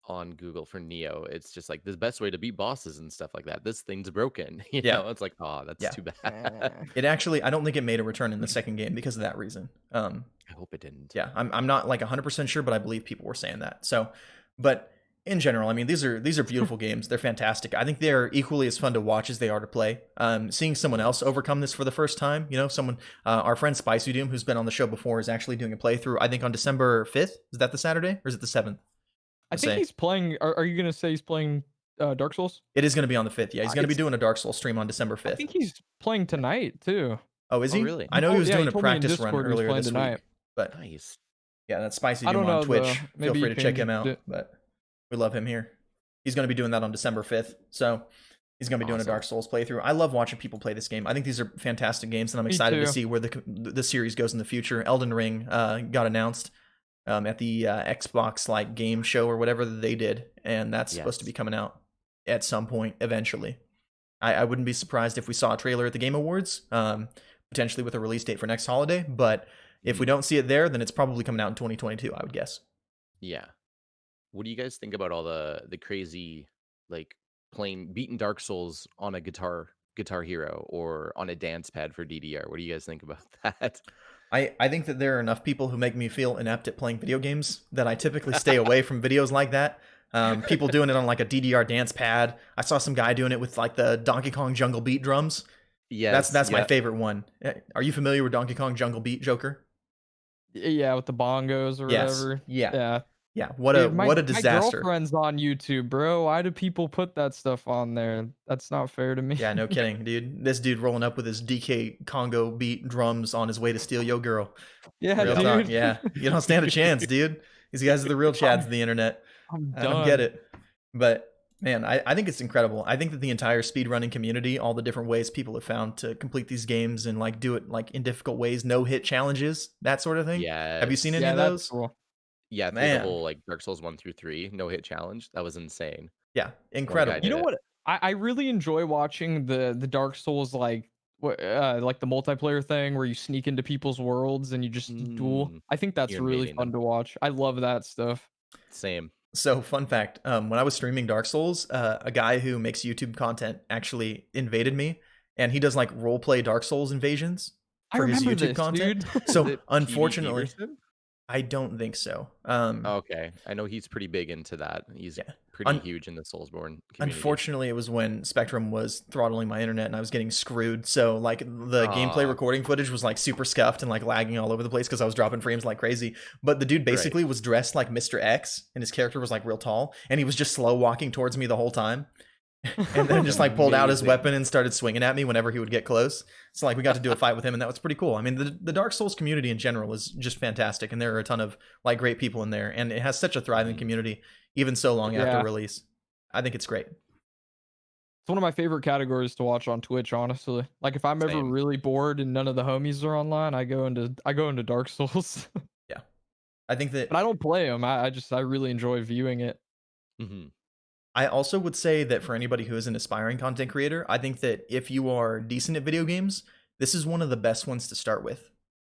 on Google for Neo, it's just like the best way to beat bosses and stuff like that. This thing's broken. Yeah, It's like, oh, that's yeah. too bad. Eh. It actually, I don't think it made a return in the second game because of that reason. I hope it didn't. Yeah, I'm not like 100% sure, but I believe people were saying that. So, but in general, I mean, these are beautiful games. They're fantastic. I think they're equally as fun to watch as they are to play. Seeing someone else overcome this for the first time, someone, our friend Spicy Doom, who's been on the show before, is actually doing a playthrough. I think on December 5th. Is that the Saturday or is it the 7th? I To think say he's playing. Are you gonna say he's playing Dark Souls? it is going to be on the 5th. Yeah, he's going to be It's doing a Dark Souls stream on December I 5th. think he's playing tonight too. Oh, is oh, he? really? I know he was Yeah, doing he a told me in practice run Discord he was earlier playing this tonight. week, but Nice. yeah, that's Spicy I Doom don't on know though. Twitch. Feel Maybe free you to check can. him out, but we love him here. He's going to be doing that on December 5th. So he's going to be doing a Awesome. Dark Souls playthrough. I love watching people play this game. I think these are fantastic games, and I'm Me excited to too. see where the series goes in the future. Elden Ring got announced at the Xbox like game show or whatever that they did, and that's supposed to be Yes. coming out at some point eventually. I wouldn't be surprised if we saw a trailer at the Game Awards, potentially with a release date for next holiday. But if we Mhm. don't see it there, then it's probably coming out in 2022, I would guess. Yeah. What do you guys think about all the crazy like playing beating Dark Souls on a Guitar Hero or on a dance pad for DDR? What do you guys think about that? I think that there are enough people who make me feel inept at playing video games that I typically stay away from videos like that. People doing it on like a DDR dance pad. I saw some guy doing it with like the Donkey Kong Jungle Beat drums. Yes, That's my yeah. favorite one. Are you familiar with Donkey Kong Jungle Beat, Joker? Yeah, with the bongos or Yes. whatever. Yeah. Yeah. Yeah, Dude, what a my disaster. girlfriend's on YouTube, bro. Why do people put that stuff on there? That's not fair to me. Yeah, no kidding, dude. This dude rolling up with his DK Congo beat drums on his way to steal yo girl. Yeah, Real Yep. talk. dude. Yeah, you don't stand a chance, dude. These guys are the real chads I'm of the internet. I'm I don't get done. it. But man, I think it's incredible. I think that the entire speedrunning community, all the different ways people have found to complete these games and like do it like in difficult ways, no hit challenges, that sort of thing. Have you seen any Yes. of Yeah, that's those? cool. Yeah, through the Man, whole, like, Dark Souls 1 through 3 no hit challenge, that was insane. yeah, One guy You incredible. did know it. what? I really enjoy watching the Dark Souls like the multiplayer thing where you sneak into people's worlds and you just duel. Mm, I think that's you're really invading fun them. to watch. I love that stuff. Same. So, fun fact: when I was streaming Dark Souls, a guy who makes YouTube content actually invaded me, and he does like role play Dark Souls invasions I for his remember YouTube this, content. dude. Is So, it PvE unfortunately, versus? I don't think so. Okay, I know he's pretty big into that. He's Yeah. pretty Un- huge in the Soulsborne community. Unfortunately, it was when Spectrum was throttling my internet and I was getting screwed. So like the gameplay Ah, recording footage was like super scuffed and like lagging all over the place because I was dropping frames like crazy. But the dude right. basically was dressed like Mr. X and his character was like real tall and he was just slow walking towards me the whole time. And then just like pulled out his Amazing. weapon and started swinging at me whenever he would get close. So like we got to do a fight with him and that was pretty cool. I mean the Dark Souls community in general is just fantastic and there are a ton of like great people in there and it has such a thriving Mhm. community even so long after Yeah. release. I think it's great. It's one of my favorite categories to watch on Twitch, honestly. Like if I'm ever Same. really bored and none of the homies are online, I go into Dark Souls. Yeah. I think that But I don't play them. I really enjoy viewing it. Mhm. I also would say that for anybody who is an aspiring content creator, I think that if you are decent at video games, this is one of the best ones to start with.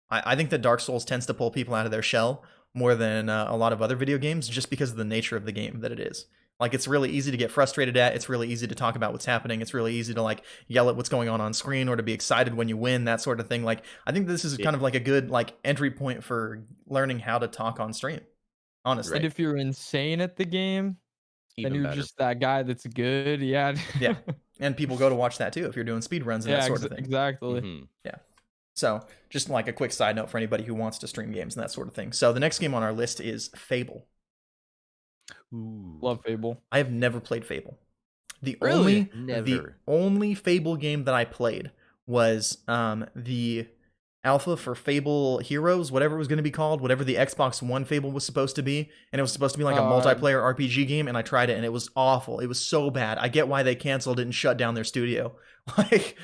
I think that Dark Souls tends to pull people out of their shell more than a lot of other video games just because of the nature of the game that it is. Like, it's really easy to get frustrated at. It's really easy to talk about what's happening. It's really easy to, like, yell at what's going on screen or to be excited when you win, that sort of thing. Like, I think this is Yeah, kind of like a good, like, entry point for learning how to talk on stream, And honestly. right. if you're insane at the game, then Even you're better. just that guy that's good. Yeah. Yeah. And people go to watch that too if you're doing speed runs and that Yeah, sort of thing. exactly. Mhm. Yeah. So, just like a quick side note for anybody who wants to stream games and that sort of thing. So, the next game on our list is Fable. Ooh. Love Fable. I have never played Fable. The Really? the Never. only Fable game that I played was the alpha for Fable Heroes, whatever it was going to be called, whatever the Xbox One Fable was supposed to be, and it was supposed to be like a Uh, multiplayer RPG game, and I tried it and it was awful. It was so bad. I get why they canceled it and shut down their studio. Like,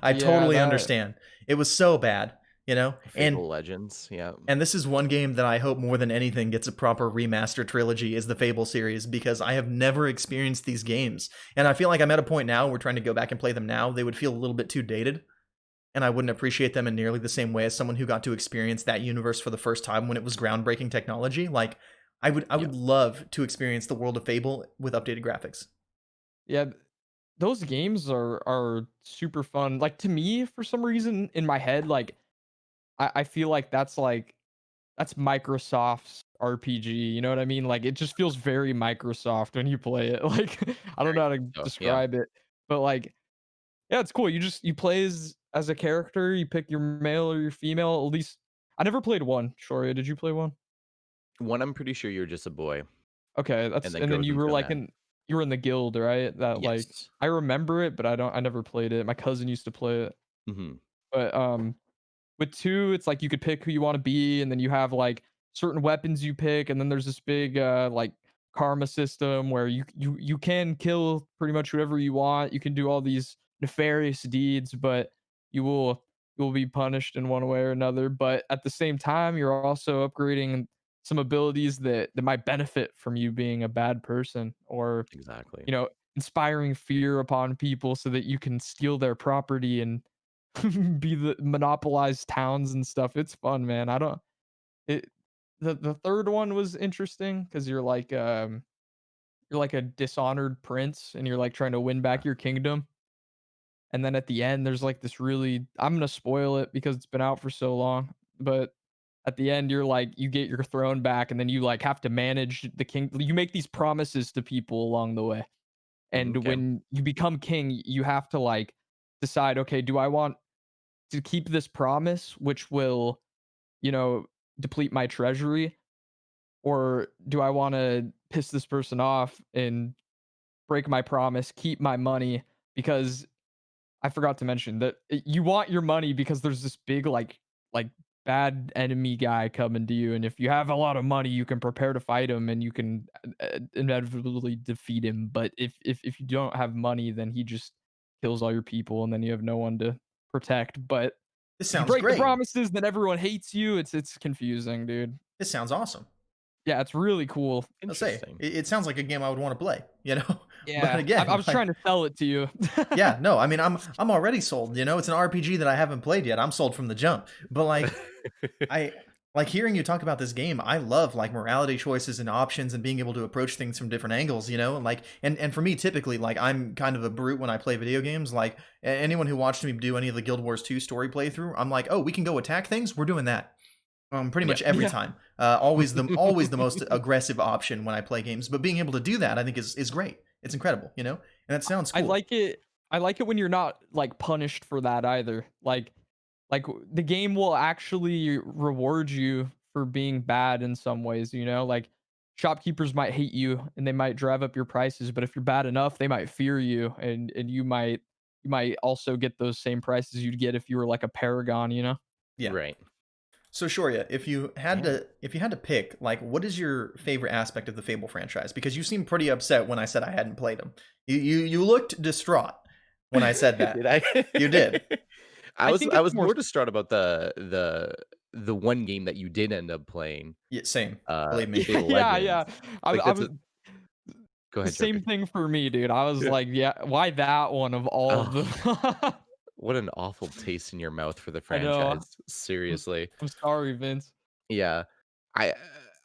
I yeah, totally that understand. It was so bad, you know, Fable Legends, yeah. and this is one game that I hope more than anything gets a proper remaster trilogy is the Fable series because I have never experienced these games. And I feel like I'm at a point now where trying to go back and play them now, they would feel a little bit too dated. And I wouldn't appreciate them in nearly the same way as someone who got to experience that universe for the first time when it was groundbreaking technology. Like I Yeah. would love to experience the world of Fable with updated graphics. yeah, those games are super fun. Like to me, for some reason in my head, like I feel like that's Microsoft's RPG. You know what I mean? Like it just feels very Microsoft when you play it. Like I don't Very know how to much so, yeah. describe it, but like yeah, it's cool. You play as a character. You pick your male or your female. At least I never played one. Shoria, did you play one? 1, I'm pretty sure you're just a boy, Okay, and that's then and then grows you into were a like man. in you were in the guild, right? That like Yes. I remember it, but I never played it. My cousin used to play it. Mhm. But with 2, it's like you could pick who you want to be, and then you have like certain weapons you pick, and then there's this big like karma system where you can kill pretty much whoever you want. You can do all these nefarious deeds, but you will you will be punished in one way or another. But at the same time, you're also upgrading some abilities that might benefit from you being a bad person or Exactly. inspiring fear upon people so that you can steal their property and be the monopolize towns and stuff. It's fun, man. I don't it the third one was interesting because you're like a dishonored prince and you're like trying to win Yeah. back your kingdom. And then at the end, there's like this really I'm gonna spoil it because it's been out for so long, but at the end, you're like you get your throne back, and then you like have to manage the king. You make these promises to people along the way, and Okay. when you become king, you have to like decide, okay, do I want to keep this promise, which will, you know, deplete my treasury, or do I want to piss this person off and break my promise, keep my money because I forgot to mention that you want your money because there's this big like bad enemy guy coming to you, and if you have a lot of money, you can prepare to fight him and you can inevitably defeat him. But if you don't have money, then he just kills all your people, and then you have no one to protect. But This if you sounds break the great. promises, then everyone hates you. It's confusing, dude. This sounds awesome. Yeah, it's really cool. I'll say Interesting. it sounds like a game I would want to play, you know. But Yeah, I again, was like, trying to sell it to you. yeah, no, I mean, I'm already sold. You know, it's an RPG that I haven't played yet. I'm sold from the jump. But like, I like hearing you talk about this game. I love like morality choices and options and being able to approach things from different angles. You know, like and for me, typically, like I'm kind of a brute when I play video games. Like anyone who watched me do any of the Guild Wars 2 story playthrough, I'm like, oh, we can go attack things. We're doing that. Pretty Yeah. much every Yeah. time. Always the most aggressive option when I play games. But being able to do that, I think is great. It's incredible, you know, and that sounds I cool. like it I like it when you're not, like, punished for that either. The game will actually reward you for being bad in some ways, you know? Like, shopkeepers might hate you and they might drive up your prices, but if you're bad enough, they might fear you and you might also get those same prices you'd get if you were like a paragon, you know? Yeah. Right. So Shoria, Yeah. if you had to pick, like, what is your favorite aspect of the Fable franchise? Because you seemed pretty upset when I said I hadn't played them. You looked distraught when I said Did that. I? You did. I I was think I it's was more more distraught about the one game that you did end up playing, Yeah, same. Believe me. Yeah, Fable yeah, yeah. Legends. I Like I that's was a Go the ahead, same Joker. thing for me, dude. I was Yeah. like, "Yeah, why that one of all Oh, the" what an awful taste in your mouth for the I know. franchise. Seriously. I'm sorry, Vince. Yeah. I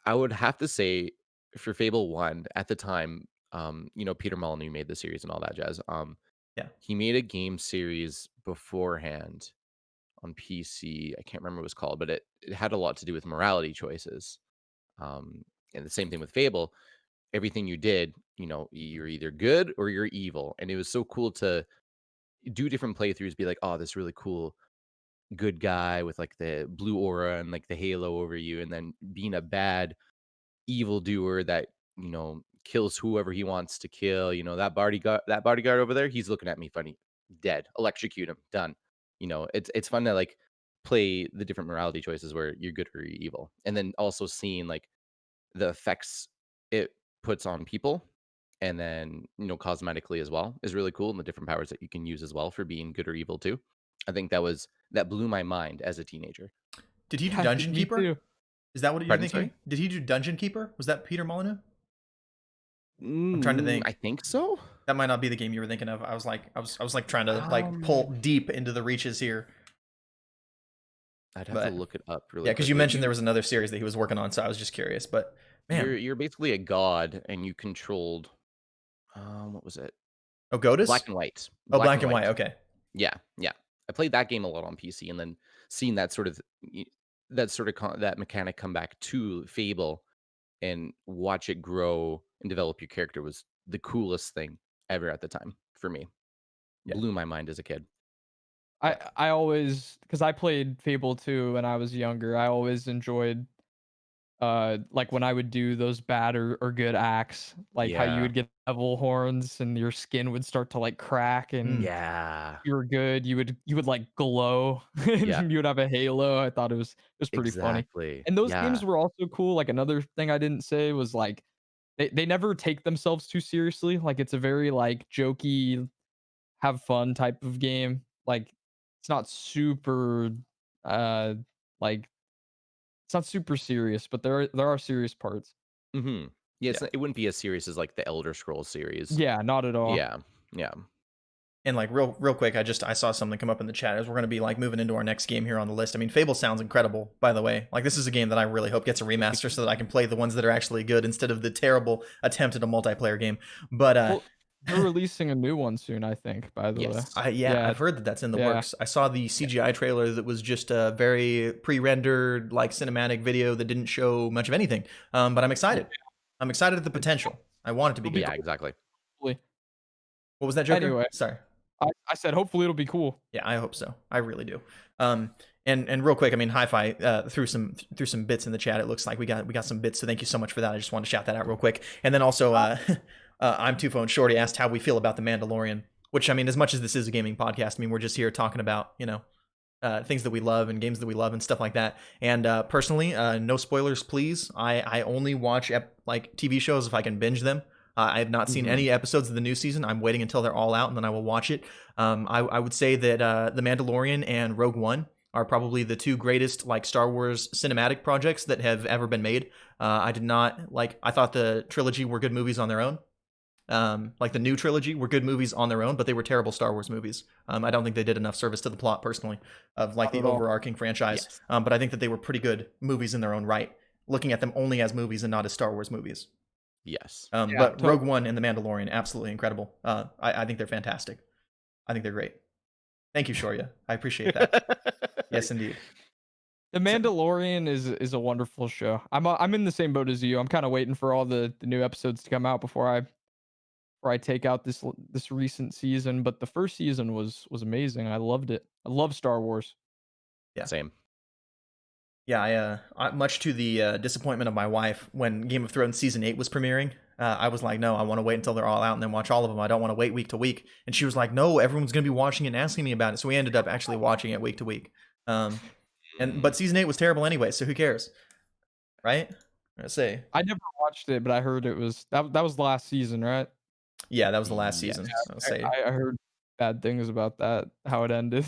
I would have to say for Fable 1 at the time, Peter Molyneux made the series and all that jazz. Yeah. He made a game series beforehand on PC. I can't remember what it was called, but it had a lot to do with morality choices. Um, and the same thing with Fable. Everything you did, you're either good or you're evil. And it was so cool to do different playthroughs, be like, oh, this really cool good guy with like the blue aura and like the halo over you, and then being a bad evildoer that, kills whoever he wants to kill. That bodyguard over there, he's looking at me funny. Dead. Electrocute him. Done. It's fun to like play the different morality choices where you're good or you're evil. And then also seeing like the effects it puts on people and then, cosmetically as well is really cool, and the different powers that you can use as well for being good or evil too. I think that blew my mind as a teenager. Did he do Yeah, Dungeon me Keeper? too. Is that what you're Pardon, sorry? thinking? Did he do Dungeon Keeper? Was that Peter Molyneux? I'm trying to I think. think so. That might not be the game you were thinking of. I was like trying to like pull Um, deep into the reaches here. I'd have to But look it up yeah, really because you quickly. mentioned there was another series that he was working on, so I was just curious. But man, You're basically a god and you controlled, what was it? oh, Black Godus? and white. Oh, Black Black and and White. white. Okay. Yeah, yeah. I played that game a lot on PC, and then seeing that mechanic come back to Fable and watch it grow and develop your character was the coolest thing ever at the time for me. Yeah. Blew my mind as a kid. I Yeah. I always, because I played Fable 2 when I was younger, I always enjoyed, like, when I would do those bad or good acts, like how you Yeah. would get devil horns and your skin would start to, like, crack, and Mm, Yeah. you were good, you would, like, glow, Yeah. and you would have a halo. I thought it was pretty funny. Exactly. And those Yeah. games were also cool. Like, another thing I didn't say was, like, they never take themselves too seriously. Like, it's a very, like, jokey, have fun type of game. Like, it's not super, uh, like it's not super serious, but there are serious parts. Mhm. Yeah, yeah. it wouldn't be as serious as, like, the Elder Scrolls series. Yeah, not at all. Yeah. Yeah. And like real quick, I saw something come up in the chat as we're gonna be like moving into our next game here on the list. I mean, Fable sounds incredible, by the way. Like this is a game that I really hope gets a remaster so that I can play the ones that are actually good instead of the terrible attempt at a multiplayer game. But Well, they're releasing a new one soon, I think, by the way. Yes. yeah, Yeah, I've heard that that's in the yeah. works. I saw the Yeah. CGI trailer that was just a very pre-rendered like cinematic video that didn't show much of anything. But I'm Oh, excited. I'm excited at the it potential. I want it to be it'll be good. Yeah, cool, exactly. hopefully. What was that, Joker? Anyway, Sorry. I said hopefully it'll be cool. Yeah, I hope so. I really do. Um, And real quick, I mean, Hi-Fi threw some bits in the chat. It looks like we got some bits, so thank you so much for that. I just wanted to shout that out real quick. And then also, I'm Two Phone Shorty asked how we feel about the Mandalorian. Which, I mean, as much as this is a gaming podcast, I mean, we're just here talking about things that we love and games that we love and stuff like that. And personally, no spoilers, please. I only watch like TV shows if I can binge them. I have not seen any episodes of the new season. I'm waiting until they're all out and then I will watch it. I would say that The Mandalorian and Rogue One are probably the two greatest like Star Wars cinematic projects that have ever been made. I thought the trilogy were good movies on their own. Like the new trilogy were good movies on their own, but they were terrible Star Wars movies. I don't think they did enough service to the plot personally of like the overarching franchise. Yes. But I think that they were pretty good movies in their own right, looking at them only as movies and not as Star Wars movies. Yes. But Rogue One and The Mandalorian, absolutely incredible. I think they're fantastic. I think they're great. Thank you, Shoryia. I appreciate that. Yes, indeed. The Mandalorian is a wonderful show. I'm in the same boat as you. I'm kind of waiting for all the new episodes to come out before I take out this recent season. But the first season was amazing. I loved it. I love Star Wars. Yeah. Same. Yeah, much to the disappointment of my wife when Game of Thrones season 8 was premiering, I was like, no, I want to wait until they're all out and then watch all of them. I don't want to wait week to week. And she was like, no, everyone's going to be watching it and asking me about it. So we ended up actually watching it week to week. But season 8 was terrible anyway, so who cares, right? Let's say I never watched it, but I heard it was that was the last season, right? Yeah, that was the last season. I heard bad things about that, how it ended.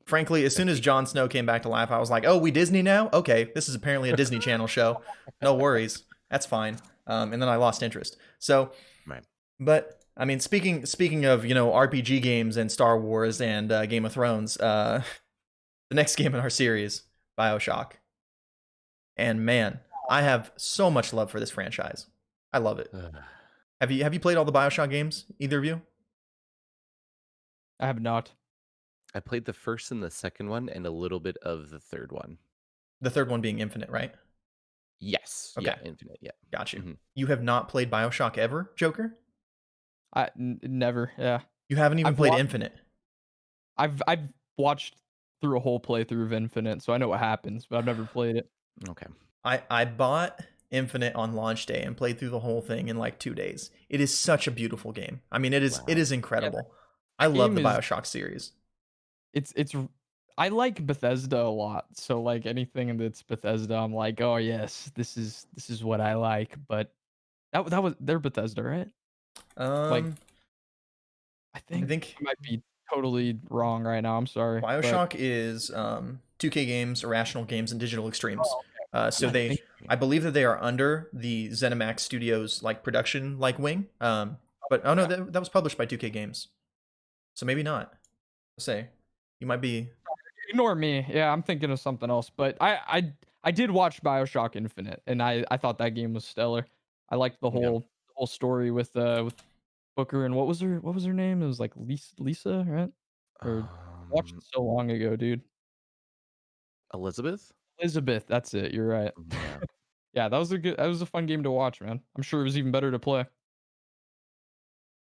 Frankly, as soon as Jon Snow came back to life, I was like, oh, we Disney now? Okay, this is apparently a Disney Channel show. No worries. That's fine. And then I lost interest. So, right. But, I mean, speaking of, RPG games and Star Wars and Game of Thrones, the next game in our series, BioShock. And man, I have so much love for this franchise. I love it. Have you played all the BioShock games? Either of you? I have not. I played the first and the second one and a little bit of the third one. The third one being Infinite, right? Yes. Okay. Yeah, Infinite. Yeah. Got you. Mm-hmm. You have not played BioShock ever, Joker? Never. Yeah. You haven't even played Infinite. I've watched through a whole playthrough of Infinite, so I know what happens, but I've never played it. Okay. I bought Infinite on launch day and played through the whole thing in like 2 days. It is such a beautiful game. I mean, it is incredible. Yeah, I love the BioShock series. It's I like Bethesda a lot. So like anything that's Bethesda, I'm like, oh yes, this is what I like. But that was they're Bethesda, right? Like I think I might be totally wrong right now. I'm sorry. BioShock is 2K Games, Irrational Games, and Digital Extremes. So I believe that they are under the ZeniMax Studios like production like wing. But oh no, that was published by 2K Games. So maybe not. Let's say you might be. Ignore me. Yeah, I'm thinking of something else. But I did watch BioShock Infinite, and I thought that game was stellar. I liked the whole story with Booker and what was her name? It was like Lisa, right? Or watched it so long ago, dude. Elizabeth, that's it. You're right. Yeah. Yeah, that was a fun game to watch, man. I'm sure it was even better to play.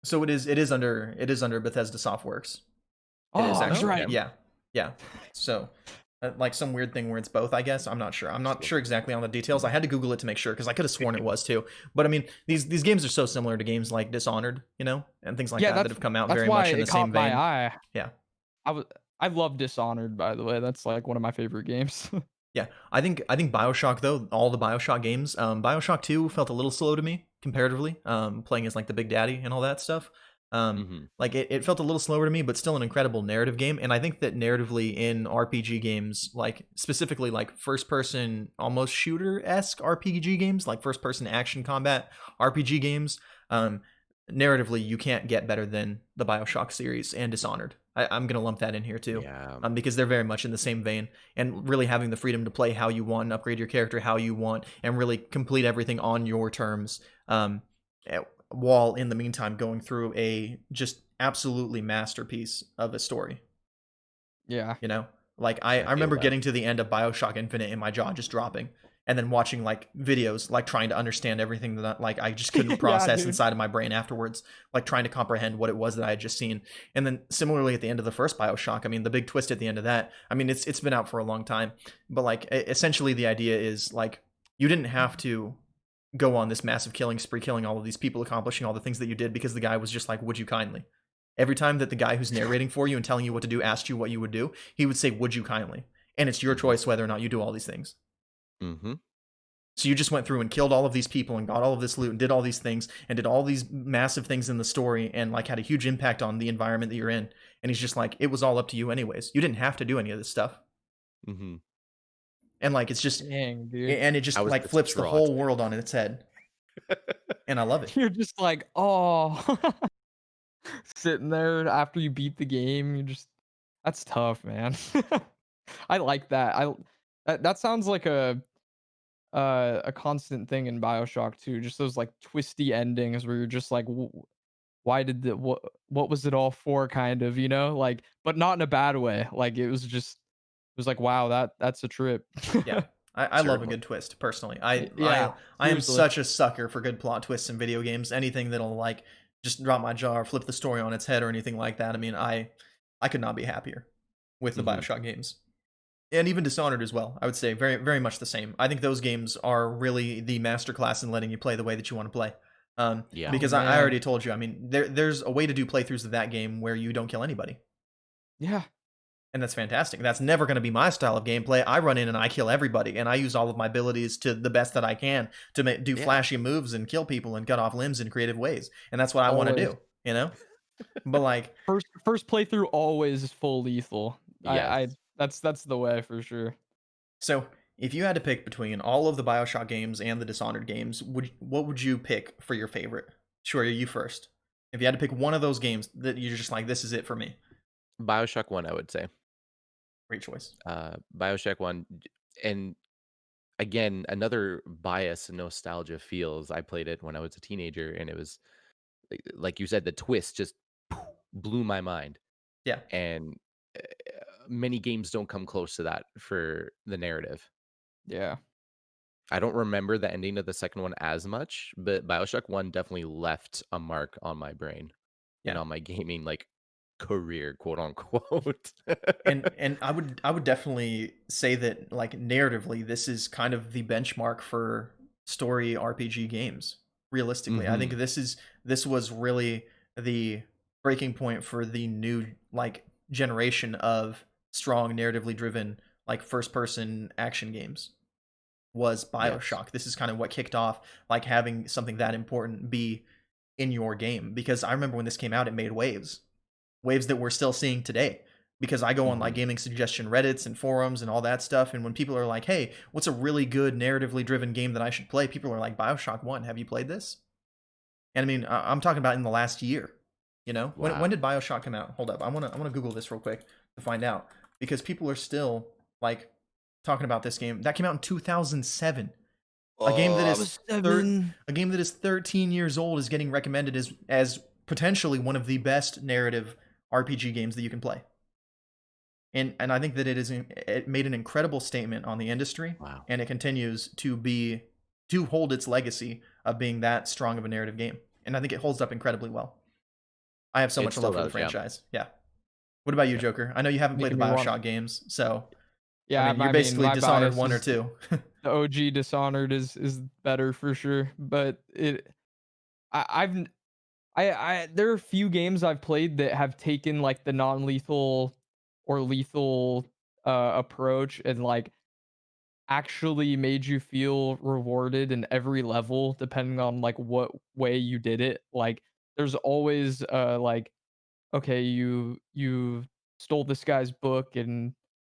So it is under Bethesda Softworks. Oh, that's right. Yeah. So like some weird thing where it's both, I guess. I'm not sure. I'm not sure exactly on the details. I had to Google it to make sure because I could have sworn it was too. But I mean, these games are so similar to games like Dishonored, and things like that have come out very much in the same vein. My eye. Yeah. I love Dishonored, by the way. That's like one of my favorite games. Yeah, I think BioShock though, all the BioShock games, BioShock 2 felt a little slow to me comparatively. Playing as like the Big Daddy and all that stuff. Like it felt a little slower to me, but still an incredible narrative game. And I think that narratively in RPG games, like specifically like first person almost shooter-esque RPG games, like first person action combat RPG games, narratively you can't get better than the BioShock series and Dishonored. I'm going to lump that in here too. Yeah. Because they're very much in the same vein and really having the freedom to play how you want and upgrade your character how you want and really complete everything on your terms, while in the meantime going through a just absolutely masterpiece of a story. Yeah. Like I remember getting to the end of BioShock Infinite and my jaw just dropping and then watching like videos, like trying to understand everything that like I just couldn't Yeah, process dude. inside of my brain afterwards, like trying to comprehend what it was that I had just seen. And then similarly at the end of the first BioShock, I mean the big twist at the end of that, I mean it's been out for a long time, but like essentially the idea is like you didn't have to go on this massive killing spree, killing all of these people, accomplishing all the things that you did because the guy was just like, "Would you kindly?" Every time that the guy who's narrating for you and telling you what to do asked you what you would do, he would say, "Would you kindly?" And it's your Mhm. choice whether or not you do all these things. Mhm. So you just went through and killed all of these people and got all of this loot and did all these things and did all these massive things in the story and like had a huge impact on the environment that you're in. And he's just like, it was all up to you anyways. You didn't have to do any of this stuff. Mhm. And like it's just Dang, dude. and it I just was like flips the distraught. whole world on its head. And I love it. You're just like, "Oh." Sitting there after you beat the game, you just that's tough, man. I like that. That sounds like a constant thing in BioShock too, just those, like, twisty endings where you're just like, why did the what was it all for?" kind of, you know? Like, but not in a bad way. Like, it was like, "Wow, that's a trip." Yeah. I love a Certainly. good twist personally. Yeah, I am seriously. such a sucker for good plot twists in video games. Anything that'll like just drop my jaw or flip the story on its head or anything like that. I mean, I could not be happier with the Mhm. BioShock games. And even Dishonored as well. I would say very much the same. I think those games are really the masterclass in letting you play the way that you want to play. Yeah. Oh, Because I man. already told you. I mean, there's a way to do playthroughs of that game where you don't kill anybody, Yeah. and that's fantastic. That's never going to be my style of gameplay. I run in and I kill everybody, and I use all of my abilities to the best that I can to do Yeah. flashy moves and kill people and cut off limbs in creative ways, and that's what I want to Always. do. You know, but like First playthrough always is full lethal. I Yes. that's the way for sure. so if you had to pick between all of the BioShock games and the Dishonored games, what would you pick for your favorite? Sure, you first. If you had to pick one of those games that you're just like, this is it for me, BioShock 1, I would say. great choice. BioShock 1 and again, another bias and nostalgia feels. I played it when I was a teenager, and it was like you said, the twist just blew my mind. Yeah, And many games don't come close to that for the narrative. Yeah. I don't remember the ending of the second one as much, but BioShock 1 definitely left a mark on my brain and yeah. on my gaming, like, career, quote, unquote. And I would definitely say that like narratively this is kind of the benchmark for story RPG games. Realistically, I think Mhm. this was really the breaking point for the new like generation of strong narratively driven like first person action games was Yes. BioShock. This is kind of what kicked off like having something that important be in your game because I remember when this came out it made waves that we're still seeing today because I go on like Mhm. gaming suggestion reddits and forums and all that stuff, and when people are like, hey, what's a really good narratively driven game that I should play, people are like, BioShock 1, have you played this? And I mean, I'm talking about in the last year. You know, when Wow. did BioShock come out? Hold up, I want to Google this real quick to find out because people are still like talking about this game that came out in 2007. A game that Oh, I is was 7. a game that is 13 years old is getting recommended as potentially one of the best narrative RPG games that you can play. And I think that it made an incredible statement on the industry, Wow. and it continues to hold its legacy of being that strong of a narrative game. And I think it holds up incredibly well. I have so It much still love for the does, yeah. franchise. Yeah. What about you, Yeah. Joker? I know you haven't played the Making me want BioShock games, so I Yeah, mean, you're I mean, basically my Dishonored bias 1 or is 2. the OG Dishonored is better for sure, but I've n I there are a few games I've played that have taken, like, the non-lethal or lethal, approach and, like, actually made you feel rewarded in every level depending on, like, what way you did it. Like, there's always, like, okay, you stole this guy's book and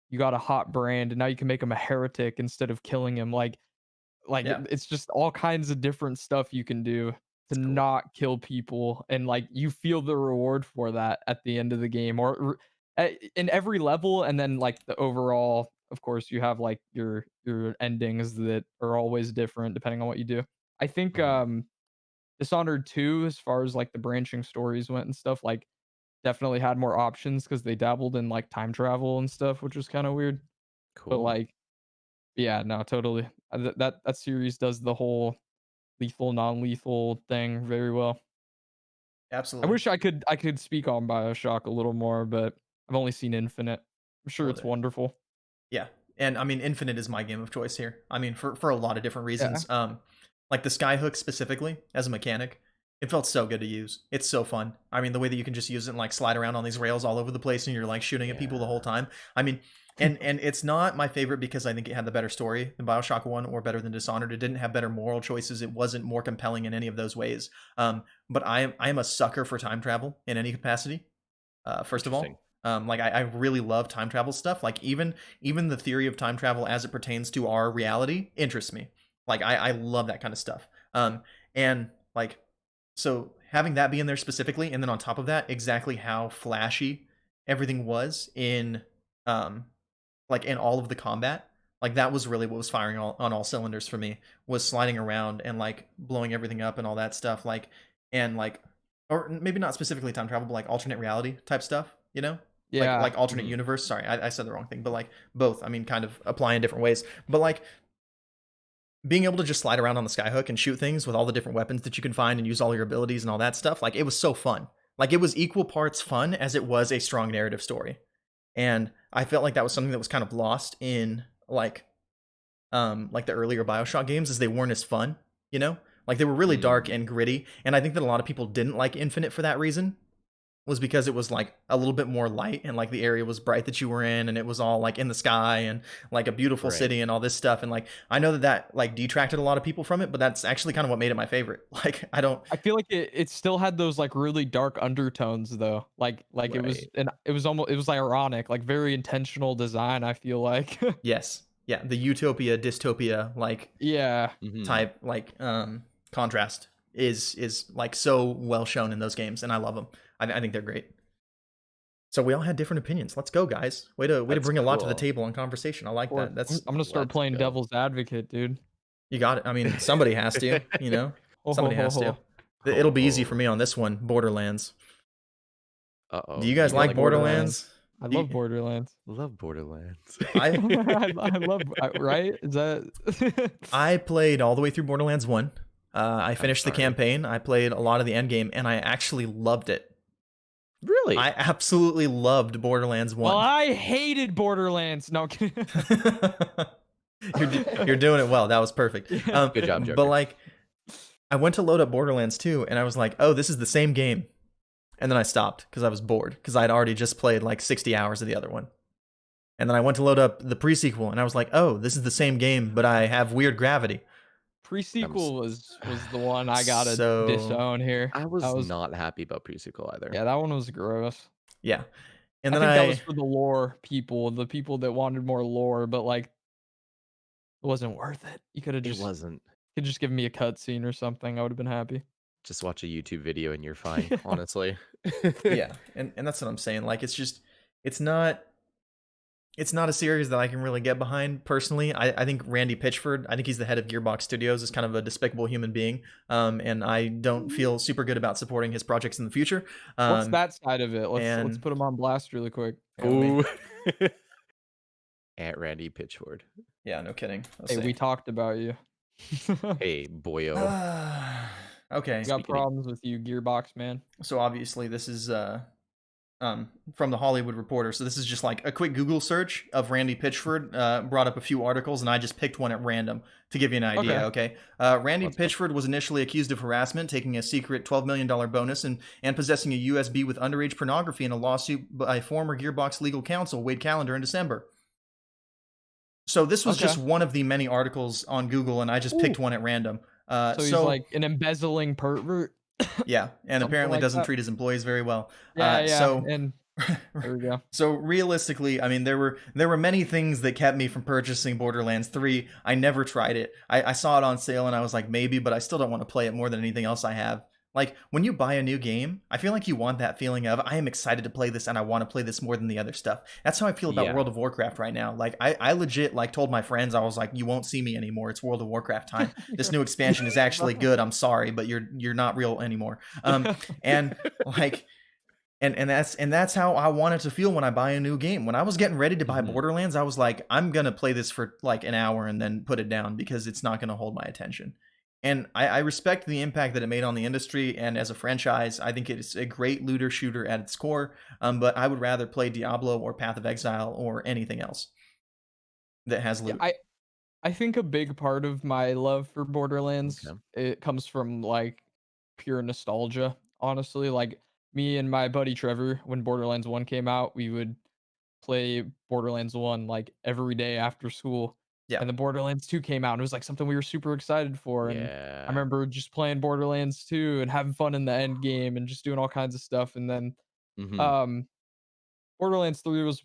you got a hot brand, and now you can make him a heretic instead of killing him. Like, Yeah, it's just all kinds of different stuff you can do to It's cool. not kill people, and, like, you feel the reward for that at the end of the game or in every level, and then, like, the overall of course, you have, like, your endings that are always different depending on what you do. I think, Mhm. Dishonored 2, as far as, like, the branching stories went and stuff, like, definitely had more options because they dabbled in, like, time travel and stuff, which was kinda weird, but, Cool. like yeah, no, totally. That series does the whole lethal, non-lethal thing very well. I Absolutely. wish I could speak on BioShock a little more, but I've only seen Infinite. I'm sure Well, it's wonderful. yeah, and I mean, Infinite is my game of choice here. I mean, for a lot of different Yeah. reasons. Like the skyhook specifically as a mechanic, it felt so good to use. It's so fun. I mean, the way that you can just use it and like slide around on these rails all over the place, and you're like shooting at people the whole Yeah. time. I mean, and it's not my favorite because I think it had the better story than Bioshock One or better than Dishonored. It didn't have better moral choices. It wasn't more compelling in any of those ways. But I am a sucker for time travel in any capacity. First of Interesting. all, like I really love time travel stuff. Like even the theory of time travel as it pertains to our reality interests me. Like I love that kind of stuff. And like so having that be in there specifically, and then on top of that, exactly how flashy everything was in um like in all of the combat. Like that was really what was firing on all cylinders for me, was sliding around and like blowing everything up and all that stuff. Like and like or maybe not specifically time travel, but like alternate reality type stuff, you know? Yeah. Like alternate Mhm. universe. Sorry, I said the wrong thing, but like both. I mean, kind of apply in different ways. But like being able to just slide around on the skyhook and shoot things with all the different weapons that you can find and use all your abilities and all that stuff, like it was so fun. Like it was equal parts fun as it was a strong narrative story. And I felt like that was something that was kind of lost in like the earlier BioShock games, is they weren't as fun, you know? Like they were really dark Mm. and gritty, and I think that a lot of people didn't like Infinite for that reason. Was because it was like a little bit more light, and like the area was bright that you were in, and it was all like in the sky and like a beautiful Right. city and all this stuff. And like I know that like detracted a lot of people from it, but that's actually kind of what made it my favorite. Like I don't. I feel like it still had those, like, really dark undertones, though. Like, Right. it was almost it was ironic, like, very intentional design, I feel like. Yes, yeah, the utopia dystopia like Yeah. Mhm. type like contrast is like so well shown in those games, and I love them. I think they're great. So we all had different opinions. Let's go, guys. Way to That's bring a lot to the cool. table in conversation. I Of like course. that. I'm That's gonna start Let's playing go. devil's advocate, dude. you got it. I mean, somebody has to, you know? Ho, ho, Somebody ho, has to. ho. It'll Ho, be easy for ho. me on this one, Borderlands. Do Uh-oh. you You guys I don't love like like Borderlands? Borderlands. Borderlands? I Do love you, Borderlands. Love Borderlands. I I love right? Is that I played all the way through Borderlands 1. I I'm finished the sorry. campaign. I played a lot of the end game, and I actually loved it. I Really? absolutely loved Borderlands Well, 1. I hated Borderlands. No, I'm kidding. You're doing it well. That was perfect. Yeah. Good job, But Joker. like I went to load up Borderlands 2, and I was like, "Oh, this is the same game." And then I stopped because I was bored because I'd already just played like 60 hours of the other one. And then I went to load up the pre-sequel, and I was like, "Oh, this is the same game, but I have weird gravity." I'm s Pre-sequel was the one I gotta So disown here. I That was was not happy about pre-sequel either. yeah, that one was gross. yeah, and I then think that was I for the lore people, the people that wanted more lore, but, like, it wasn't worth it. You It wasn't. could just give me a cutscene or something, I would've been happy. Just watch a YouTube video and you're fine, honestly. yeah, and that's what I'm saying. Like it's not it's not a series that I can really get behind personally. I think Randy Pitchford, I think he's the head of Gearbox Studios, is kind of a despicable human being. And I don't feel super good about supporting his projects in the future. What's Um, that side of it? Let's and put him on blast really quick. yeah, let me, Ooh. At Randy Pitchford. yeah, no kidding. Let's Hey, we see. talked about you. We Hey, boyo. Okay, got Speaking of problems with you, Gearbox, man. so obviously this is from the Hollywood Reporter. So this is just like a quick Google search of Randy Pitchford. Brought up a few articles, and I just picked one at random to give you an idea. Okay. Okay, Randy let's go. Pitchford was initially accused of harassment, taking a secret $12 million bonus, and possessing a USB with underage pornography in a lawsuit by former Gearbox legal counsel Wade Callender in December. So this was Okay. just one of the many articles on Google, and I just Ooh. picked one at random. So he's like an embezzling pervert. Yeah, and Something apparently like doesn't that. treat his employees very well. Yeah, yeah, So and there we go. so realistically, I mean, there were many things that kept me from purchasing Borderlands 3. I never tried it. I saw it on sale and I was like, maybe, but I still don't want to play it more than anything else I have. Like when you buy a new game, I feel like you want that feeling of I am excited to play this and I want to play this more than the other stuff. That's how I feel about Yeah. World of Warcraft right now. Like I legit like told my friends, I was like, you won't see me anymore. It's World of Warcraft time. This new expansion is actually good. I'm sorry, but you're not real anymore. And like And that's how I want it to feel when I buy a new game. When I was getting ready to buy Mhm. Borderlands, I was like, I'm gonna play this for like an hour and then put it down because it's not gonna hold my attention. And I respect the impact that it made on the industry and as a franchise. I think it's a great looter shooter at its core. But I would rather play Diablo or Path of Exile or anything else that has Yeah, loot. I think a big part of my love for Borderlands, Okay. it comes from, like, pure nostalgia, honestly, like, me and my buddy Trevor, when Borderlands 1 came out, we would play Borderlands 1, like, every day after school, Yeah. and then Borderlands 2 came out, and it was, like, something we were super excited for, and I Yeah. remember just playing Borderlands 2 and having fun in the end game and just doing all kinds of stuff, and then, Mhm. um Borderlands 3 was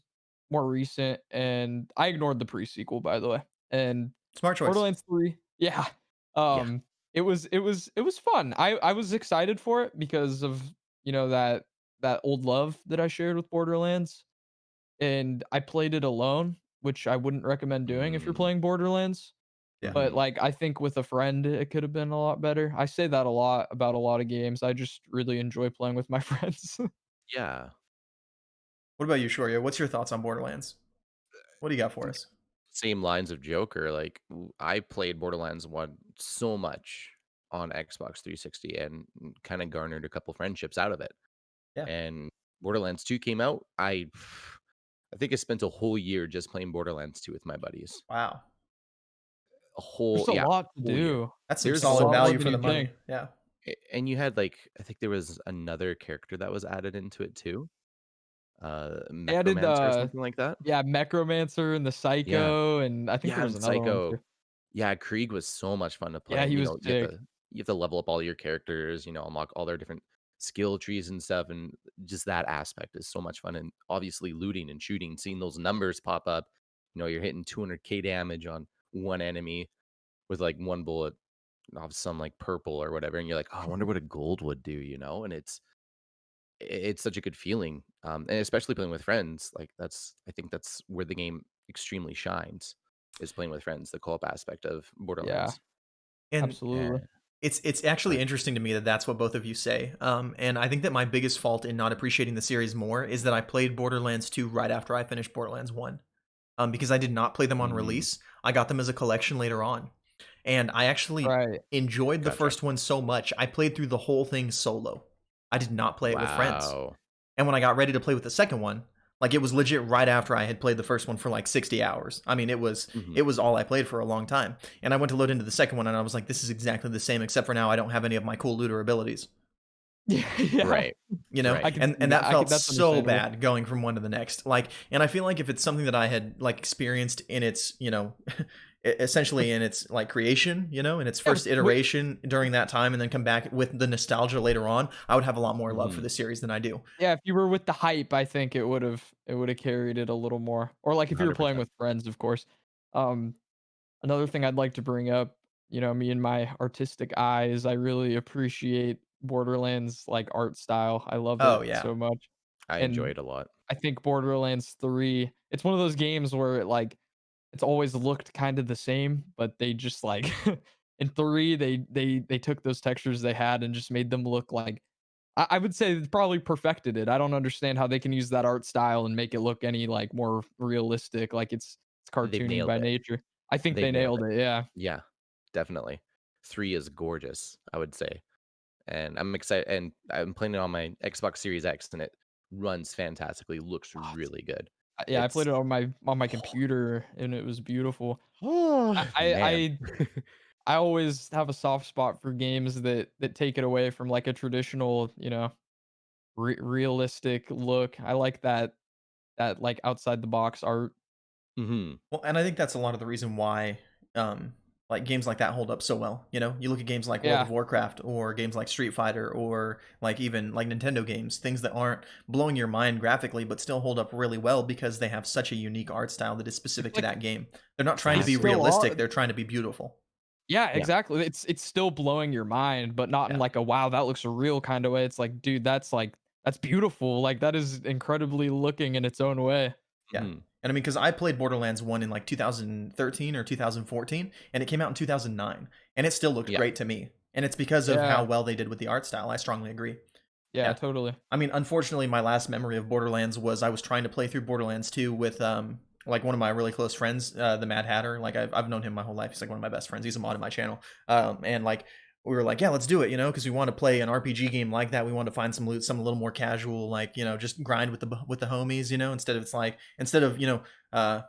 more recent, and I ignored the pre-sequel, by the way, and Smart choice. Borderlands 3 yeah, Yeah. it was fun. I was excited for it because of, that old love that I shared with Borderlands, and I played it alone, which I wouldn't recommend doing if you're Mm. playing Borderlands, Yeah. but, Mhm. like, I think with a friend, it could have been a lot better. I say that a lot about a lot of games. I just really enjoy playing with my friends. Yeah. What about you, Shoria? What's your thoughts on Borderlands? What do you got for us? Same lines of Joker, like, I played Borderlands 1 so much on Xbox 360 and kinda garnered a couple friendships out of it, Yeah. and Borderlands 2 came out, I think I spent a whole year just playing Borderlands 2 with my buddies. Wow. A whole There's a yeah, lot to whole year. do. That's some There's There's a solid so lot much more value than for the you think. money. Yeah. and you had, like I think there was another character that was added into it too, They added, Necromancer or something like that? yeah, Necromancer and the Yeah. Psycho, and I think there Yeah, was the another one Psycho. too. Yeah, Krieg was so much fun to Yeah, play, he you was know, sick. you have to level up all your characters, unlock all their different skill trees and stuff, and just that aspect is so much fun, and obviously looting and shooting, seeing those numbers pop up, you're hitting 200k damage on one enemy with, like, 1 bullet of some, like, purple or whatever, and you're like, "Oh, I wonder what a gold would do," and it's such a good feeling, and especially playing with friends, like, I think that's where the game extremely shines, is playing with friends, the co-op aspect of Yeah, Borderlands. And absolutely. And it's actually Sorry. interesting to me that that's what both of you say. And I think that my biggest fault in not appreciating the series more is that I played Borderlands 2 right after I finished Borderlands 1. Because I did not play them on Mm, release. I got them as a collection later on. And I actually Right. enjoyed the gotcha. first one so much, I played through the whole thing solo. I did not play it with friends. Wow. And when I got ready to play with the second one, like it was legit right after I had played the first one for like 60 hours. I mean, it was Mhm. it was all I played for a long time. And I went to load into the second one and I was like, this is exactly the same, except for now I don't have any of my cool looter abilities. Yeah, yeah. Right. You know? I Right. can And see and that. that I can felt that's so understandable. bad going from one to the next. Like, and I feel like if it's something that I had like experienced in its, essentially in its like creation, in its Yeah, first iteration during that time and then come back with the nostalgia later on, I would have a lot more love for Mhm. the series than I do. yeah, if you were with the hype, I think it would've carried it a little more, or, like, if you were playing 100%. with friends, of course. Um, Another thing I'd like to bring up, me and my artistic eyes, I really appreciate Borderlands, like, art style. I love Oh it yeah. so much, I enjoy and it a lot. I think Borderlands 3, it's one of those games where it's always looked kind of the same, but they just, like in 3, they took those textures they had and just made them look like I would say they probably perfected it. I don't understand how they can use that art style and make it look any, like, more realistic, like, it's They've cartoony nailed by it. nature. I think They've they nailed nailed it. it, yeah. Yeah, definitely. 3 is gorgeous, I would say, and I'm excited and I'm playing it on my Xbox Series X, and it runs fantastically, looks Oh, really good. yeah, I played It's it on my computer, and it was beautiful. I I man. I I always have a soft spot for games that take it away from, like, a traditional, realistic look. I like that, like, outside the box art. Mhm. Well, and I think that's a lot of the reason why, like games like that hold up so well. You look at games like World of Yeah. Warcraft or games like Street Fighter or like even like Nintendo games, things that aren't blowing your mind graphically but still hold up really well because they have such a unique art style that is It's specific to like that game. They're not trying they to be Exactly. still are. realistic; they're trying to be beautiful. Yeah, Yeah. exactly. It's still blowing your mind, but not in, Yeah. like, a, "Wow, that looks real" kinda way. It's like, "Dude, that's beautiful." Like, that is incredibly looking in its own way. Yeah. Mhm. And I mean, because I played Borderlands 1 in like 2013 or 2014, and it came out in 2009, and it still looked Yeah. great to me. And it's because of how Yeah. well they did with the art style. I strongly agree. Yeah, Yeah. totally. I mean, unfortunately, my last memory of Borderlands was I was trying to play through Borderlands 2 with like one of my really close friends, the Mad Hatter. Like I've known him my whole life. He's like one of my best friends. He's a mod on my channel. And like we were like, yeah, let's do it, because we want to play an RPG game like that. We want to find some loot, some a little more casual, like just grind with the homies, instead of uh,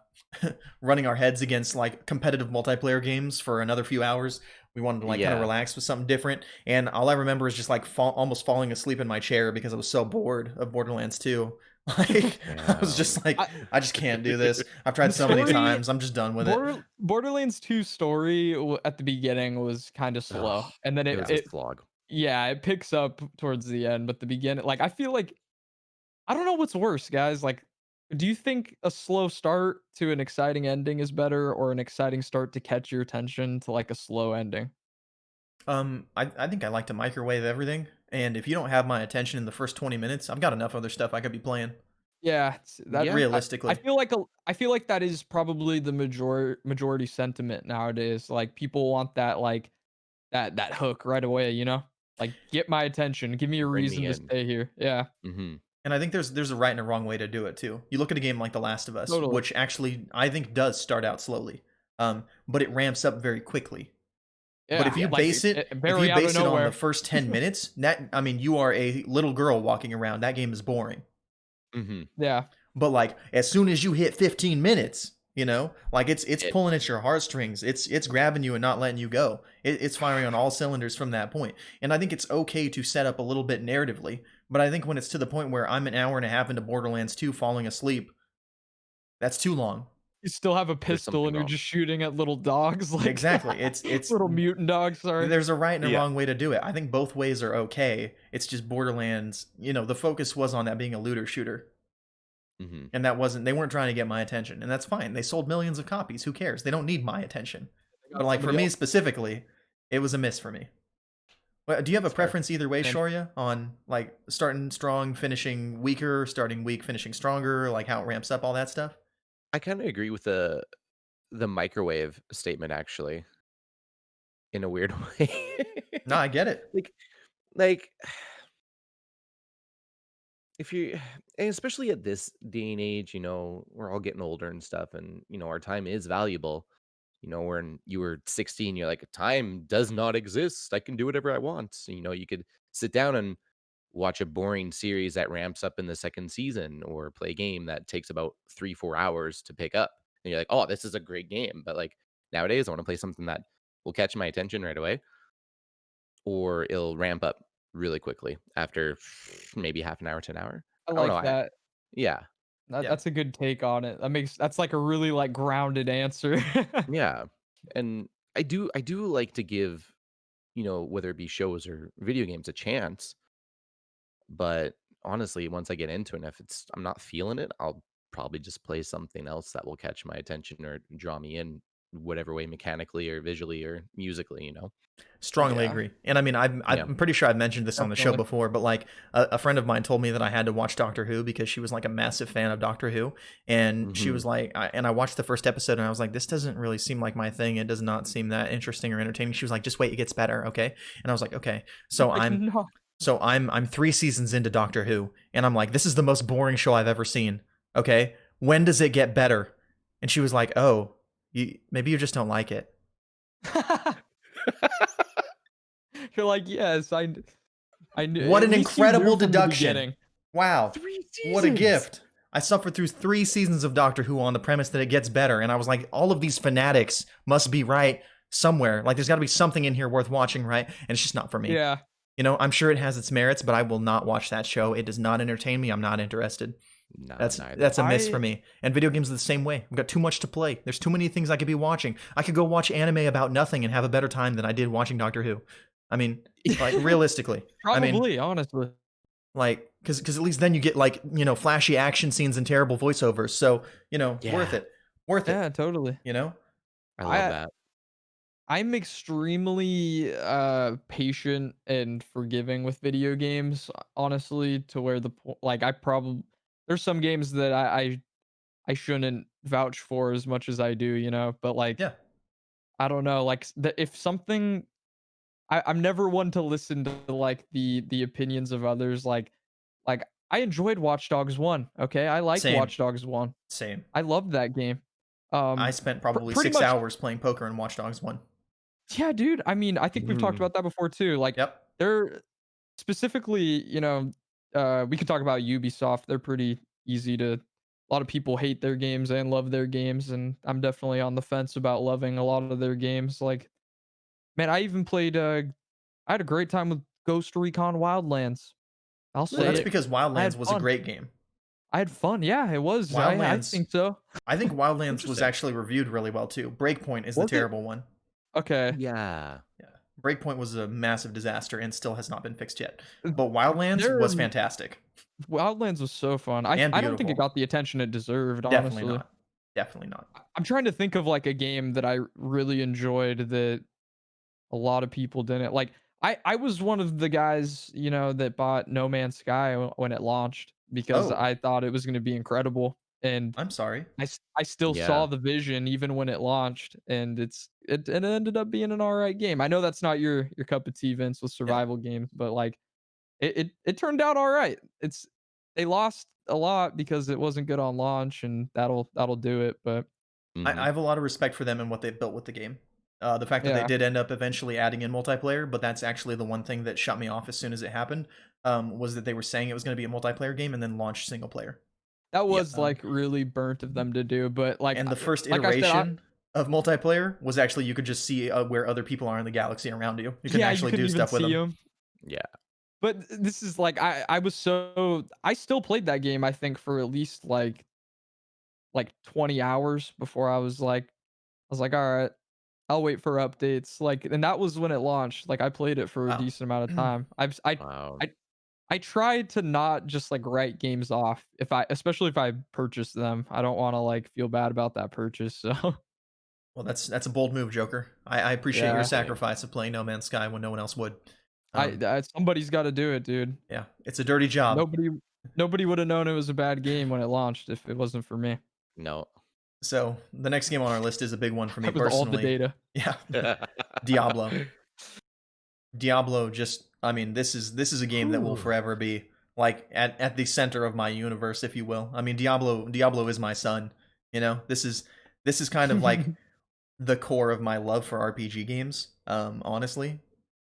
running our heads against like competitive multiplayer games for another few hours. We wanted to like kind of Yeah. relax with something different. And all I remember is just like almost falling asleep in my chair because I was so bored of Borderlands 2. Like I was Damn. just like, I I just can't do this. I've tried the so many story times. I'm just done with it. Borderlands 2 story at the beginning was kind of Ugh, slow, and then it it was a it slog. yeah, it picks up towards the end, but the beginning, like I feel like I don't know what's worse, guys. Like, do you think a slow start to an exciting ending is better, or an exciting start to catch your attention to like a slow ending? I think I like to microwave everything. And if you don't have my attention in the first 20 minutes, I've got enough other stuff I could be playing. Yeah, that Yeah. I Realistically. feel like I feel like that is probably the majority sentiment nowadays. Like people want that like that hook right away, you know? Like get my attention, give me a Bring me reason to in. stay here. Yeah, Hmm. And I think there's a right and a wrong way to do it too. You look at a game like The Last of Us, totally. which actually I think does start out slowly, but it ramps up very quickly. But Yeah, like if you very out of base it on the nowhere. first 10 minutes, that I mean, you are a little girl walking around. That game is boring. Hmm. Yeah, But like as soon as you hit 15 minutes, like it's It, pulling at your heartstrings. It's grabbing you and not letting you go. It's firing on all cylinders from that point. And I think it's okay to set up a little bit narratively. But I think when it's to the point where I'm an hour and a half into Borderlands 2 falling asleep, that's too long. you still have a there's pistol something and you're wrong. just shooting at little dogs, like Exactly. It's little mutant dogs. Sorry. there's a right and a Yeah. wrong way to do it. I think both ways are okay. It's just Borderlands, the focus was on that being a looter shooter. Hmm. And they weren't trying to get my attention. And that's fine. They sold millions of copies. Who cares? They don't need my attention. They But got like for somebody me else. specifically, it was a miss for me. Well, do you have a It's fair. preference either way, And Shoria, on like starting strong, finishing weaker, starting weak, finishing stronger, like how it ramps up, all that stuff? I kind of agree with the microwave statement actually, in a weird way. No, I get it. like like if you and especially at this day and age, we're all getting older and stuff, and our time is valuable. When you were 16, you're like, time does not exist. I can do whatever I want. So, you could sit down and watch a boring series that ramps up in the second season, or play a game that takes about 3-4 hours to pick up. And you're like, oh, this is a great game. But like nowadays, I want to play something that will catch my attention right away, or it'll ramp up really quickly after maybe half an hour to an hour. I I don't know. like that. Yeah. Yeah. That's a good take on it. That's like a really like grounded answer. Yeah. And I do like to give, whether it be shows or video games, a chance. But honestly, once I get into it, and if I'm not feeling it, I'll probably just play something else that will catch my attention or draw me in whatever way, mechanically or visually or musically. Strongly Yeah, agree. And I mean, Yeah. I'm pretty sure I've mentioned this on the show definitely. before, but like a friend of mine told me that I had to watch Doctor Who because she was like a massive fan of Doctor Who. And she Mhm. was like, and I watched the first episode and I was like, this doesn't really seem like my thing. It does not seem that interesting or entertaining. She was like, just wait, it gets better. Okay. And I was like, okay. So Like, I'm, no. so I'm 3 seasons into Doctor Who and I'm like, this is the most boring show I've ever seen. Okay. When does it get better? And she was like, oh, maybe you just don't like it. You're like, "Yes, I knew What at an least you knew incredible from the deduction. beginning." Wow. 3 What a seasons! gift. I suffered through 3 seasons of Doctor Who on the premise that it gets better. And I was like, all of these fanatics must be right somewhere. Like, there's got to be something in here worth watching, right? And it's just not for me. Yeah. I'm sure it has its merits, but I will not watch that show. It does not entertain me. I'm not interested. Nah, That's neither. a miss for I me. And video games are the same way. I've got too much to play. There's too many things I could be watching. I could go watch anime about nothing and have a better time than I did watching Doctor Who. I mean, like realistically. I mean, probably, honestly. like because at least then you get like flashy action scenes and terrible voiceovers, so worth Yeah, it, worth it Yeah, totally. you know I love I that. I'm extremely, patient and forgiving with video games, honestly, to where like, I probably there's some games that I shouldn't vouch for as much as I do, you know? But, like, Yeah. I don't know, like, if something I'm never one to listen to like the opinions of others. Like I enjoyed Watch Dogs 1. Okay, I liked Same, Watch Dogs 1. same. I loved that game. I Um, spent probably Pretty 6 much. hours playing poker in Watch Dogs 1. Yeah, dude. I mean, I think we've talked Mhm. about that before too. Like, Yep. they're specifically, we could talk about Ubisoft. They're pretty easy to. A lot of people hate their games and love their games, and I'm definitely on the fence about loving a lot of their games. Like, man, I even played. I had a great time with Ghost Recon Wildlands. I'll Well, say that's Really? it. because I Wildlands had was a fun. great game. I had fun. Yeah, it was. I Wildlands think so. I think Wildlands was Interesting. actually reviewed really well too. Breakpoint is the Was it? terrible one. Okay. Yeah. Yeah. Breakpoint was a massive disaster and still has not been fixed yet. Uh, But Wildlands There was fantastic Wildlands was so fun. I and I don't think it beautiful. got the attention it deserved, Definitely honestly. not. Definitely not. I'm trying to think of like a game that I really enjoyed that a lot of people didn't. Like I was one of the guys, that bought No Man's Sky when it launched because Oh, I thought it was going to be incredible, and I'm sorry. I still Yeah. saw the vision even when it launched, and it ended up being an all right game. I know that's not your cup of tea, Vince, with Yeah. survival games, but like it turned out all right. They lost a lot because it wasn't good on launch, and that'll do it. But I Mhm. have a lot of respect for them and what they've built with the game. The fact that they yeah, did end up eventually adding in multiplayer, but that's actually the one thing that shut me off as soon as it happened, was that they were saying it was going to be a multiplayer game and then launched single player. that Yep. was like really burnt of them to do. But And the first like I said, iteration of multiplayer was actually you could just see where other people are in the galaxy around you. You can yeah, you actually couldn't do even stuff with see them. them. Yeah. But this is like I still played that game. I think for at least like 20 hours before I was like, all right, I'll wait for updates. Like, and that was when it launched. Like, I played it for a Wow. decent amount of time. Wow. I I try to not just like write games off especially if I purchase them. I don't want to like feel bad about that purchase. So Well, that's a bold move, Joker. I appreciate your yeah, Same. sacrifice of playing No Man's Sky when no one else would. I, Um, I somebody's got to do it, dude. yeah, it's a dirty job. Nobody nobody would have known it was a bad game when it launched if it wasn't for me. No. So the next game on our list is a big one for me With all the personally. data. Yeah, Diablo. Diablo just I mean, this is a game that will Whew. forever be like at the center of my universe, if you will. I mean, Diablo is my son. This is kind of like the core of my love for RPG games. Honestly,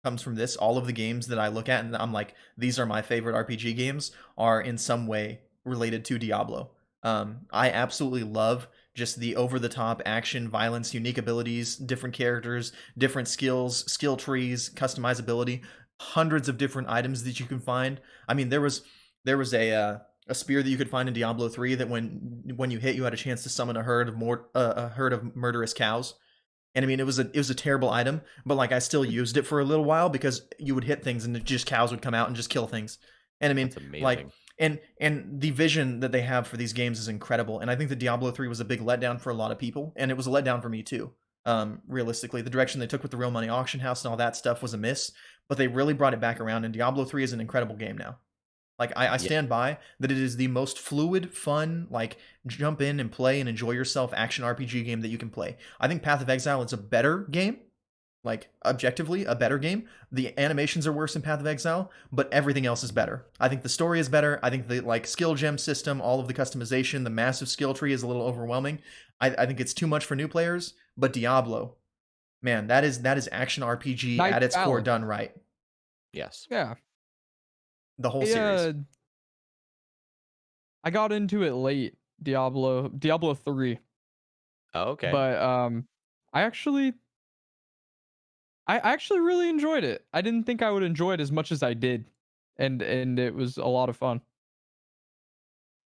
comes from this. All of the games that I look at and I'm like, these are my favorite RPG games are in some way related to Diablo. I absolutely love just the over the top action, violence, unique abilities, different characters, different skills, skill trees, customizability, hundreds of different items that you can find. I mean, there was a spear that you could find in Diablo 3 that when you hit, you had a chance to summon a herd of murderous cows. And I mean, it was a terrible item, but like I still used it for a little while because you would hit things and just cows would come out and just kill things. And I mean, That's like, amazing. and the vision that they have for these games is incredible. And I think that Diablo 3 was a big letdown for a lot of people, and it was a letdown for me too. Realistically, the direction they took with the real money auction house and all that stuff was a miss, but they really brought it back around. And Diablo 3 is an incredible game now. Like I Yeah. stand by that it is the most fluid, fun, like jump in and play and enjoy yourself action RPG game that you can play. I think Path of Exile is a better game, like objectively a better game. The animations are worse in Path of Exile, but everything else is better. I think the story is better. I think the like skill gem system, all of the customization, the massive skill tree is a little overwhelming. I think it's too much for new players. But Diablo, man, that is action RPG Nice at its core balance. done right. Yes. Yeah. The whole I, series. I got into it late, Diablo 3, Oh, okay. but I actually I actually really enjoyed it. I didn't think I would enjoy it as much as I did, and it was a lot of fun.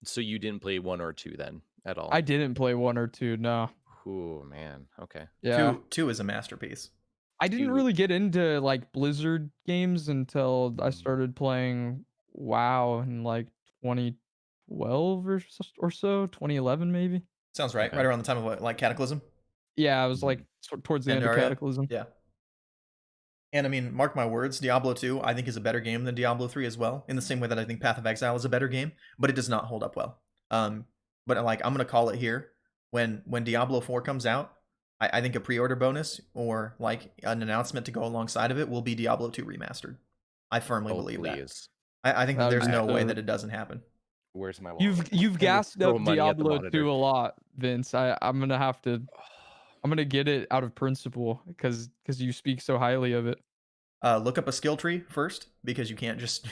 So you didn't play 1 or 2 then at I all? didn't play 1 or 2, no. Oh man. Okay. Yeah. Two is a masterpiece. I didn't 2. really get into like Blizzard games until I Mm. started playing WoW in like 2012 or so, 2011 maybe. Sounds right. Okay. Right around the time of what, like Cataclysm, Yeah, I was like Mhm. towards the end of Pandaria. Cataclysm. Yeah. And I mean, mark my words, Diablo 2 I think is a better game than Diablo 3 as well, in the same way that I think Path of Exile is a better game, but it does not hold up well. But like I'm gonna call it here. When Diablo 4 comes out, I think a pre-order bonus or like an announcement to go alongside of it will be Diablo 2 remastered. I firmly Oh, believe that. please. I think that That would there's be I no way so. that it doesn't happen. Where's my wallet? You've I'm just gassed up throwing money at the Diablo monitor. 2 a lot, Vince. I'm gonna have to. I'm gonna get it out of principle because you speak so highly of it. Look up a skill tree first because you can't just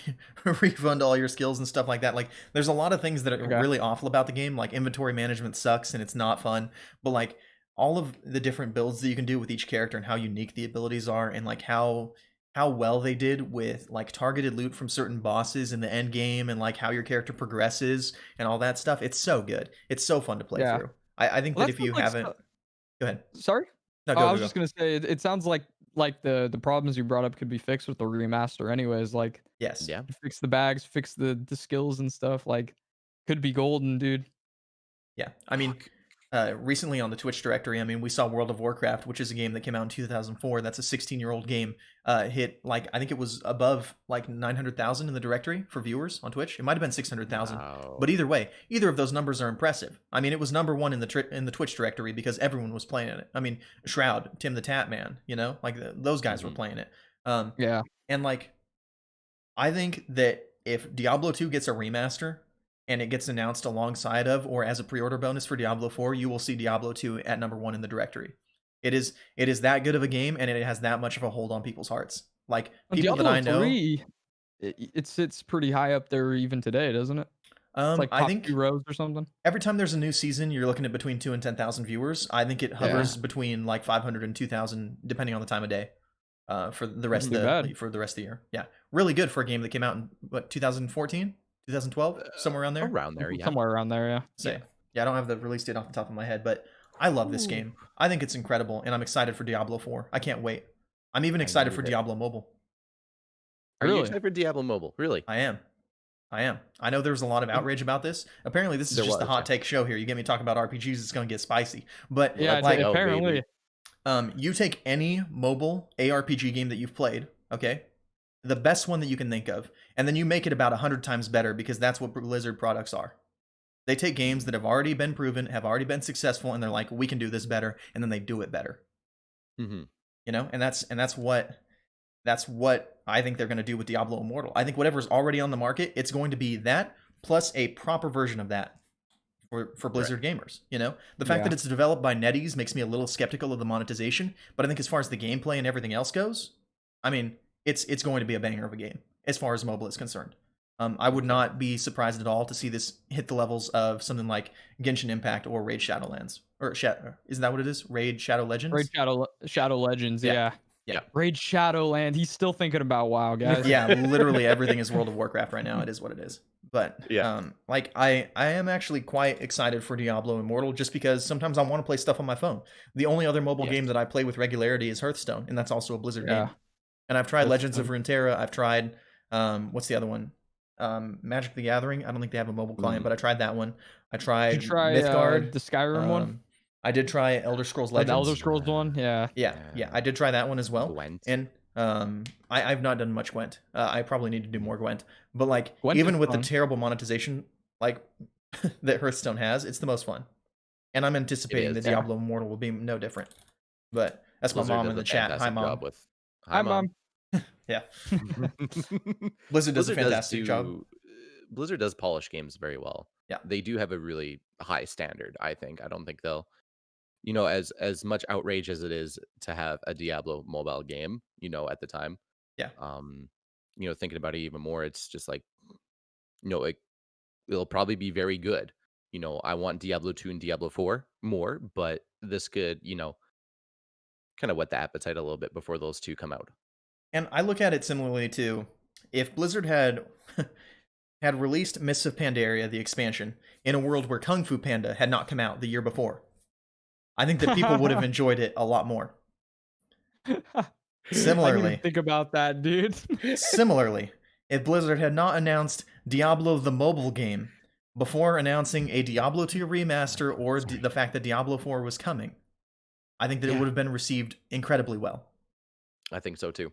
refund all your skills and stuff like that. Like, there's a lot of things that are Okay. really awful about the game. Like, inventory management sucks and it's not fun. But like, all of the different builds that you can do with each character and how unique the abilities are, and like how well they did with like targeted loot from certain bosses in the end game, and like how your character progresses and all that stuff. It's so good. It's so fun to play Yeah. through. I think Well, that that if sounds you like. haven't, go ahead. Sorry. No, Oh, go I go was go. just gonna say it sounds like the problems you brought up could be fixed with the remaster. Anyways, like Yes. Yeah. fix the bags, fix the skills and stuff. Like could be golden, dude. Yeah, I mean, recently on the Twitch directory, I mean, we saw World of Warcraft, which is a game that came out in 2004. That's a 16-year-old game. Hit like I think it was above like 900,000 in the directory for viewers on Twitch. It might have been 600,000, but Wow. either way, either of those numbers are impressive. I mean, it was number one in the Twitch directory because everyone was playing it. I mean, Shroud, Tim the Tap Man, like those guys were Mhm. playing it. Um, Yeah. and like I think that if Diablo 2 gets a remaster and it gets announced alongside of or as a pre-order bonus for Diablo 4, you will see Diablo 2 at number 1 in the directory. It is that good of a game, and it has that much of a hold on people's hearts. Like, Well, people that Diablo I know, 3, it sits pretty high up there even today, doesn't it? It's like I top think 2 rows or something. every time there's a new season, you're looking at between 2 and 10,000 viewers. I think it Yeah. hovers between like 500 and 2,000 depending on the time of day. For the rest Wasn't too of bad. the year. Yeah, really good for a game that came out in what, 2014, 2012, somewhere around there. Around there, yeah. Somewhere around there, yeah. Yeah. Say, yeah, I don't have the release date off the top of my head, but I love this Ooh. game. I think it's incredible, and I'm excited for Diablo 4. I can't wait. I'm even I excited need for it. Diablo Mobile. Are you Really? excited for Diablo Mobile? Really? I am. I am. I know there was a lot of Um, outrage about this. Apparently, this is There just the was, hot yeah. take show here. You get me talking about RPGs, it's going to get spicy. But Yeah, Let's it's like, go, apparently. baby. you take any mobile ARPG game that you've played, okay? The best one that you can think of, and then you make it about 100 times better because that's what Blizzard products are. They take games that have already been proven, have already been successful, and they're like, we can do this better, and then they do it better. Mm-hmm. And that's what I think they're going to do with Diablo Immortal. I think whatever's already on the market, it's going to be that plus a proper version of that for Right. Blizzard gamers. The fact Yeah. that it's developed by NetEase makes me a little skeptical of the monetization, but I think as far as the gameplay and everything else goes, I mean, it's going to be a banger of a game as far as mobile is concerned. I would Okay. not be surprised at all to see this hit the levels of something like Genshin Impact or Raid Shadowlands. Isn't that what it is? Raid Shadow Raid Legends? Shadow Legends, Yeah, yeah. yeah. Yeah. Raid Shadowland. He's still thinking about WoW, guys. Yeah, literally everything is World of Warcraft right now. It is what it is. But Yeah. like I am actually quite excited for Diablo Immortal just because sometimes I want to play stuff on my phone. The only other mobile Yes. game that I play with regularity is Hearthstone, and that's also a Blizzard Yeah. game. And I've tried Legends of Hearthstone. Runeterra. I've tried what's the other one? Magic the Gathering. I don't think they have a mobile client, Mm. but I tried that one. I Did tried you try Mythgard. the Skyrim one? I did try Elder Scrolls The Elder Legends. Scrolls one? Yeah. Yeah, I did try that one as well. Gwent. And I've not done much Gwent. I probably need to do more Gwent. But like, Gwent is even with the fun. terrible monetization like that Hearthstone has, it's the most fun. And I'm anticipating that is. Yeah. Diablo Immortal will be no different. But that's Blizzard my mom does in the a chat. Hi, fantastic mom. job with. Hi, Mom. Yeah, Blizzard does a Blizzard fantastic job. Blizzard does polish games very well. Yeah. They do have a really high standard, I think. I don't think they'll, as much outrage as it is to have a Diablo mobile game, at the time. Yeah. Thinking about it even more, it's just like, it'll probably be very good. I want Diablo 2 and Diablo 4 more, but this could, kind of whet the appetite a little bit before those two come out. And I look at it similarly too. If Blizzard had had released Mists of Pandaria, the expansion, in a world where Kung Fu Panda had not come out the year before, I think that people would have enjoyed it a lot more. I didn't Similarly, even think about that, dude. similarly, if Blizzard had not announced Diablo the mobile game before announcing a Diablo 2 remaster or the fact that Diablo 4 was coming, I think that it Yeah. would have been received incredibly well. I think so too.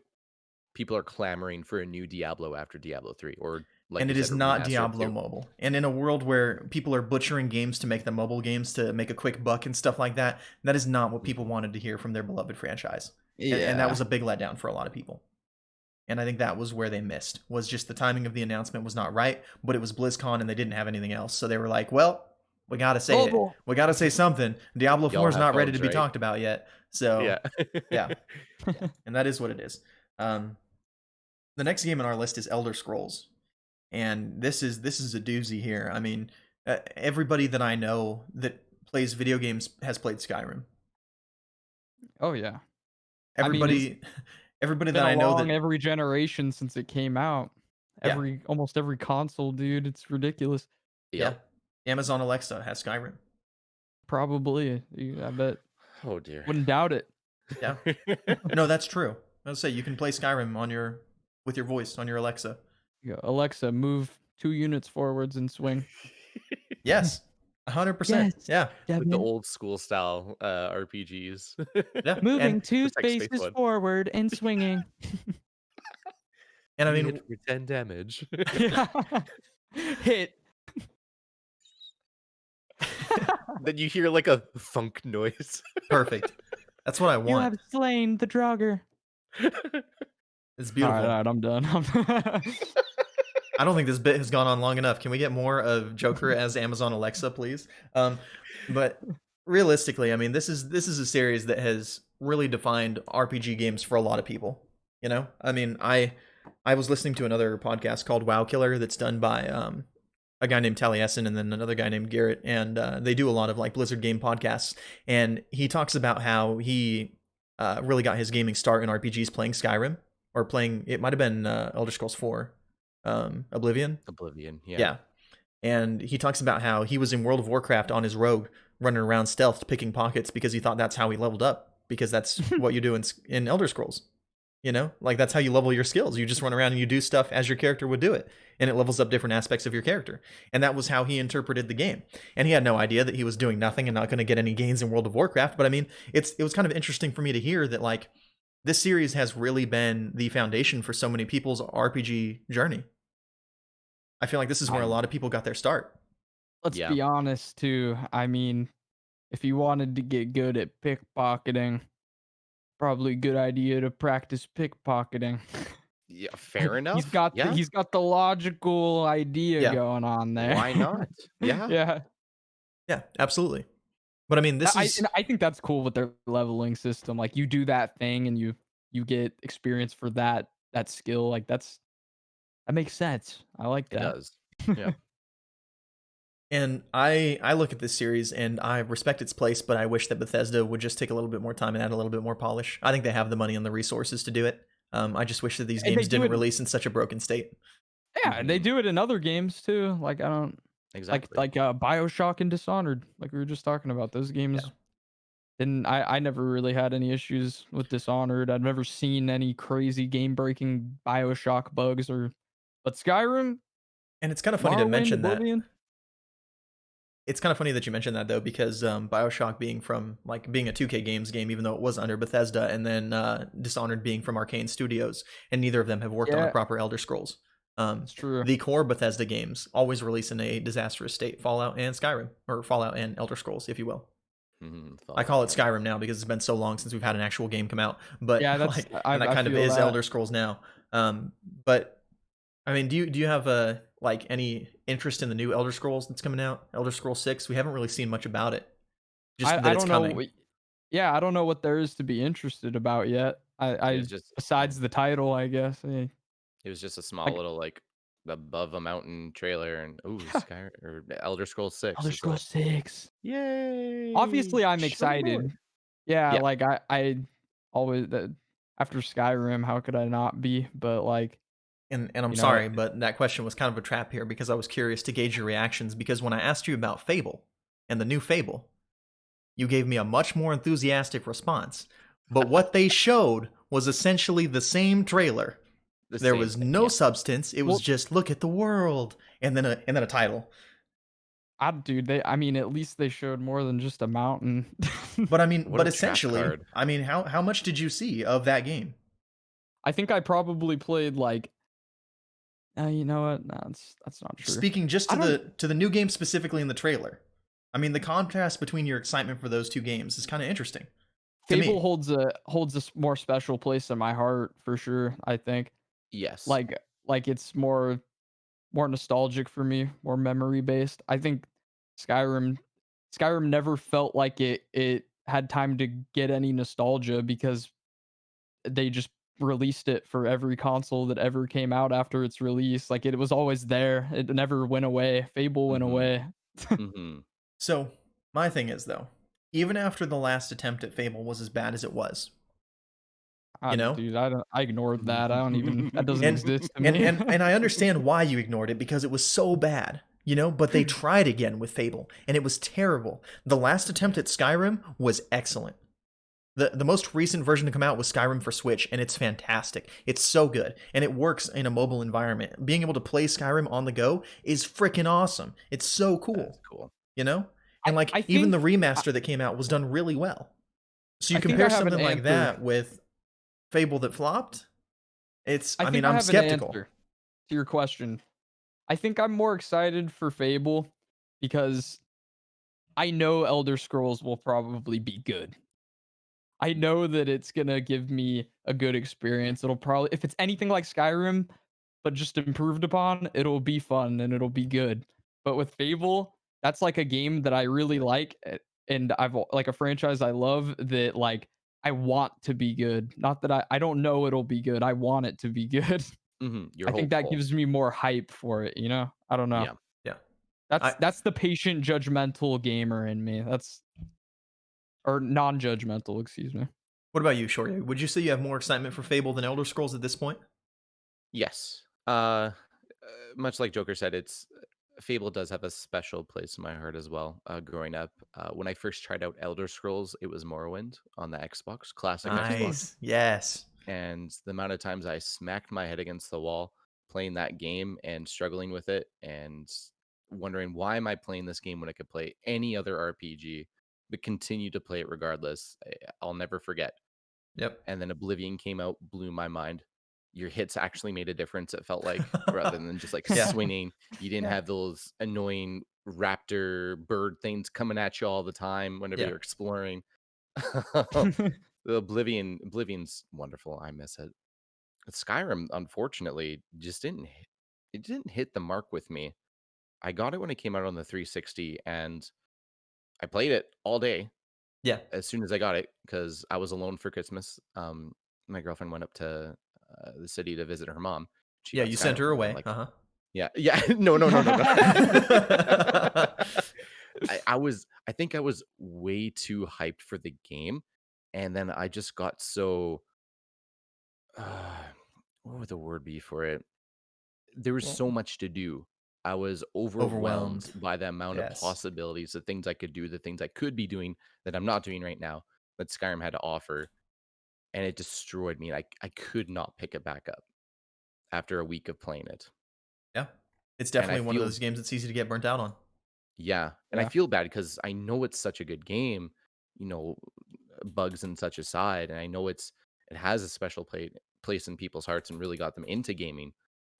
People are clamoring for a new Diablo after Diablo 3, or like And you it said, is a not remaster of Diablo 2. mobile. And in a world where people are butchering games to make them mobile games to make a quick buck and stuff like that, that is not what people Mhm. wanted to hear from their beloved franchise. And that Yeah. was a big letdown for a lot of people. And I think that was where they missed, was just the timing of the announcement was not right, but it was BlizzCon and they didn't have anything else. So they were like, well, we got to say it. Mobile. We got to say something. Diablo 4 Y'all is have not ready to phones, be right? talked about yet. So, Yeah. yeah. And that is what it is. The next game on our list is Elder Scrolls. And this is a doozy here. I mean, everybody that I know that plays video games has played Skyrim. Oh yeah. I mean, it's Everybody everybody been that I know along that every generation since it came out. yeah, Almost every console, dude. It's ridiculous. yeah. Yep. Amazon Alexa has Skyrim. Probably. I bet. Oh dear. Wouldn't doubt it. Yeah. No, that's true. I'll say you can play Skyrim on your with your voice on your Alexa. Yeah, Alexa, move 2 units forwards and swing. Yes. 100%. Yes, Yeah. Like the Devin. old school style RPGs. Yeah. Moving And 2 The text-based spaces one. forward and swinging. I You mean hit for 10 damage. Hit. Then you hear like a thunk noise. perfect. That's what I You want. have slain the Draugr. It's All beautiful. right, I'm done. I don't think this bit has gone on long enough. Can we get more of Joker as Amazon Alexa, please? But realistically, I mean, this is a series that has really defined RPG games for a lot of people. You know, I mean, I was listening to another podcast called WoW Killer that's done by a guy named Taliesin and then another guy named Garrett, and they do a lot of like Blizzard game podcasts. And he talks about how he really got his gaming start in RPGs playing Skyrim or playing. It might have been Elder Scrolls 4. Oblivion. Oblivion, Yeah. And he talks about how he was in World of Warcraft on his rogue, running around stealth, picking pockets because he thought that's how he leveled up. Because that's what you do in Elder Scrolls. You know, like that's how you level your skills. You just run around and you do stuff as your character would do it, and it levels up different aspects of your character. And that was how he interpreted the game. And he had no idea that he was doing nothing and not going to get any gains in World of Warcraft. But I mean, it was kind of interesting for me to hear that like this series has really been the foundation for so many people's RPG journey. I feel like this is where a lot of people got their start. Let's Yeah. be honest, too. I mean, if you wanted to get good at pickpocketing, probably a good idea to practice pickpocketing. Yeah, fair enough. He's got the logical idea Yeah. going on there. Why not? Yeah. Yeah. Yeah, absolutely. But I mean, this is And I think that's cool with their leveling system. Like you do that thing and you get experience for that skill. Like that makes sense. I like It that. does. Yeah. and I look at this series and I respect its place, but I wish that Bethesda would just take a little bit more time and add a little bit more polish. I think they have the money and the resources to do it. I just wish that these And they games do didn't it- release in such a broken state. Yeah, and they Mhm. do it in other games too. Like I don't Exactly. like BioShock and Dishonored, like we were just talking about. Those games Yeah. didn't I never really had any issues with Dishonored. I've never seen any crazy game-breaking BioShock bugs but Skyrim, And it's kind of funny to Morrowind, mention that. Oblivion. It's kind of funny that you mentioned that though, because BioShock being a 2K Games game, even though it was under Bethesda, and then Dishonored being from Arcane Studios, and neither of them have worked on a Yeah. proper Elder Scrolls. It's true. The core Bethesda games always release in a disastrous state, Fallout and Skyrim, or Fallout and Elder Scrolls, if you will. Mhm, I call it Skyrim now because it's been so long since we've had an actual game come out. But Yeah, that's like, I and that kind of feel is that. Elder Scrolls now. But I mean, do you have like any interest in the new Elder Scrolls that's coming out? Elder Scrolls 6? We haven't really seen much about it. Just that I it's don't know. coming. Yeah, I don't know what there is to be interested about yet. It was just Besides the title, I guess. Yeah. it was just a small Like- little like above a mountain trailer and Sky or Elder Scrolls 6. Elder It's Scrolls 6. yay. Obviously, I'm Show me excited. more. Yeah, Yeah. like I always after Skyrim, how could I not be? But like, And I'm You know, sorry, but that question was kind of a trap here because I was curious to gauge your reactions, because when I asked you about Fable and the new Fable, you gave me a much more enthusiastic response. But what they showed was essentially the same trailer. The There same was thing, no yeah. substance. It was Well- just look at the world and then a title. dude, I mean, at least they showed more than just a mountain. But I mean, What but a trap essentially, card. I mean, how much did you see of that game? I think I probably played like You know what? No, that's not true. Speaking just I don't. to the new game specifically in the trailer, I mean, the contrast between your excitement for those two games is kind of interesting to Fable me. holds a more special place in my heart for sure. I think Yes. like it's more nostalgic for me, more memory based. I think Skyrim Skyrim never felt like it had time to get any nostalgia because they just released it for every console that ever came out after its release. Like it was always there. It never went away. Fable went Mhm. away. Mhm. So, my thing is though, even after the last attempt at Fable was as bad as it was, you know, Dude, I ignored that. I don't even that doesn't and exist to and me. and and I understand why you ignored it because it was so bad, but they tried again with Fable and it was terrible. The last attempt at Skyrim was excellent. The most recent version to come out was Skyrim for Switch, and it's fantastic. It's so good, and it works in a mobile environment. Being able to play Skyrim on the go is freaking awesome. It's so cool, That's cool. you know? I And like I even the think I remaster that came out was done really well. So you I think I compare have an something like answer. that with Fable that flopped, I I mean, think I I'm have an skeptical. answer to your question. I think I'm more excited for Fable because I know Elder Scrolls will probably be good. I know that it's gonna give me a good experience. It'll probably if it's anything like Skyrim, but just improved upon, it'll be fun and it'll be good. But with Fable, that's like a game that I really like, and like a franchise I love that like I want to be good. Not that I don't know it'll be good. I want it to be good. Mhm. You're I think that hopeful. gives me more hype for it, you know? I don't know. Yeah. Yeah. That's I that's the patient judgmental gamer in me. That's or non-judgmental, excuse me. What about you, Shoryia? Would you say you have more excitement for Fable than Elder Scrolls at this point? Yes. Much like Joker said, it's Fable does have a special place in my heart as well. Growing up, when I first tried out Elder Scrolls, it was Morrowind on the Xbox, classic Xbox, Nice. Yes. and the amount of times I smacked my head against the wall playing that game and struggling with it, and wondering why am I playing this game when I could play any other RPG, but continue to play it regardless. I'll never forget. Yep. And then Oblivion came out, blew my mind. Your hits actually made a difference, it felt like, rather than just like Yeah. swinging. You didn't Yeah. have those annoying raptor bird things coming at you all the time whenever Yeah. you're exploring. The Oblivion's wonderful. I miss it. Skyrim, unfortunately, just didn't hit the mark with me. I got it when it came out on the 360 and I played it all day Yeah. as soon as I got it, because I was alone for Christmas. My girlfriend went up to the city to visit her mom. She Yeah, got you sent Skyrim her for me. I'm away. like, Uh-huh. yeah, yeah, no, no, no, no, no. I think I was way too hyped for the game, and then I just got so. Uh, what would the word be for it? There was Well, so much to do. I was overwhelmed Overwhelmed. by the amount of Yes. possibilities, the things I could do, the things I could be doing that I'm not doing right now that Skyrim had to offer, and it destroyed me. I could not pick it back up after a week of playing it. Yeah. It's And I definitely one of feel those games that's easy to get burnt out on. yeah, and I yeah. feel bad because I know it's such a good game, you know, bugs and such aside, and I know it has a special place in people's hearts and really got them into gaming.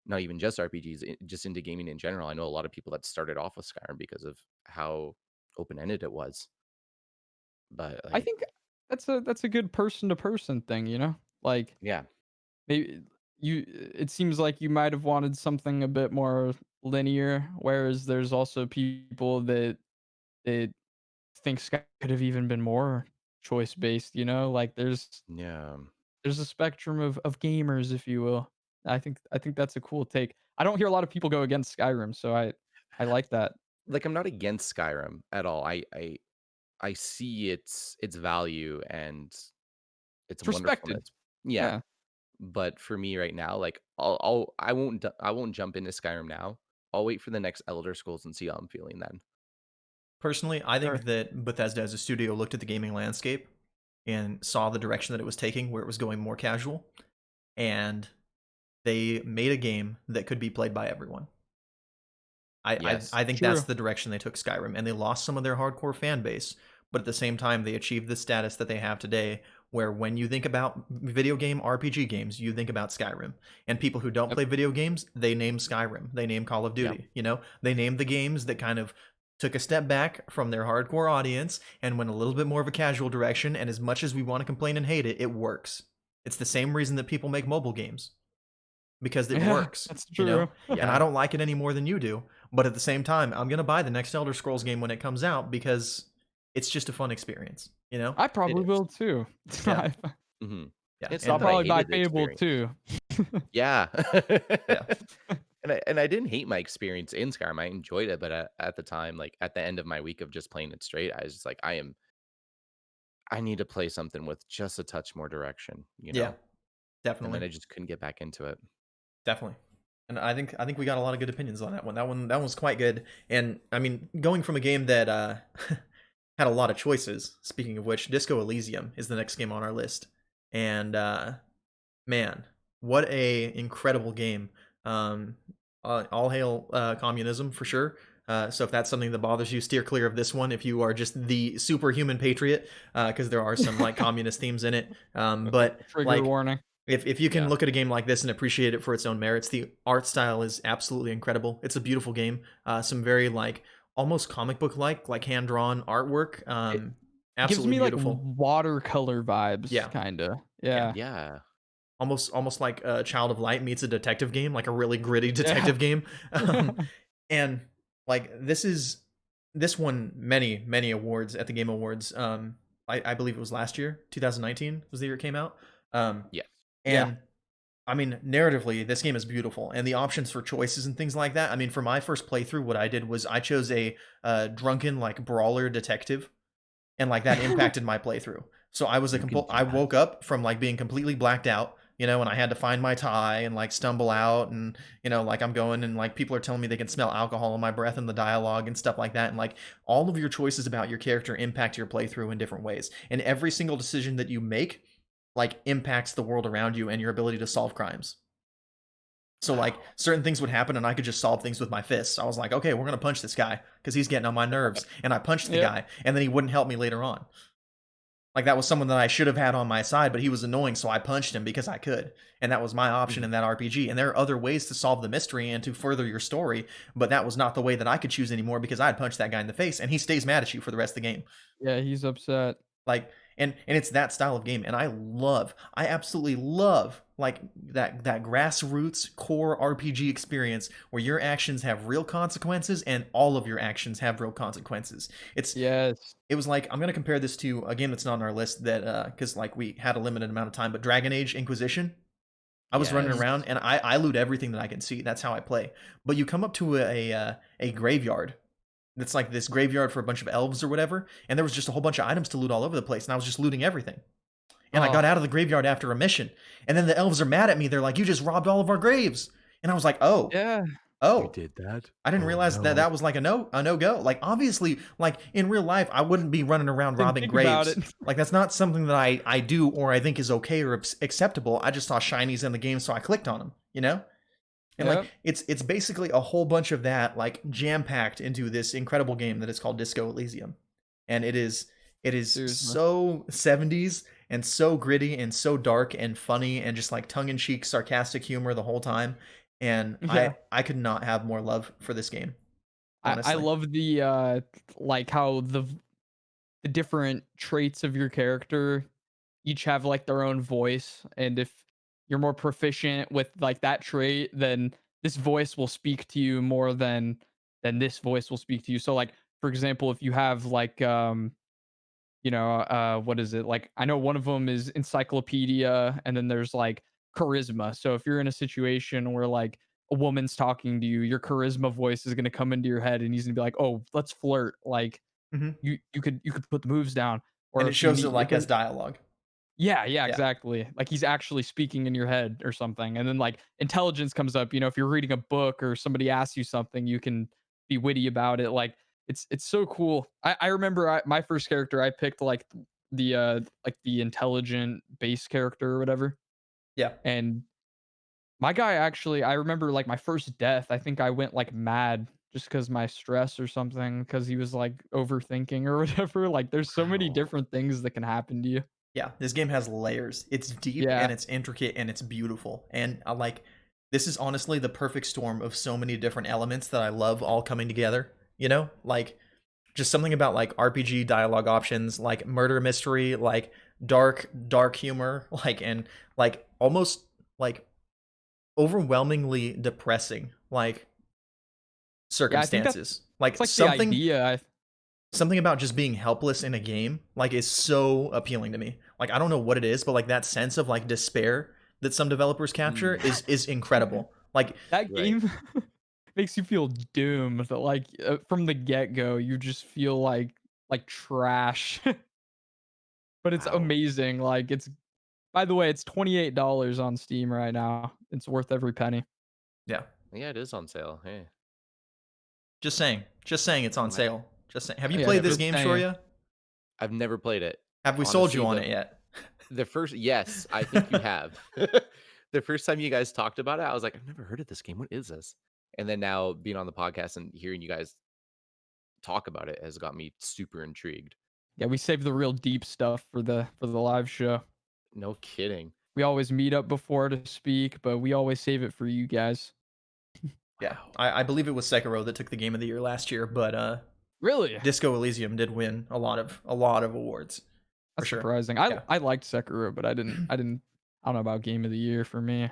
Not even just RPGs, just into gaming in general. I know a lot of people that started off with Skyrim because of how open-ended it was. But I like, think that's a good person to person thing, you know? Like yeah, maybe it seems like you might have wanted something a bit more linear, whereas there's also people that think Sky could have even been more choice based, you know? Like yeah. there's a spectrum of gamers, if you will. I think that's a cool take. I don't hear a lot of people go against Skyrim, so I like that. Like I'm not against Skyrim at all. I see its value and its It's respected. wonderfulness. Yeah, Yeah, but for me right now, like I won't jump into Skyrim now. I'll wait for the next Elder Scrolls and see how I'm feeling then. Personally, I think sure. that Bethesda as a studio looked at the gaming landscape and saw the direction that it was taking, where it was going more casual, and they made a game that could be played by everyone. Yes. I think that's True. the direction they took Skyrim, and they lost some of their hardcore fan base, but at the same time, they achieved the status that they have today, where when you think about video game RPG games, you think about Skyrim. And people who don't Yep. play video games, they name Skyrim. They name Call of Yep. Duty. They name the games that kind of took a step back from their hardcore audience and went a little bit more of a casual direction. And as much as we want to complain and hate it, it works. It's the same reason that people make mobile games because it Yeah, works, that's you know? true. And I Yeah. don't like it any more than you do. But at the same time, I'm going to buy the next Elder Scrolls game when it comes out because it's just a fun experience, you know? I It probably is. will too. Yeah. Mhm. Yeah. It's So I'll not that I probably buy hated the Fable experience. too. Yeah. Yeah. And I didn't hate my experience in Skyrim. I enjoyed it, but at the time, like at the end of my week of just playing it straight, I was just like, I need to play something with just a touch more direction, you Yeah. know? And then Definitely. I just couldn't get back into it. Definitely. And I think we got a lot of good opinions on that one. That one was quite good. And I mean, going from a game that had a lot of choices, speaking of which, Disco Elysium is the next game on our list. And man, what a incredible game. Um all hail communism for sure. So if that's something that bothers you, steer clear of this one if you are just the superhuman patriot, because there are some like communist themes in it. But Trigger like warning. if you can Yeah. look at a game like this and appreciate it for its own merits, the art style is absolutely incredible. It's a beautiful game. Some very like almost comic book like hand drawn artwork. It Gives Absolutely me like beautiful. watercolor vibes, Yeah, kinda. yeah. Yeah. yeah. Almost like a Child of Light meets a detective game, like a really gritty Yeah. detective game. Um, and like this won many awards at the Game Awards. I believe it was last year, 2019 was the year it came out. Um, Yes. Yeah. and I mean, narratively, this game is beautiful, and the options for choices and things like that. I mean, for my first playthrough, what I did was I chose a drunken like brawler detective, and like that impacted my playthrough. So I was a You can complete. do I that. woke up from like being completely blacked out, and I had to find my tie and like stumble out, and like I'm going and like people are telling me they can smell alcohol in my breath in the dialogue and stuff like that, and like all of your choices about your character impact your playthrough in different ways, and every single decision that you make like impacts the world around you and your ability to solve crimes. So like Wow. certain things would happen and I could just solve things with my fists. I was like, okay, we're gonna punch this guy because he's getting on my nerves, and I punched the Yep. guy, and then he wouldn't help me later on. Like that was someone that I should have had on my side, but he was annoying, so I punched him because I could, and that was my option Mhm. in that RPG. And there are other ways to solve the mystery and to further your story, but that was not the way that I could choose anymore because I had punched that guy in the face, and he stays mad at you for the rest of the game. Yeah, he's upset. Like, and it's that style of game, and I absolutely love like that grassroots core RPG experience where your actions have real consequences and all of your actions have real consequences. Yes. It was like, I'm gonna compare this to a game that's not on our list, that because like we had a limited amount of time, but Dragon Age Inquisition. I was running Yes. Mhm. around and I loot everything that I can see. That's how I play. But you come up to a graveyard. It's like this graveyard for a bunch of elves or whatever, and there was just a whole bunch of items to loot all over the place, and I was just looting everything. And I got Oh, out of the graveyard after a mission, and then the elves are mad at me. They're like, "You just robbed all of our graves," and I was like, "Oh, yeah. You oh." did that? I didn't Oh, realize that no. that was like a no go. Like obviously, like in real life, I wouldn't be running around Didn't robbing think about graves. it. Like that's not something that I do or I think is okay or acceptable. I just saw shinies in the game, so I clicked on them. And like Yep. it's basically a whole bunch of that like jam packed into this incredible game that is called Disco Elysium, and it is Seriously. so 70s and so gritty and so dark and funny and just like tongue in cheek sarcastic humor the whole time. And I Yeah. I could not have more love for this game, I honestly. love the like how the different traits of your character each have like their own voice, and if you're more proficient with like that trait, then this voice will speak to you more than this voice will speak to you. So like for example, if you have like what is it? Like I know one of them is encyclopedia and then there's like charisma. So if you're in a situation where like a woman's talking to you, your charisma voice is going to come into your head and he's going to be like, "Oh, let's flirt." Like Hmm. you could put the moves down, And or it if you shows it need like as dialogue. yeah, yeah, Yeah. exactly. Like he's actually speaking in your head or something. And then like intelligence comes up, if you're reading a book or somebody asks you something, you can be witty about it. Like it's so cool. I remember my first character I picked like the intelligent base character or whatever. Yeah. And my guy actually I remember like my first death, I think I went like mad just because my stress or something because he was like overthinking or whatever. Like there's so many Wow. different things that can happen to you. Yeah, this game has layers. It's deep and Yeah. it's intricate and it's beautiful. And I like this is honestly the perfect storm of so many different elements that I love all coming together, you know? Like just something about like RPG dialogue options, like murder mystery, like dark humor, like and like almost like overwhelmingly depressing like Yeah, I think that's circumstances. Like like the idea. something about just being helpless in a game like is so appealing to me. Like I don't know what it is, but like that sense of like despair that some developers capture Mm, is incredible. Like That right. game makes you feel doomed, like, from the get-go, you just feel like trash, but it's Wow. amazing, like, it's by the way, it's $28 on Steam right now. It's worth every penny. yeah, Yeah, it is on sale. Hey, just saying it's I on might. sale. Just saying. Have you I've Yeah, played this never, just game, saying. Shoria? I've never played it. Have we sold Honestly, you on it yet? the first, yes, I think you have. The first time you guys talked about it, I was like, I've never heard of this game. What is this? And then now being on the podcast and hearing you guys talk about it has got me super intrigued. Yeah, we saved the real deep stuff for the live show. No kidding. We always meet up before to speak, but we always save it for you guys. Yeah, Wow. I believe it was Sekiro that took the game of the year last year, but Really? Disco Elysium did win a lot of awards for That's sure. surprising. Yeah. I liked Sekiro, but I don't know about game of the year for me.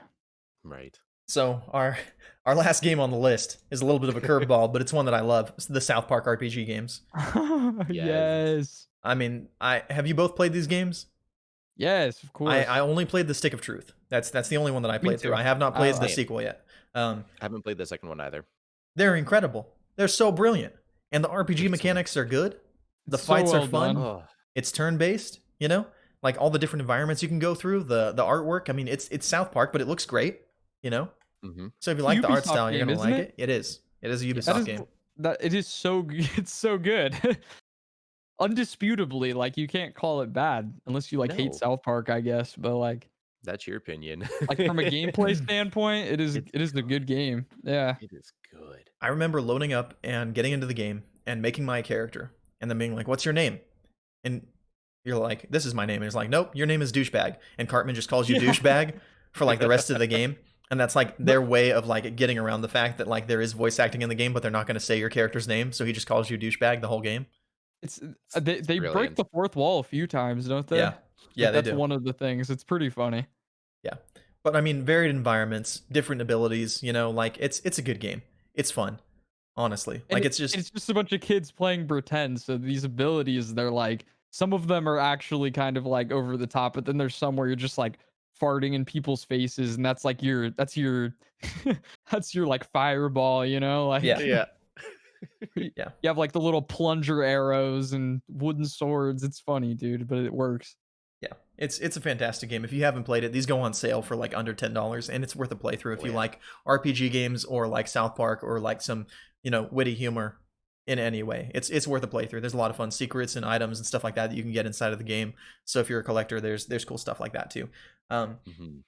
Right. So our last game on the list is a little bit of a curveball, but it's one that I love. It's the South Park RPG games. Yes. Yes. I mean, I have you both played these games? Yes, of I course. only played the Stick of Truth. That's the only one that I Me played through. too. I have not played the I Same. sequel yet. I haven't played the second one either. They're incredible. They're so brilliant, and the RPG They're so mechanics are good. The it's so fights are well fun. done. oh, It's turn based. You know, like all the different environments you can go through. The artwork. I mean, it's South Park, but it looks great. You know, hmm so if you It's a like the art Ubisoft style, you're game, gonna isn't like it? it. It is. It is a Yes. That Ubisoft is game. that it is so it's so good. Undisputably, like you can't call it bad unless you like hate No, South Park, I guess. But that's your opinion. like from a gameplay standpoint, It's it is a good game. Yeah. it is good. I remember loading up and getting into the game and making my character, and then being like, "What's your name?" And you're like, "This is my name." And it's like, "Nope, your name is douchebag." And Cartman just calls you Yeah. douchebag for like the rest of the game. And that's like But their way of like getting around the fact that like there is voice acting in the game, but they're not going to say your character's name, so he just calls you douchebag the whole game. it's It's they break brilliant. the fourth wall a few times, don't they? Yeah, yeah, Like they that's do. one of the things. It's pretty funny. Yeah, but I mean, varied environments, different abilities. You know, like it's a good game. It's fun, honestly. And Like it's just it's just a bunch of kids playing pretend. So these abilities, they're like some of them are actually kind of like over the top, but then there's some where you're just like farting in people's faces, and that's your that's your like fireball, you know? yeah, Like Yeah. you yeah. have like the little plunger arrows and wooden swords. It's funny, dude, but it works. Yeah, it's a fantastic game. If you haven't played it, these go on sale for like under $10, and it's worth a playthrough if Oh you yeah. like RPG games or like South Park or like some witty humor in any way. It's worth a playthrough. There's a lot of fun secrets and items and stuff like that that you can get inside of the game. So if you're a collector, there's cool stuff like that too. Um, hmm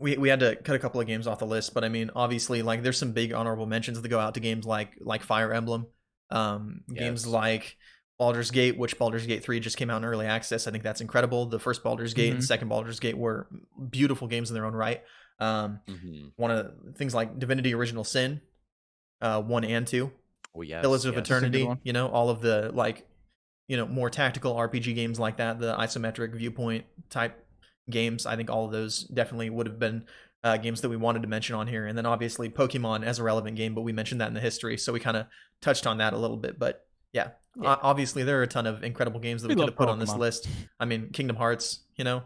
we had to cut a couple of games off the list, but I mean, obviously, like there's some big honorable mentions that go out to games like Fire Emblem, games Yes. like Baldur's Gate, which Baldur's Gate 3 just came out in early access. I think that's incredible. The first Baldur's Gate and Mhm. second Baldur's Gate were beautiful games in their own right. hmm One of the things like Divinity Original Sin, 1 and 2, Oh Pillars yes. of Yes. That's a good Eternity, one. all of the like, more tactical RPG games like that, the isometric viewpoint type games. I think all of those definitely would have been games that we wanted to mention on here. And then obviously Pokemon as a relevant game, but we mentioned that in the history, so we kind of touched on that a little bit. But yeah, Yeah. Obviously there are a ton of incredible games that We we could love have put on this Pokemon. list. I mean, Kingdom Hearts, Oh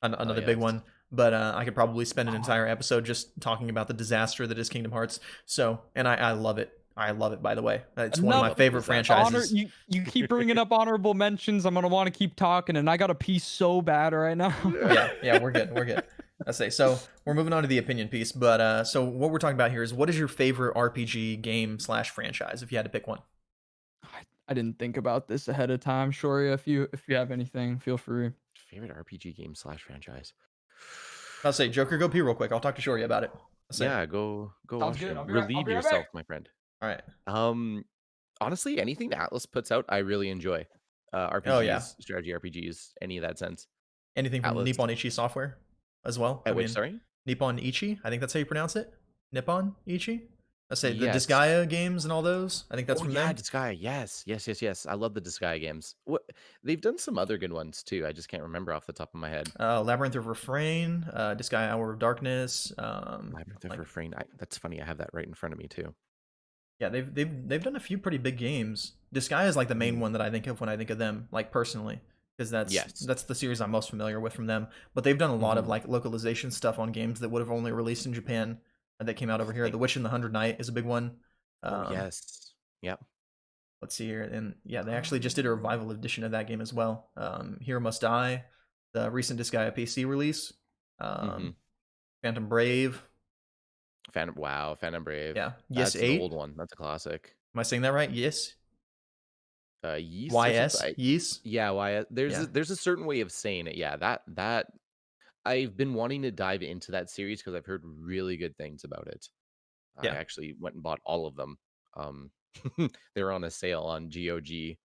another big yes. one. But I could probably spend an entire episode just talking about the disaster that is Kingdom Hearts. So, and I love it. I love it, by the way. It's one of my Enough Love the favorite disaster. franchises. You keep bringing up honorable mentions. I'm gonna want to keep talking, and I got a piece so bad right now. Yeah, yeah, we're good. We're good. I say so. We're moving on to the opinion piece, but so what we're talking about here is what is your favorite RPG game slash franchise if you had to pick one? I didn't think about this ahead of time, Shoria. If you have anything, feel free. Favorite RPG game slash franchise. I'll say Joker, go pee real quick. I'll talk to Shory about it. I'll say, Yeah, go Sounds good. washroom. I'll Relieve be right yourself, back. my friend. all right. Honestly, anything that Atlas puts out, I really enjoy. Oh yeah, RPGs, strategy RPGs, any of that sense. Anything from Atlas Nippon Ichi Software as well. I at which, mean, sorry? Nippon Ichi. I think that's how you pronounce it. Nippon Ichi. Let's say the Yes. Disgaea games and all those. I think that's Oh from yeah, them. Disgaea. Yes, yes, yes, yes. I love the Disgaea games. What they've done some other good ones too. I just can't remember off the top of my head. Labyrinth of Refrain, Disgaea Hour of Darkness. Labyrinth of Like Refrain. That's funny. I have that right in front of me too. yeah, they've done a few pretty big games. Disgaea is like the main Mm. one that I think of when I think of them, like personally, because Yes. that's the series I'm most familiar with from them. But they've done a lot of Mhm. like localization stuff on games that would have only released in Japan that came out over here. Like, The Witch and the Hundred Knight is a big one. oh Um, yes. Yep. let's see here, and yeah, they actually just did a Um, revival edition of that game as well. Hero Must Die, the recent Disgaea PC release. mhm. Um, Phantom Brave. Phantom Brave. Yeah, Yes That's an old 8. one. That's a classic. Am I saying that right? Yes. Yeast or something. YS. Yes. Yeah, why? Yeah. There's a certain way of saying it. Yeah, that I've been wanting to dive into that series because I've heard really good things about it. I Yeah. actually went and bought all of them. Um, they were on a sale on GOG,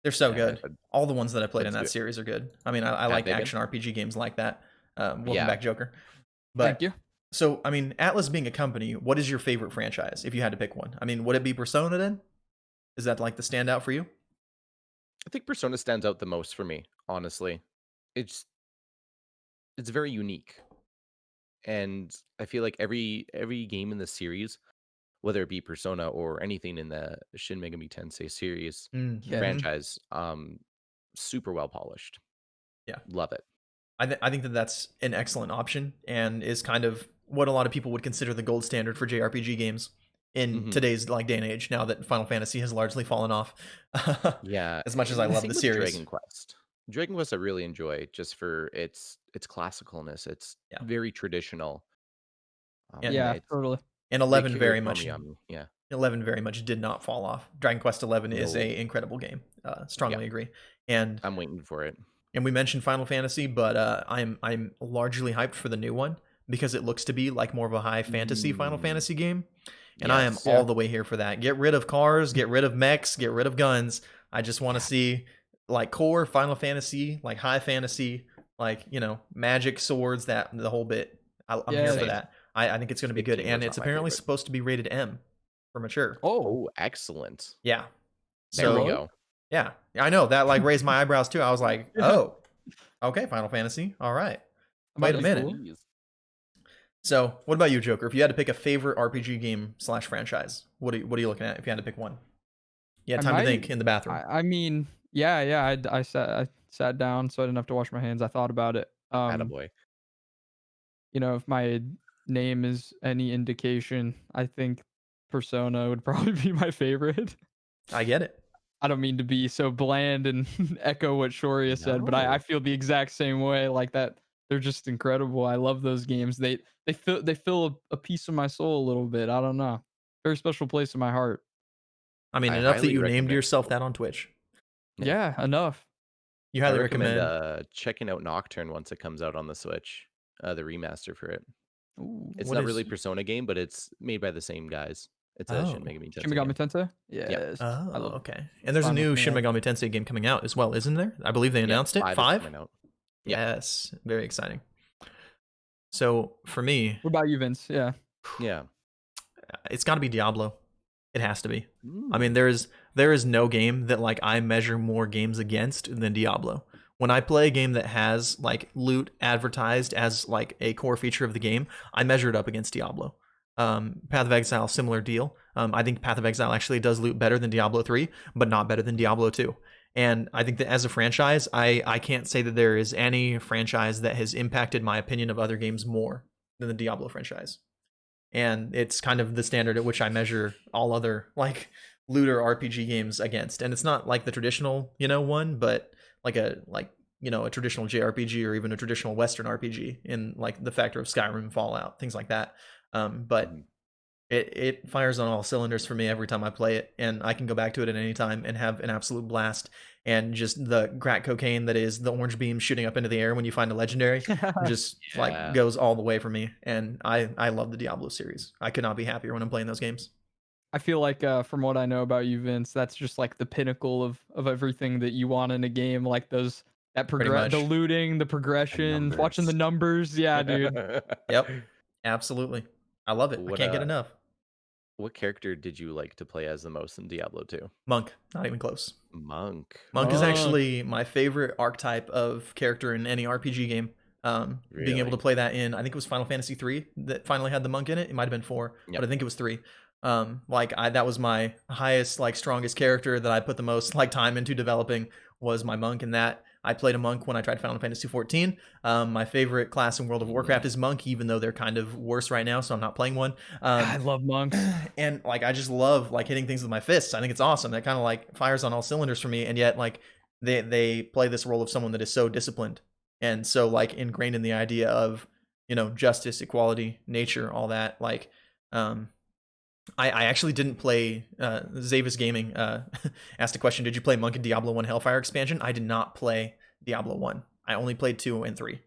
They're so and good. All the ones that I played in let's do that it. series are good. I mean, I Have like they been? action RPG games like that. Welcome Yeah. back, Joker. Thank But you. so, I mean, Atlas being a company, what is your favorite franchise if you had to pick one? I mean, would it be Persona then? Is that like the standout for you? I think Persona stands out the most for me, honestly. It's it's very unique, and I feel like every game in the series, whether it be Persona or anything in the Shin Megami Tensei series Yeah. Mm-hmm. franchise, super well polished. Yeah. Love it. I think that that's an excellent option and is kind of what a lot of people would consider the gold standard for JRPG games in Mhm. today's like day and age. Now that Final Fantasy has largely fallen off, Yeah, as much as I and love same the with series. Dragon Quest. Dragon Quest I really enjoy just for its classicalness. It's Yeah, very traditional, and and Yeah, it's totally. and they 11 carry very it home much yummy. Yeah. 11 very much did not fall off. Dragon Quest 11 is No. a incredible game. Yeah. Strongly agree. And I'm waiting for it. we mentioned Final Fantasy, but I'm largely hyped for the new one because it looks to be like more of a high fantasy Final Mm, Fantasy game, and I am yes. all Yeah. the way here for that. Get rid of cars, get rid of mechs, get rid of guns. I just want to Yeah. see like core Final Fantasy, like high fantasy, like magic swords, that the whole bit. I'm here for Yes. Same. that. I think it's going to be good, 15 and was it's not my apparently favorite. supposed to be rated M for mature. Oh, Oh, excellent. Yeah. There we what? So go. yeah, I know that like raised my eyebrows too. I was like, Yeah, oh, okay, Final Fantasy. All right. that Wait might a be minute. cool. Jeez. So, what about you, Joker? If you had to pick a favorite RPG game slash franchise, what are you looking at if you had to pick one? You had I time to might. think in the bathroom. I mean, yeah. I sat down, so I didn't have to wash my hands. I thought about it. Attaboy. If my name is any indication, I think Persona would probably be my favorite. I get it. I don't mean to be so bland and echo what Shoryia said, but I No. feel the exact same way. Like that, they're just incredible. I love those games. They fill a piece of my soul a little bit. I don't know. Very special place in my heart. I mean, I enough that highly you named recommend. yourself that on Twitch. Yeah. Yeah, enough. You I highly recommend recommend. checking out Nocturne once it comes out on the Switch. The remaster for it. Ooh, It's What not is? really Persona game, but it's made by the same guys. It's a Shin Oh. Megami Shin Tensei Megami game. Tensei. Yeah. Yes, I Oh, love. okay. And It's there's a fine with new me. Shin Megami Tensei game coming out as well, isn't there? I believe they Yeah. announced it. 5 is 5? coming out. Yep. Yes. Very exciting. So, for me, What about you, Vince? Yeah. Yeah. it's got to be Diablo. It has to be. I mean, Mm. there is no game that like I measure more games against than Diablo. When I play a game that has like loot advertised as like a core feature of the game, I measure it up against Diablo. Path of Exile, similar deal. I think Path of Exile actually does loot better than Diablo 3, but not better than Diablo 2. And I think that as a franchise, I can't say that there is any franchise that has impacted my opinion of other games more than the Diablo franchise. And it's kind of the standard at which I measure all other like looter RPG games against. And it's not like the traditional, one, but like a traditional JRPG or even a traditional Western RPG in like the factor of Skyrim, Fallout, things like that. But Mhm. it fires on all cylinders for me every time I play it, and I can go back to it at any time and have an absolute blast. And just the crack cocaine that is the orange beam shooting up into the air when you find a legendary just like Yeah. goes all the way for me. And I love the Diablo series. I could not be happier when I'm playing those games. I feel like from what I know about you, Vince, that's just like the pinnacle of everything that you want in a game. Like those pretty the much. looting, the The progressions, watching the numbers. numbers. Yeah, dude. Yep, absolutely. I love it. I What can't get enough. what character did you like to play as the most in Diablo 2? Monk, not even close. Monk. Monk is Monk. actually my favorite archetype of character in any RPG game. Being able to Really? play that in, I think it was Final Fantasy 3 that finally had the monk in it. It might have been 4, but Yep. I think it was 3. Like that was my highest, like strongest character that I put the most like time into developing was my monk. And that I played a monk when I tried Final Fantasy 14. My favorite class in World of Warcraft Mm. is monk, even though they're kind of worse right now, so I'm not playing one. I love monks. And like I just love like hitting things with my fists. I think it's awesome. That kind of like fires on all cylinders for me. And yet like they play this role of someone that is so disciplined and so like ingrained in the idea of justice, equality, nature, all that. Like um I actually didn't play Zavis Gaming asked a question, did you play Monk and Diablo 1 Hellfire expansion? I did not play Diablo 1. I only played 2 and 3.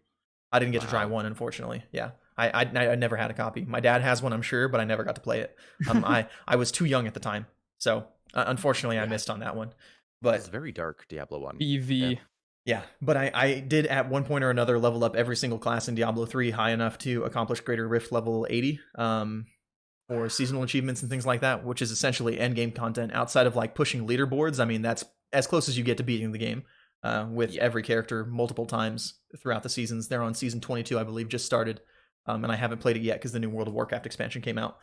I didn't get to try Wow. 1, unfortunately. Yeah. I never had a copy. My dad has one, I'm sure, but I never got to play it. I was too young at the time. So unfortunately I Yeah, missed on that one. it's But very dark, Diablo 1. Yeah. BV. yeah, but I did at one point or another level up every single class in Diablo 3 high enough to accomplish Greater Rift level 80 for seasonal achievements and things like that, which is essentially end game content outside of like pushing leaderboards. I mean, that's as close as you get to beating the game with Yeah. every character multiple times throughout the seasons. They're on season 22, I believe, just started. And I haven't played it yet because the new World of Warcraft expansion came out.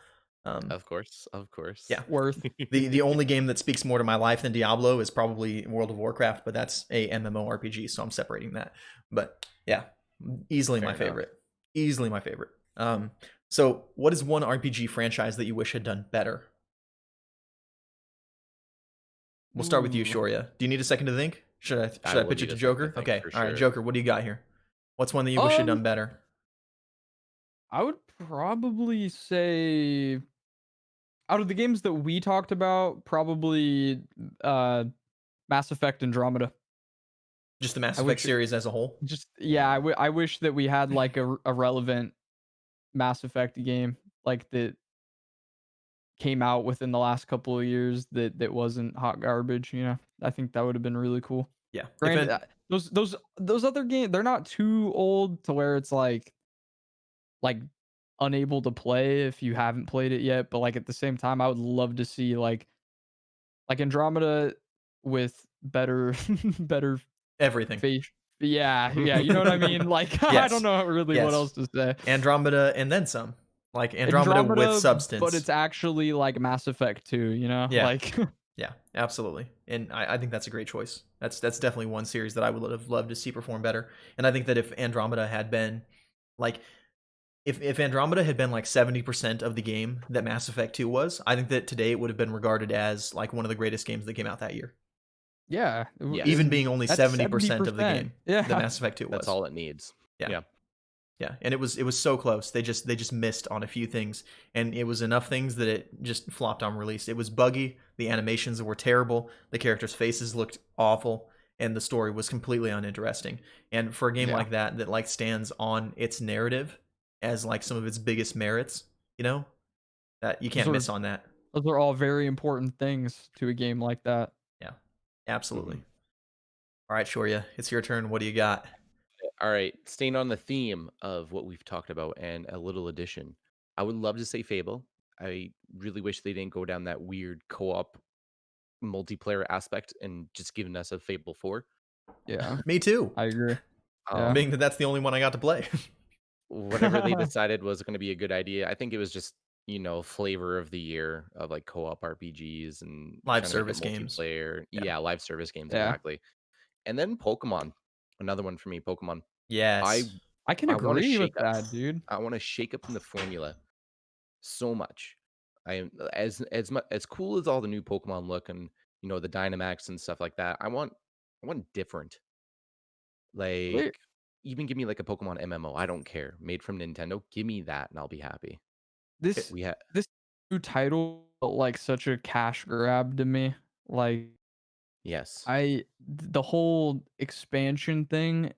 Of course. Of course. Yeah, Worth. the only game that speaks more to my life than Diablo is probably World of Warcraft, but that's a MMORPG, so I'm separating that. But yeah, easily Fair my enough. favorite. Easily my favorite. So what is one RPG franchise that you wish had done better? We'll start with you, Ooh. Shoryia. Do you need a second to think? I Should I will pitch it need to a second to Joker? think Okay, for all right, sure. Joker. What do you got here? What's one that you wish had Um, done better? I would probably say out of the games that we talked about, probably uh Mass Effect Andromeda. Just the Mass I Effect wish series as a whole. just yeah, I wish that we had like a relevant Mass Effect game like that came out within the last couple of years that wasn't hot garbage, you know? I think that would have been really cool. Yeah. If Granted, an, those other games, they're not too old to where it's like unable to play if you haven't played it yet, but like at the same time, I would love to see like Andromeda with better better everything. face. Yeah, yeah, you know what I mean? Like I don't Yes. know really what Yes. else to say. Andromeda and then some. Like Andromeda with Andromeda, but substance. it's actually like Mass Effect 2, you know? Yeah. Like Yeah, absolutely. And I think that's a great choice. That's definitely one series that I would have loved to see perform better. And I think that if Andromeda had been like if Andromeda had been like 70% of the game that Mass Effect 2 was, I think that today it would have been regarded as like one of the greatest games that came out that year. yeah, Yes. Even and being only that's 70% of the 70%. game that Yeah. Mass Effect 2 That's was. all it needs. Yeah. Yeah. Yeah, and it was so close. They just missed on a few things, and it was enough things that it just flopped on release. It was buggy. The animations were terrible. The characters' faces looked awful, and the story was completely uninteresting. And for a game Yeah. like that that like stands on its narrative as like some of its biggest merits, that you Those can't are miss on that. those are all very important things to a game like that. Yeah, absolutely. Mhm. All right, Shoria, it's your turn. What do you got? All right, staying on the theme of what we've talked about and a little addition, I would love to say Fable. I really wish they didn't go down that weird co-op multiplayer aspect and just given us a Fable 4. Yeah, Me too. I agree. Yeah. Um, Being that that's the only one I got to play. whatever they decided was going to be a good idea. I think it was just, flavor of the year of like co-op RPGs and Live trying to make it service games. multiplayer. Yeah. Yeah, live service games Yeah. exactly. And then Pokemon, another one for me, Pokemon. I Yes. I can I want to agree with shake up. that, dude. I want to shake up in the formula so much. I am as much as cool as all the new Pokemon look and the Dynamax and stuff like that. I want different. Wait, Like even give me like a Pokemon MMO. I don't care. Made from Nintendo. Give me that and I'll be happy. this We have this new title felt like such a cash grab to me. Like yes. the whole expansion thing,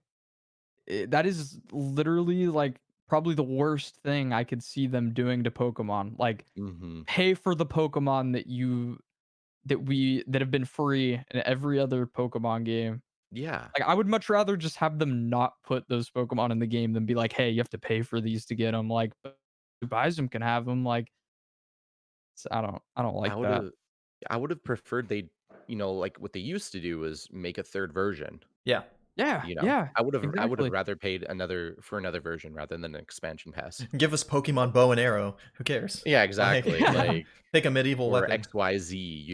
that is literally like probably the worst thing I could see them doing to Pokemon. Like Mhm. pay for the Pokemon that have been free in every other Pokemon game Yeah. Like, I would much rather just have them not put those Pokemon in the game than be like, "Hey, you have to pay for these to get them." Like, but who buys them can have them. Like, I don't I like would that. have I would have preferred they, like what they used to do was make a third version, Yeah. Yeah, you know. yeah, I would have exactly. rather paid another version rather than an expansion pass. Give us Pokemon bow and arrow. Who cares? Yeah, Like, exactly. Like pick a medieval or weapon. XYZ,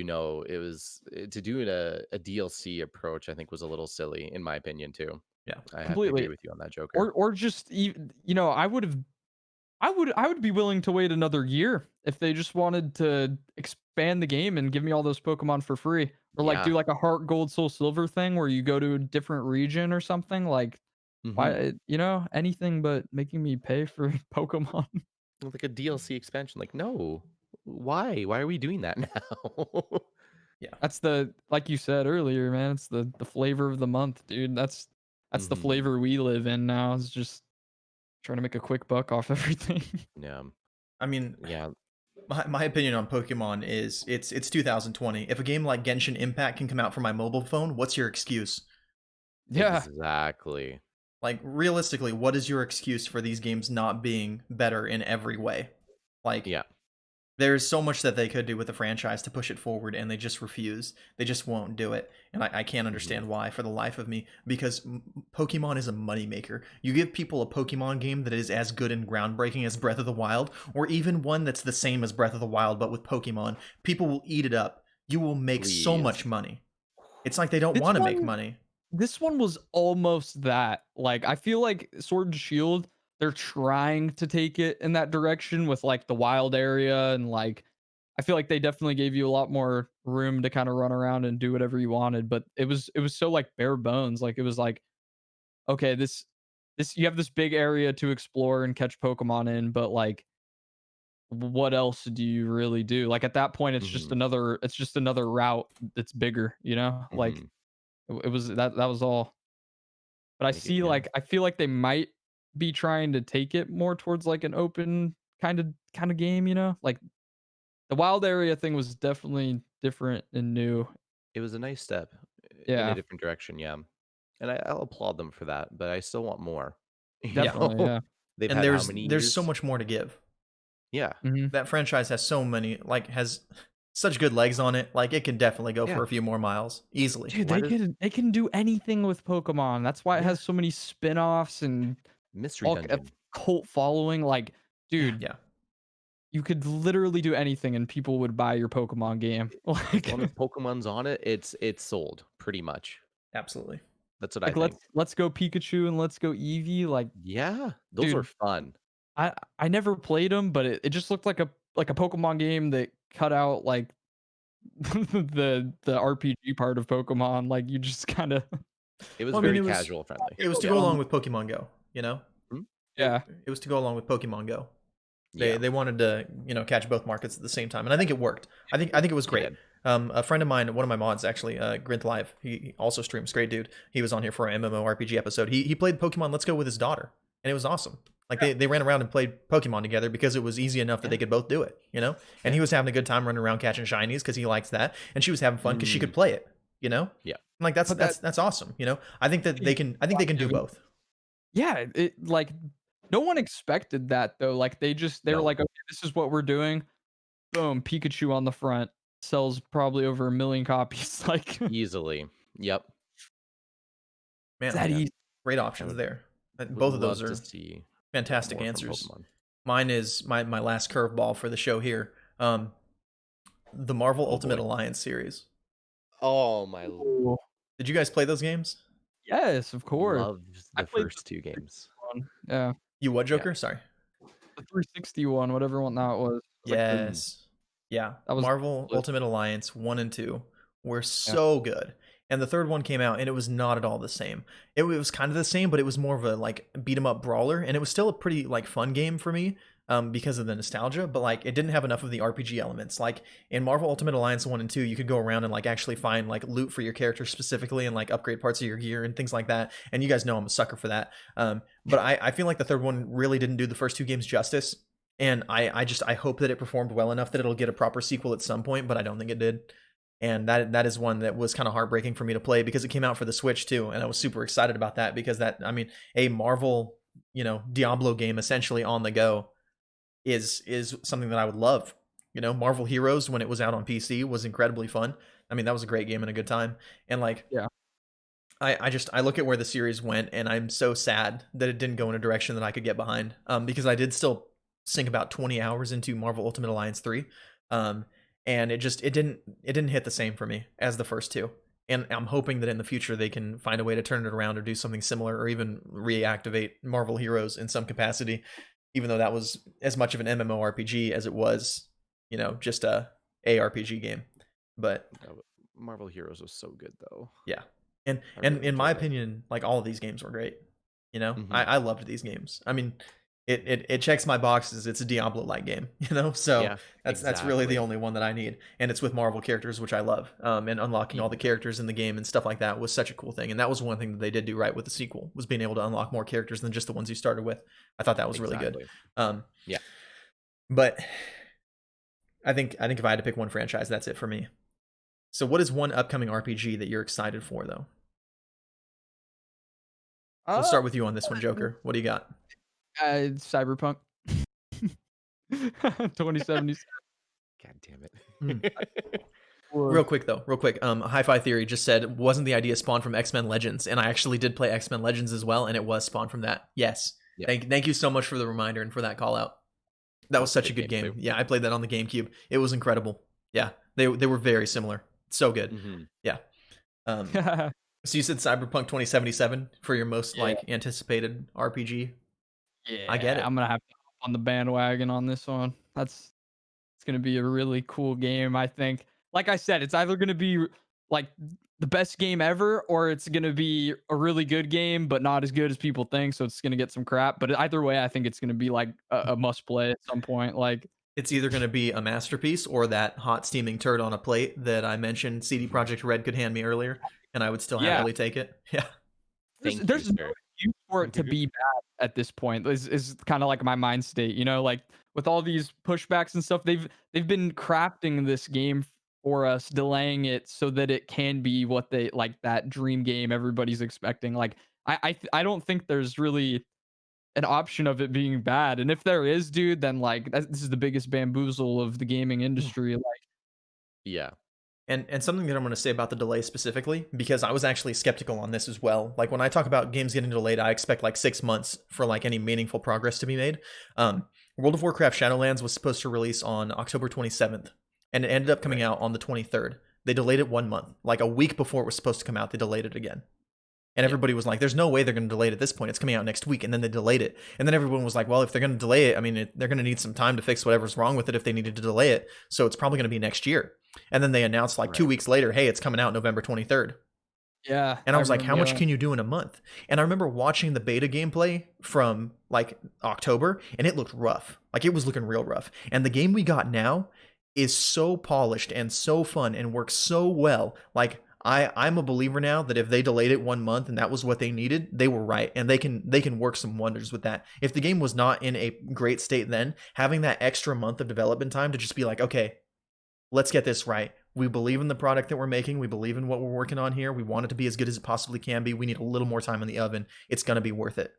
it was to do a DLC approach, I think was a little silly in my opinion too. Yeah. I have to agree Completely. with you on that, Joker. Or just even, I would be willing to wait another year if they just wanted to expand the game and give me all those Pokemon for free. Or like Yeah. do like a Heart Gold Soul Silver thing where you go to a different region or something. Like Mhm. why anything but making me pay for Pokemon. Like a DLC expansion. Like, no. Why? Why are we doing that now? Yeah. That's the like you said earlier, man. It's the flavor of the month, dude. That's the Mhm. flavor we live in now. It's just trying to make a quick buck off everything. Yeah. I mean, Yeah. my opinion on Pokemon is it's 2020. If a game like Genshin Impact can come out for my mobile phone, what's your excuse? Yeah. Exactly. Like, realistically, what is your excuse for these games not being better in every way? Like, Yeah. there's so much that they could do with the franchise to push it forward, and they just refuse. They just won't do it. And I can't Mhm. understand why for the life of me, because Pokemon is a moneymaker. You give people a Pokemon game that is as good and groundbreaking as Breath of the Wild, or even one that's the same as Breath of the Wild, but with Pokemon, people will eat it up. You will make so much Please. money. It's like they don't This want to make one money. this one was almost that. Like, I feel like Sword and Shield, they're trying to take it in that direction with, like, the wild area and, like, I feel like they definitely gave you a lot more room to kinda run around and do whatever you wanted, but it was so, like, bare bones. Like, it was like, "Okay, this you have this big area to explore and catch Pokemon in, but, like, what else do you really do?" Like, at that point, Mhm. it's just another route that's bigger, you know? Like, Mhm. it was that was all. But Yeah. I feel like they might be trying to take it more towards, like, an open kinda game, you know? Like, the wild area thing was definitely different and new. It was a nice step in a Yeah, different direction, yeah. And I'll applaud them for that, but I still want more. You Yeah. definitely, know? yeah. They've And had how many there's so years? much more to give. Yeah. Mhm. That franchise has so many, like, has such good legs on it. Like, it can definitely go Yeah. for a few more miles easily. Dude, Why does they can do anything with Pokemon. That's why it Yeah. has so many spin-offs and Mystery all a Dungeon. cult following. Like, Yeah. dude, Yeah, you could literally do anything and people would buy your Pokemon game. As Like long as Pokemon's on it, it's sold pretty much. absolutely. That's what I like, think. let's go Pikachu and let's go Eevee. Like, Yeah. Those are dude, fun. I never played them, but it just looked like a Pokemon game that cut out, like, the RPG part of Pokemon. Like, you just kinda It was Well, I mean, very casual friendly. it was to go go Yeah. along dumb. with Pokemon Go, you know? Mhm. It Yeah, it was to go along with Pokemon Go. They Yeah. they wanted to, catch both markets at the same time, and I think it worked. I think it was It great. did. A friend of mine, one of my mods actually, Grint Live, he also streams. Great dude. He was on here for our MMORPG episode. He played Pokemon Let's Go with his daughter, and it was awesome. Like they ran around and played Pokemon together because it was easy enough that they Yeah. could both do it, you know. And Yeah. he was having a good time running around catching shinies because he likes that, and she was having fun because she Mm. could play it, you know. Yeah. Like that's but that's that that's awesome, you know. I think that is they can do longevity. both. Yeah, it like, no one expected that, though. Like, they were No. like, "Okay, this is what we're doing." Boom, Pikachu on the front, sells probably over 1,000,000 copies. Like, it's Easily. Yep. Man, that Yeah. easy. great I options would there. would Both of those love to are see fantastic more from answers. Pokemon. Mine is my last curveball for the show here. The Marvel Oh Ultimate boy. Alliance series. Oh my Ooh. Did you guys play those games? Yes, of course. loved I the played the first two 360 games. one. Yeah, You what, Yeah. Joker? Sorry. the 360 one, whatever one that was. Like, the Mm. Yes. Yeah. that was Marvel flip. Ultimate Alliance 1 and 2 were Yeah. so good. And the third one came out and it was not at all the same. It was kind of the same, but it was more of a like beat 'em up brawler, and it was still a pretty like fun game for me because of the nostalgia, but like it didn't have enough of the RPG elements. Like in Marvel Ultimate Alliance 1 and 2, you could go around and like actually find like loot for your character specifically and like upgrade parts of your gear and things like that. And you guys know I'm a sucker for that. But I feel like the third one really didn't do the first two games justice. And I hope that it performed well enough that it'll get a proper sequel at some point, but I don't think it did. and that is one that was kind of heartbreaking for me to play because it came out for the Switch too, and I was super excited about that because that, I mean, a Marvel, Diablo game essentially on the go is something that I would love. Marvel Heroes when it was out on PC was incredibly fun. I mean, that was a great game and a good time. And like Yeah. I look at where the series went and I'm so sad that it didn't go in a direction that I could get behind. Because I did still sink about 20 hours into Marvel Ultimate Alliance 3. And it didn't hit the same for me as the first two. And I'm hoping that in the future they can find a way to turn it around or do something similar or even reactivate Marvel Heroes in some capacity, even though that was as much of an MMORPG as it was, just a ARPG game. But Marvel Heroes was so good though. yeah. And I and really in my enjoyed it. opinion, like all of these games were great. Mhm. I loved these games. I mean, it checks my boxes. It's a Diablo like game, so Yeah, that's really the exactly. only one that I need, and it's with Marvel characters, which I love. And unlocking all the Mhm. characters in the game and stuff like that was such a cool thing, and that was one thing that they did do right with the sequel, was being able to unlock more characters than just the ones you started with. I thought that was really good. Exactly. Um, Yeah. but I think if I had to pick one franchise, that's it for me. So what is one upcoming RPG that you're excited for though? We'll Uh, start with you on this one, Joker. What do you got? Cyberpunk 2077. God damn Hmm. it. Real quick though, real quick. Hi-Fi Theory just said, wasn't the idea spawned from X-Men Legends? And I actually did play X-Men Legends as well, and it was spawned from that. Yes. Yeah. Thank you so much for the reminder and for that call out. That was such a good game. Too. Yeah, I played that on the GameCube. It was incredible. Yeah, they were very similar. So good. Mhm. Yeah. So you said Cyberpunk 2077 for your most Yeah. like anticipated RPG. I get Yeah, it. I'm gonna have to hop on the bandwagon on this one. It's gonna be a really cool game, I think. Like I said, it's either gonna be like the best game ever, or it's gonna be a really good game, but not as good as people think. So it's gonna get some crap. But either way, I think it's gonna be like a must play at some point. Like, It's either going to be a masterpiece or that hot steaming turd on a plate that I mentioned CD Mhm. Projekt Red could hand me earlier, and I would still yeah, happily take it. Yeah. Thank you, there's no sir. excuse for it to be bad at this point. Is kind of like my mind state, like with all these pushbacks and stuff, they've been crafting this game for us, delaying it so that it can be what they like, that dream game everybody's expecting. Like I don't think there's really an option of it being bad. And if there is, dude, then like this is the biggest bamboozle of the gaming industry. Like, Yeah. And something that I'm going to say about the delay specifically, because I was actually skeptical on this as well. Like when I talk about games getting delayed, I expect like 6 months for like any meaningful progress to be made. World of Warcraft Shadowlands was supposed to release on October 27th, and it ended up coming Right. out on the 23rd. They delayed it 1 month, like a week before it was supposed to come out. They delayed it again. And Yeah. everybody was like, there's no way they're going to delay it at this point. It's coming out next week. And then they delayed it. And then everyone was like, well, if they're going to delay it, I mean, they're going to need some time to fix whatever's wrong with it if they needed to delay it. So it's probably going to be next year. And then they announced like 2 weeks later, hey, it's coming out November 23rd. yeah, And I was like, how much that. can you do in a month? And I remember watching the beta gameplay from like October, and it looked rough. Like it was looking real rough. And the game we got now is so polished and so fun and works so well. Like I'm a believer now that if they delayed it 1 month and that was what they needed, they were right, and they can work some wonders with that. If the game was not in a great state, then having that extra month of development time to just be like, okay, let's get this right. We believe in the product that we're making. We believe in what we're working on here. We want it to be as good as it possibly can be. We need a little more time in the oven. It's going to be worth it.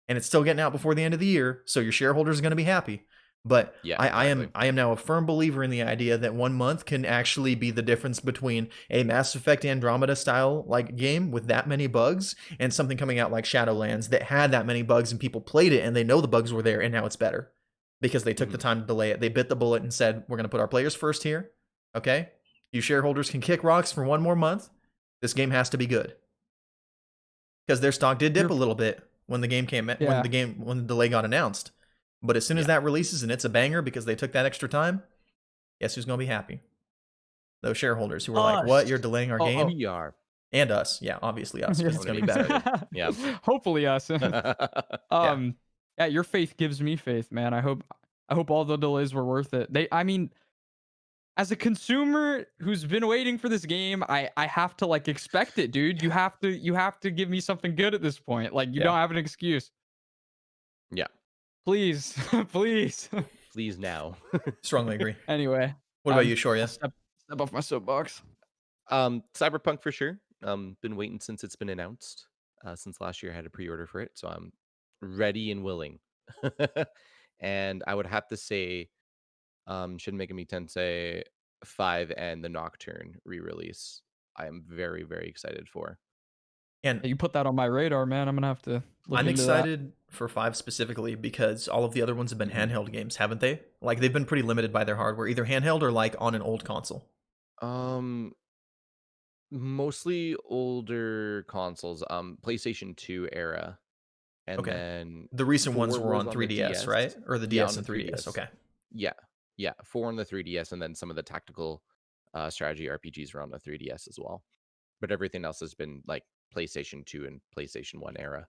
And it's still getting out before the end of the year, so your shareholders are going to be happy. But Yeah, I exactly. am now a firm believer in the idea that 1 month can actually be the difference between a Mass Effect Andromeda style like game with that many bugs and something coming out like Shadowlands that had that many bugs and people played it and they know the bugs were there and now it's better because they took the Mhm. time to delay it. They bit the bullet and said, we're going to put our players first here. Okay? You shareholders can kick rocks for 1 more month. This game has to be good. Because their stock did dip You're a little bit when the game came yeah. when the delay got announced. But as soon as Yeah. that releases and it's a banger because they took that extra time, guess who's gonna be happy? Those shareholders who were like, "What? Us. You're delaying our Oh, game?" We are. And us, yeah, obviously us, because Yeah. it's I'm gonna gonna be be better. excited. Yeah. Hopefully us. Yeah, Um, yeah, your faith gives me faith, man. I hope all the delays were worth it. I mean, as a consumer who's been waiting for this game, I have to like expect it, dude. You have to give me something good at this point. Like you yeah, don't have an excuse. Yeah. Please. Please. Please now. strongly agree. Anyway, What about you, I'll Shoria? step off my soapbox. Cyberpunk for sure. Been waiting since it's been announced. Since last year, I had a pre-order for it, so I'm ready and willing. And I would have to say, Shin Megami Tensei 5 and the Nocturne re-release. I am very, very excited for. And You put that on my radar, man. I'm gonna have to look I'm into that. excited for 5 specifically because all of the other ones have been Mhm. handheld games, haven't they? Like, they've been pretty limited by their hardware, either handheld or, like, on an old console. Um, Mostly older consoles. PlayStation 2 era, and Okay. then The recent ones 4 were was on on the 3DS, DS. right? Or the Yeah, DS on the and 3DS, 3DS. okay. Yeah, yeah, 4 on the 3DS, and then some of the tactical, strategy RPGs were on the 3DS as well. But everything else has been, like, PlayStation 2 and PlayStation 1 era.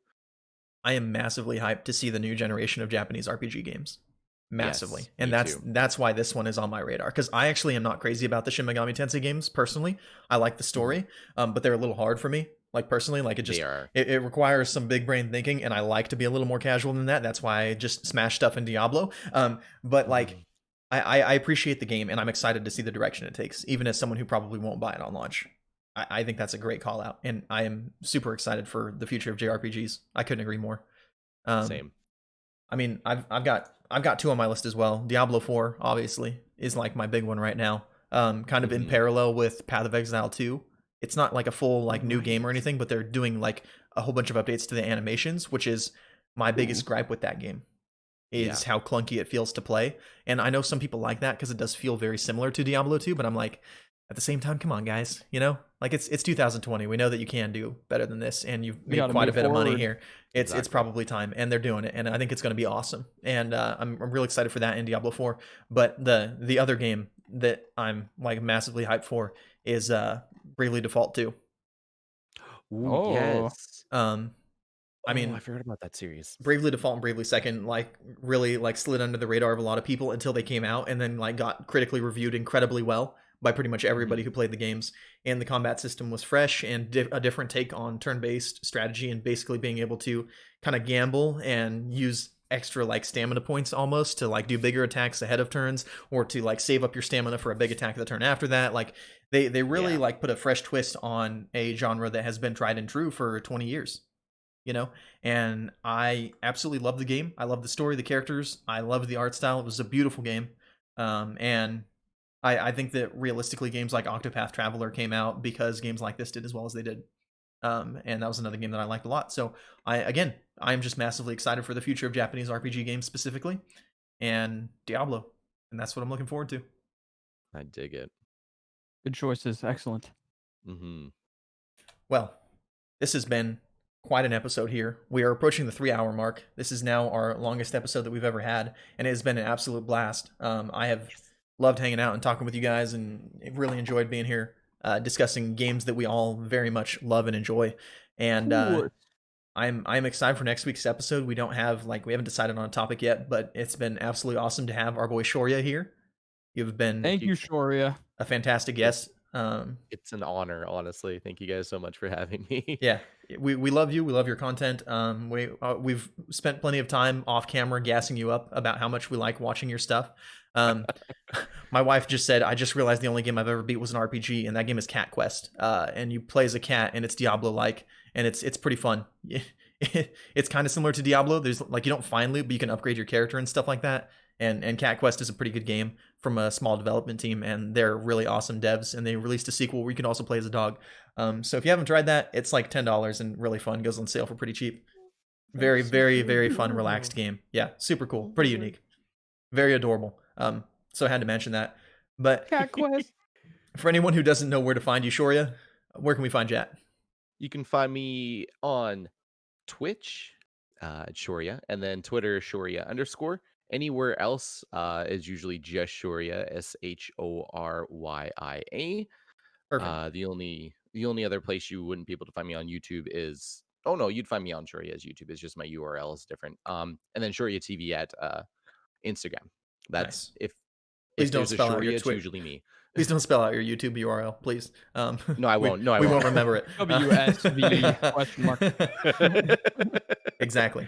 I am massively hyped to see the new generation of Japanese RPG games. Massively. Yes, And me that's too. that's why this one is on my radar, because I actually am not crazy about the Shin Megami Tensei games personally. I like the Mhm. story, but they're a little hard for me. Like, personally, like, They are. it requires some big brain thinking, and I like to be a little more casual than that. That's why I just smash stuff in Diablo. But like, Mhm. I appreciate the game, and I'm excited to see the direction it takes, even as someone who probably won't buy it on launch. I think that's a great call out, and I am super excited for the future of JRPGs. I couldn't agree more. Um, Same. I mean, I've got two on my list as well. Diablo 4 obviously is like my big one right now. Kind of in Mhm. parallel with Path of Exile 2. It's not like a full like new game or Right. anything, but they're doing like a whole bunch of updates to the animations, which is my Ooh. biggest gripe with that game Yeah. is how clunky it feels to play. And I know some people like that because it does feel very similar to Diablo 2, but I'm like, at the same time, come on, guys, you know, like it's 2020. We know that you can do better than this, and you've We made gotta quite a move bit of money forward. here. It's Exactly. probably time, and they're doing it, and I think it's going to be awesome. And I'm really excited for that in Diablo 4. But the other game that I'm like massively hyped for is Bravely Default 2. Ooh, Oh. yes. Um, I Oh, I mean, forgot about that series. Bravely Default and Bravely Second like really like slid under the radar of a lot of people until they came out, and then like got critically reviewed incredibly well by pretty much everybody Mhm. who played the games. And the combat system was fresh and a different take on turn-based strategy, and basically being able to kind of gamble and use extra like stamina points almost to like do bigger attacks ahead of turns, or to like save up your stamina for a big attack the turn after that. Like they really Yeah. like put a fresh twist on a genre that has been tried and true for 20 years, you know. And I absolutely love the game. I love the story, the characters. I love the art style. It was a beautiful game. And I think that realistically games like Octopath Traveler came out because games like this did as well as they did. And that was another game that I liked a lot. So I'm just massively excited for the future of Japanese RPG games specifically, and Diablo, and that's what I'm looking forward to. I dig it. Good choices. Excellent. Mhm. Well, this has been quite an episode here. We are approaching the 3 hour mark. This is now our longest episode that we've ever had, and it has been an absolute blast. I have Yes. loved hanging out and talking with you guys, and really enjoyed being here, discussing games that we all very much love and enjoy. And Cool. I'm excited for next week's episode. We haven't decided on a topic yet, but it's been absolutely awesome to have our boy Shoryia here. You've been Thank Thank you. you, Shoryia. a fantastic It guest. it's an honor, honestly. Thank you guys so much for having me. Yeah, we love you. We love your content. We've spent plenty of time off camera gassing you up about how much we like watching your stuff. Um, my wife just said, I just realized the only game I've ever beat was an RPG, and that game is Cat Quest. And you play as a cat, and it's Diablo like, and it's pretty fun. It's kind of similar to Diablo. There's like, you don't find loot, but you can upgrade your character and stuff like that. And Cat Quest is a pretty good game from a small development team, and they're really awesome devs. And they released a sequel where you can also play as a dog. So if you haven't tried that, it's like $10 and really fun. Goes on sale for pretty cheap. Very, very, very fun, relaxed game. Yeah, super cool, pretty unique, very adorable. So I had to mention that. But Cat Quest. for anyone who doesn't know where to find you, Shoria, where can we find you at? You can find me on Twitch, at Shoryia, and then Twitter, Shoryia underscore. Anywhere else is usually just Shoryia, Shoryia. Perfect. The only other place you wouldn't be able to find me on YouTube is, oh no, you'd find me on Shorya's YouTube. It's just my URL is different. And then Shoryia TV at Instagram. That's Nice. if Please don't there's a spell out your Shoryia, it's Twitch. usually me. Please don't spell out your YouTube URL, please. No, I we won't. No, I we won't. won't remember it. WSV question mark. Exactly.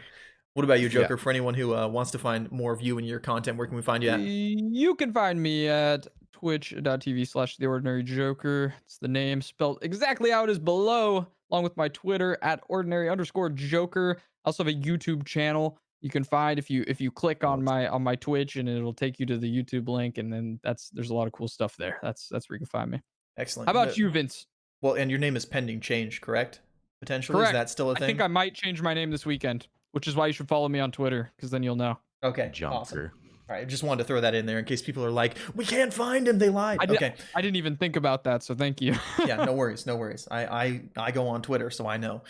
What about you, Yeah. Joker? For anyone who wants to find more of you and your content, where can we find you at? You can find me at twitch.tv/theordinaryjoker. It's the name spelled exactly how it is below, along with my Twitter at ordinary_joker. I also have a YouTube channel you can find if you click on my Twitch, and it'll take you to the YouTube link, and then there's a lot of cool stuff there. That's where you can find me. How Excellent. about you, Vince? Well, and your name is pending change, correct? Potentially, is Correct. that still a I thing? think I might change my name this weekend, which is why you should follow me on Twitter, because then you'll know. Okay, Junker. awesome. All right, I just wanted to throw that in there in case people are like, we can't find him. They lied. Okay. I didn't even think about that, so thank you. Yeah, no worries, no worries. I go on Twitter, so I know.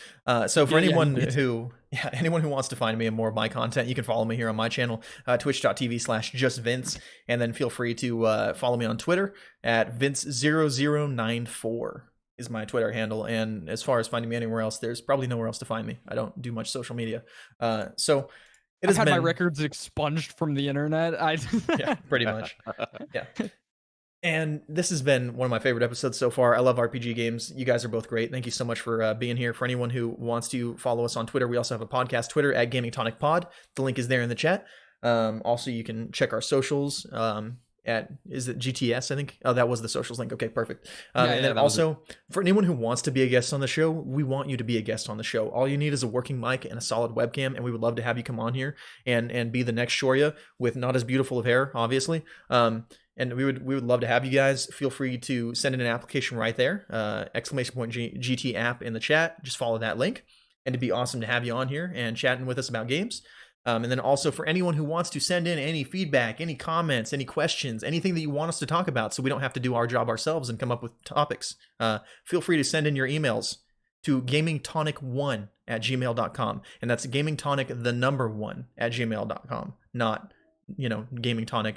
So for Yeah, anyone who wants to find me and more of my content, you can follow me here on my channel, twitch.tv/justvince, and then feel free to follow me on Twitter at Vince0094 is my Twitter handle. And as far as finding me anywhere else, there's probably nowhere else to find me. I don't do much social media. So I've had my records expunged from the internet. Yeah, pretty much. Yeah. And this has been one of my favorite episodes so far. I love RPG games. You guys are both great. Thank you so much for being here. For anyone who wants to follow us on Twitter, we also have a podcast Twitter at Gaming Tonic Pod. The link is there in the chat. Also, you can check our socials is it GTS, I think? Oh, that was the socials link. Okay, perfect. And then also, for anyone who wants to be a guest on the show, we want you to be a guest on the show. All you need is a working mic and a solid webcam, and we would love to have you come on here and be the next Shoryia with not as beautiful of hair, obviously. And we would love to have you guys. Feel free to send in an application right there, !GT app in the chat. Just follow that link, and it'd be awesome to have you on here and chatting with us about games. And then also for anyone who wants to send in any feedback, any comments, any questions, anything that you want us to talk about so we don't have to do our job ourselves and come up with topics, feel free to send in your emails to gamingtonic1@gmail.com. And that's gamingtonic1@gmail.com, not, gamingtonic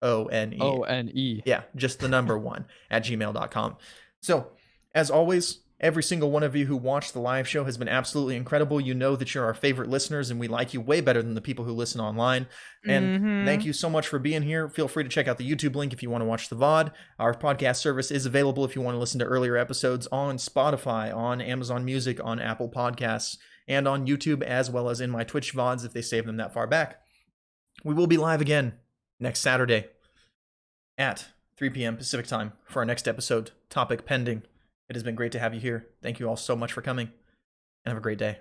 ONE. ONE. Yeah, just the number 1@gmail.com. So, as always, every single one of you who watched the live show has been absolutely incredible. You know that you're our favorite listeners, and we like you way better than the people who listen online. And thank you so much for being here. Feel free to check out the YouTube link if you want to watch the VOD. Our podcast service is available if you want to listen to earlier episodes on Spotify, on Amazon Music, on Apple Podcasts, and on YouTube, as well as in my Twitch VODs if they save them that far back. We will be live again next Saturday at 3 p.m. Pacific time for our next episode, topic pending. It has been great to have you here. Thank you all so much for coming, and have a great day.